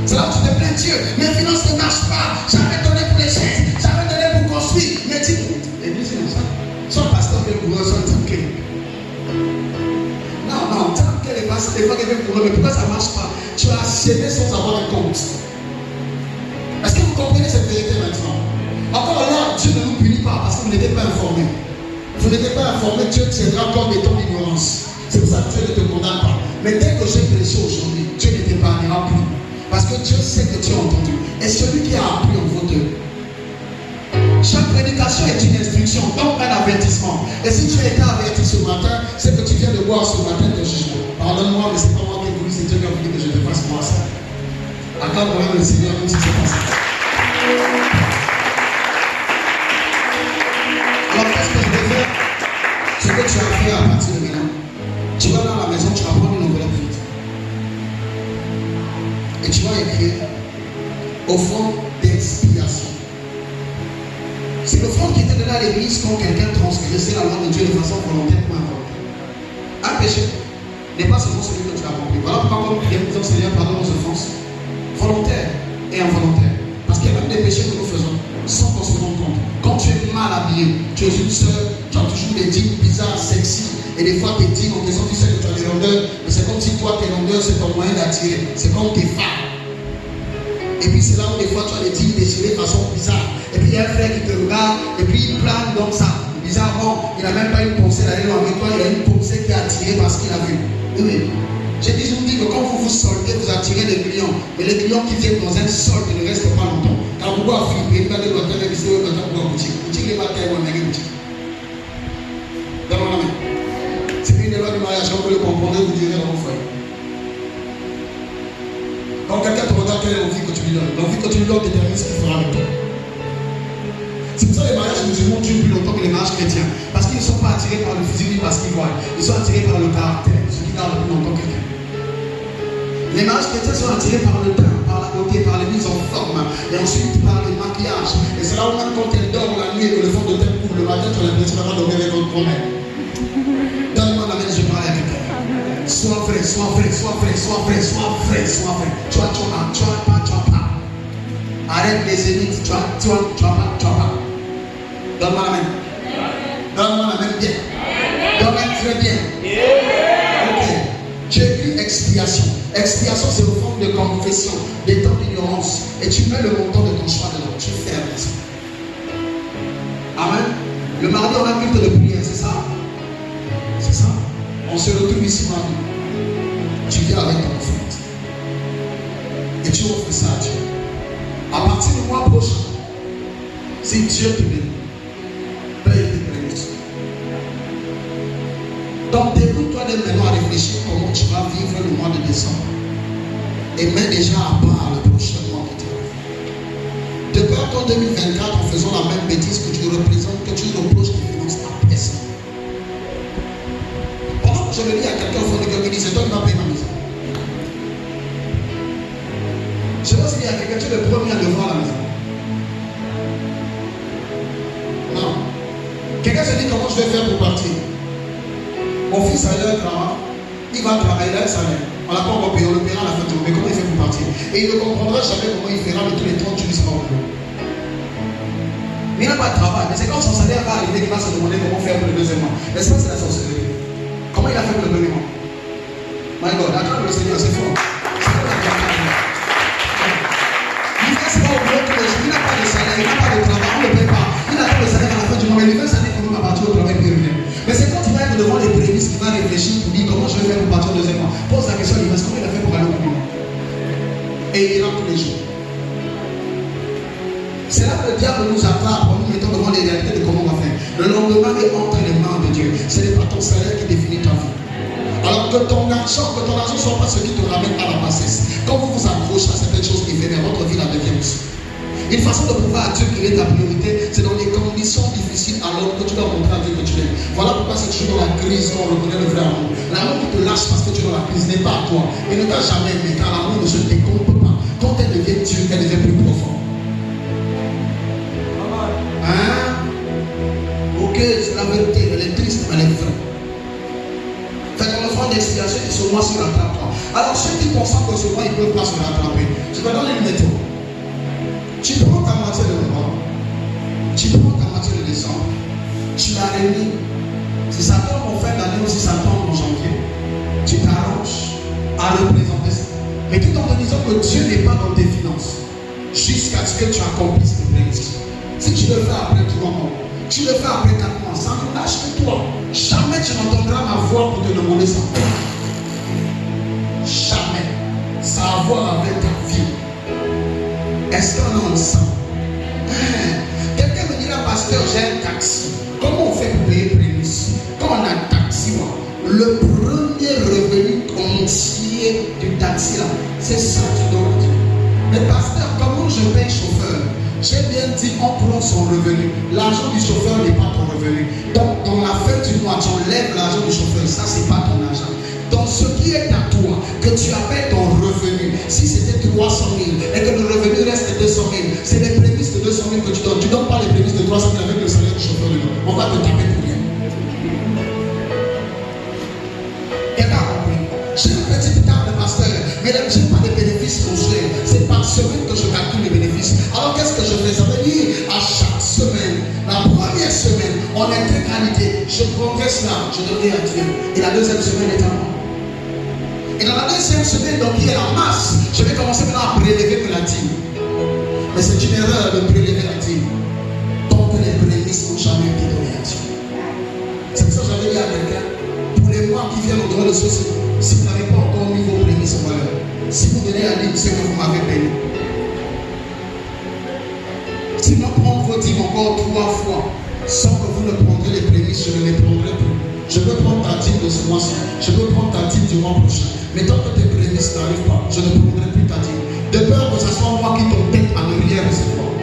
C'est là où tu te plains, Dieu. Mes finances ne marchent pas. J'avais donné pour les chaises. J'avais donné pour construire. Mais dis, l'église, c'est comme ça. Soit pasteur, que le gouvernement, soit tant que. Non, tant que les pasteurs, des fois, quelqu'un pour eux. Mais pourquoi ça ne marche pas? Tu as acheté sans avoir un compte. Est-ce que vous comprenez cette vérité maintenant? Encore là, Dieu ne nous punit pas parce que vous n'étiez pas informés. Vous n'étiez pas informés, Dieu tiendra compte de ton ignorance. C'est pour ça que Dieu ne te condamne pas. Mais dès que j'ai prêché aujourd'hui, Dieu ne t'épargnera plus. Parce que Dieu sait que tu as entendu. Et celui qui a appris en vaut deux. Chaque prédication est une instruction, donc un avertissement. Et si tu as été averti ce matin, c'est que tu viens de voir ce matin ton jugement. Pardonne-moi, mais ce n'est pas moi qui ai voulu, c'est Dieu qui a voulu que je te fasse moi ça. Accorde moi le Seigneur, même si c'est pas ça. Alors qu'est-ce que je vais faire? Ce que tu as fait à partir de maintenant, tu vas dans la maison, tu vas prendre une enveloppe vide. Et tu vas écrire offrande d'expiation. C'est l'offrande qui était donnée à l'église quand quelqu'un transgressait la loi de Dieu de façon volontaire ou involontaire. Un péché n'est pas seulement celui que tu as accompli. Voilà pourquoi nous prions, disons Seigneur, pardonne nos offenses volontaires et involontaires. Parce qu'il y a même des péchés que nous faisons sans qu'on se rende compte. Quand tu es mal habillé, tu es une sœur, tu as toujours des dîmes bizarres, sexy. Et des fois, tes dîmes, en question, tu sais que tu as des rondeurs. Mais c'est comme si toi, tes rondeurs, c'est ton moyen d'attirer. C'est comme tes femmes. Et puis c'est là où des fois, tu as des dîmes déchirées de façon bizarre. Et puis il y a un frère qui te regarde, et puis il plane dans ça. Bizarrement, il n'a même pas une pensée d'aller loin avec toi, il a une pensée qui est attirée par ce qu'il a vu. Oui. J'ai toujours dit que quand vous vous soldez, vous attirez des clients. Mais les clients qui viennent dans un solde ne restent pas longtemps. Car vous pouvez flipper, pas de l'hôtel, mais c'est le boutique. Boutique n'est pas tellement une boutique. Donne-moi la main. C'est une des lois du mariage, quand vous le comprenez, vous direz dans vos foyers. Quand quelqu'un te regarde, quelle est l'envie que tu lui donnes? L'envie que tu lui donnes détermine ce qu'il fera avec toi. C'est pour ça que les mariages musulmans durent plus longtemps que les mariages chrétiens. Parce qu'ils ne sont pas attirés par le physique ni parce qu'ils voient. Ils sont attirés par le caractère, ce qui garde plus longtemps quelqu'un. Les mariages chrétiens sont attirés par le teint, par la beauté, par les mises en forme, et ensuite par le maquillage. Et c'est là où même quand elle dort la nuit et que le fond de teint couvre le matin, tu as l'impression d'avoir dormi avec votre grand-mère. Donne-moi la main, je parle avec elle. Sois vrai, sois vrai, sois vrai, sois vrai, sois vrai, sois vrai. Tu as pas. Arrête les élites, tu as pas. Donne-moi la main. Donne-moi la main bien. Donne-moi très bien. Ok. J'ai eu expiation. Expiation, c'est une forme de confession, des temps d'ignorance. Et tu mets le montant de ton choix dedans. Tu fermes ça. Amen. Le mardi, on a culte de prière, c'est ça? C'est ça. On se retrouve ici mardi. Tu viens avec ton offrande. Et tu offres ça à Dieu. À partir du mois prochain, si Dieu te bénit, paye tes même maintenant à réfléchir comment tu vas vivre le mois de décembre. Et mets déjà à part le prochain mois qui t'arrive. De peur qu'en 2024, en faisant la même bêtise que tu représentes, que tu reproches tes finances à personne. Pendant que je me dis à quelqu'un au fond de cœur qui dit, c'est toi qui vas payer ma maison. Je sais pas s'il y a quelqu'un, tu es le premier à devoir la maison. Non. Quelqu'un se dit comment je vais faire pour partir. Mon fils a eu un travail, il va travailler, il a un salaire. On l'a pas encore payé, on le paiera à la fin du mois. Mais comment il fait pour partir? Et il ne comprendra jamais comment il fera de tous les 30 jours du sera au boulot. Mais il n'a pas de travail. Mais c'est quand son salaire va arriver qu'il va se demander comment faire pour le deuxième mois. N'est-ce pas, c'est la sorcellerie? Comment il a fait pour le premier mois? My God, acclame le Seigneur, c'est fort. C'est fort la gloire. Il ne pas au boulot tous les jours, il n'a pas de salaire, il n'a pas de travail, on ne le paye pas. Il n'a pas de salaire à la fin du mois, mais il veut s'aller quand même à partir au travail puis il revient. Mais c'est quand il va être devant les prémices qu'il va réfléchir pour dire comment je vais faire pour partir au deuxième mois. Pose la question, il va comment il a fait pour aller au premier mois. Et il ira tous les jours. C'est là que le diable nous attrape en nous mettant devant les réalités de comment on va faire. Le lendemain est entre les mains de Dieu. Ce n'est pas ton salaire qui définit ta vie. Alors que ton argent ne soit pas ce qui te ramène à la bassesse. Quand vous vous accrochez à certaines choses éphémères, votre vie la devient aussi. Une façon de prouver à Dieu qu'il est ta priorité, c'est dans des conditions difficiles alors que tu dois montrer à Dieu que tu l'aimes. Voilà pourquoi c'est toujours dans la crise qu'on reconnaît le vrai amour. L'amour qui te lâche parce que tu es dans la crise n'est pas à toi. Il ne t'a jamais aimé car l'amour ne se décompte pas. Quand elle devient dure, elle devient plus profonde. Hein? Ok, c'est la vérité, elle est triste, mais elle est vraie. Fais ton offrande d'expiation et ce mois-ci rattrape-toi. Alors ceux qui pensent que ce mois ils ne peuvent pas se rattraper, je vais donner une méthode. Tu prends ta moitié de novembre, tu prends ta moitié de décembre, tu la réunis. Si ça tombe en fin d'année ou si ça tombe en janvier, tu t'arranges à représenter ça. Mais tout en te disant que Dieu n'est pas dans tes finances jusqu'à ce que tu accomplisses tes prévisions. Si tu le fais après 3 mois, tu le fais après 4 mois, ça ne lâche que toi. Jamais tu n'entendras ma voix pour te demander ça. Jamais. Ça a à voir avec ta vie. Est-ce qu'on est ensemble? Quelqu'un me dira, pasteur, j'ai un taxi. Comment on fait pour payer prémisse? Quand on a un taxi, le premier revenu entier du taxi là, c'est ça que tu dois dire. Mais pasteur, comment je paye chauffeur? J'ai bien dit, on prend son revenu. L'argent du chauffeur n'est pas ton revenu. Donc, dans la fin du mois, tu enlèves l'argent du chauffeur. Ça, c'est pas ton argent. Donc, ce qui est à toi, que tu appelles ton revenu, si c'était 300 000 et que le revenu reste 200 000, c'est les prémices de 200 000 que tu donnes. Tu ne donnes pas les prémices de 300 000 avec le salaire du chauffeur dedans. On va te taper pour rien. Quelqu'un a compris? J'ai une petite carte de pasteur, mais je n'ai pas de bénéfices mensuels. C'est par semaine que je calcule les bénéfices. Alors qu'est-ce que je fais? Ça veut dire à chaque semaine, la première semaine, en intégralité, je prendrai cela, je donnerai à Dieu. Et la deuxième semaine est à moi. Et dans la deuxième semaine, donc il y a la masse, je vais commencer maintenant à prélever la dîme. Mais c'est une erreur de prélever la dîme. Tant que les prémices n'ont jamais été données à Dieu. C'est pour ça que j'avais dit à quelqu'un, pour les mois qui viennent au droit de ceci, si vous n'avez pas encore mis vos prémices en valeur, si vous donnez à Dieu ce que vous m'avez payé, si vous prendre vos dîmes encore 3 fois, sans que vous ne prendrez les prémices, je ne les prendrai plus. Je peux prendre ta dîme de ce mois-ci, je peux prendre ta dîme du mois prochain. Mais tant que tes prémices n'arrivent pas, je ne prendrai plus ta dîme. De peur que ce soit moi qui tombe tête à ne rien recevoir,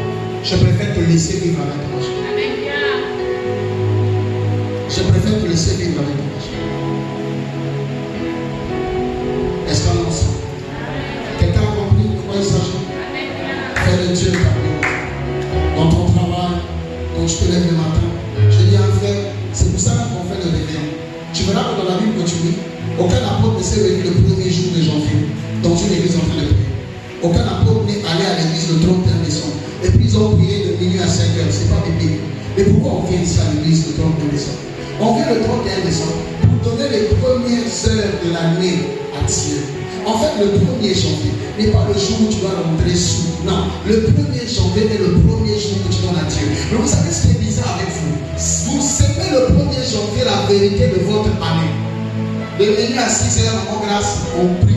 je préfère te laisser vivre avec ton argent. Je préfère te laisser vivre avec ton argent. Est-ce qu'on est ensemble? Quelqu'un a compris de quoi il s'agit? Fais le Dieu ta priorité. Dans ton travail, quand tu te lèves le matin, je dis à un frère, c'est pour ça qu'on fait le réveil. Tu verras que dans la Bible que tu lis, aucun apôtre ne s'est réveillé le premier jour de janvier dans une église en train de prier. Aucun apôtre n'est allé à l'église le 31 décembre. Et puis ils ont prié de minuit à 5 heures. C'est pas biblique. Mais pourquoi on vient ici à l'église le 31 décembre? On vient le 31 décembre pour donner les premières heures de l'année à Dieu. En fait, le 1er janvier n'est pas le jour où tu vas rentrer sous. Non, le 1er janvier est le premier jour que tu donnes à Dieu. Mais vous savez ce qui est bizarre avec vous? Vous savez le 1er janvier la vérité de votre année. De minuit à 6 heures, en grâce, on prie.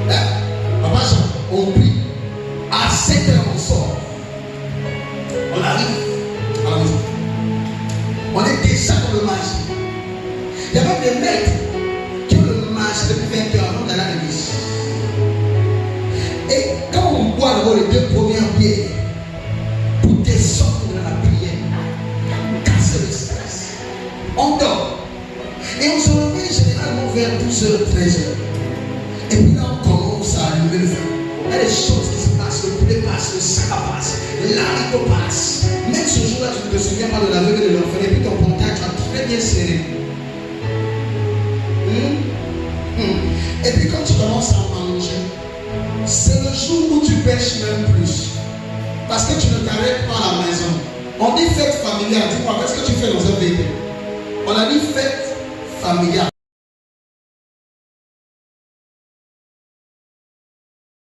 Hein? Papa Jean, on prie. À 7 heures, on sort. On arrive à la maison. On est déjà dans le magie. des maîtres qui ont le marché depuis 20 heures avant d'aller à l'église. Et quand on boit d'abord les 2 premières bières pour descendre dans la prière, casser le stress, on dort. Et on se réveille généralement vers 12h, 13h. Et puis là, on commence à allumer le feu. Il y a des choses qui se passent, le poulet passe, le sac passe, l'haricot passe. Même ce jour-là, tu ne te souviens pas de la veuve et de l'enfant, et puis ton portail, tu as très bien serré. Et puis quand tu commences à manger, c'est le jour où tu pêches même plus. Parce que tu ne t'arrêtes pas à la maison. On dit fête familiale. Dis-moi, qu'est-ce que tu fais dans un véhicule? On a dit fête familiale.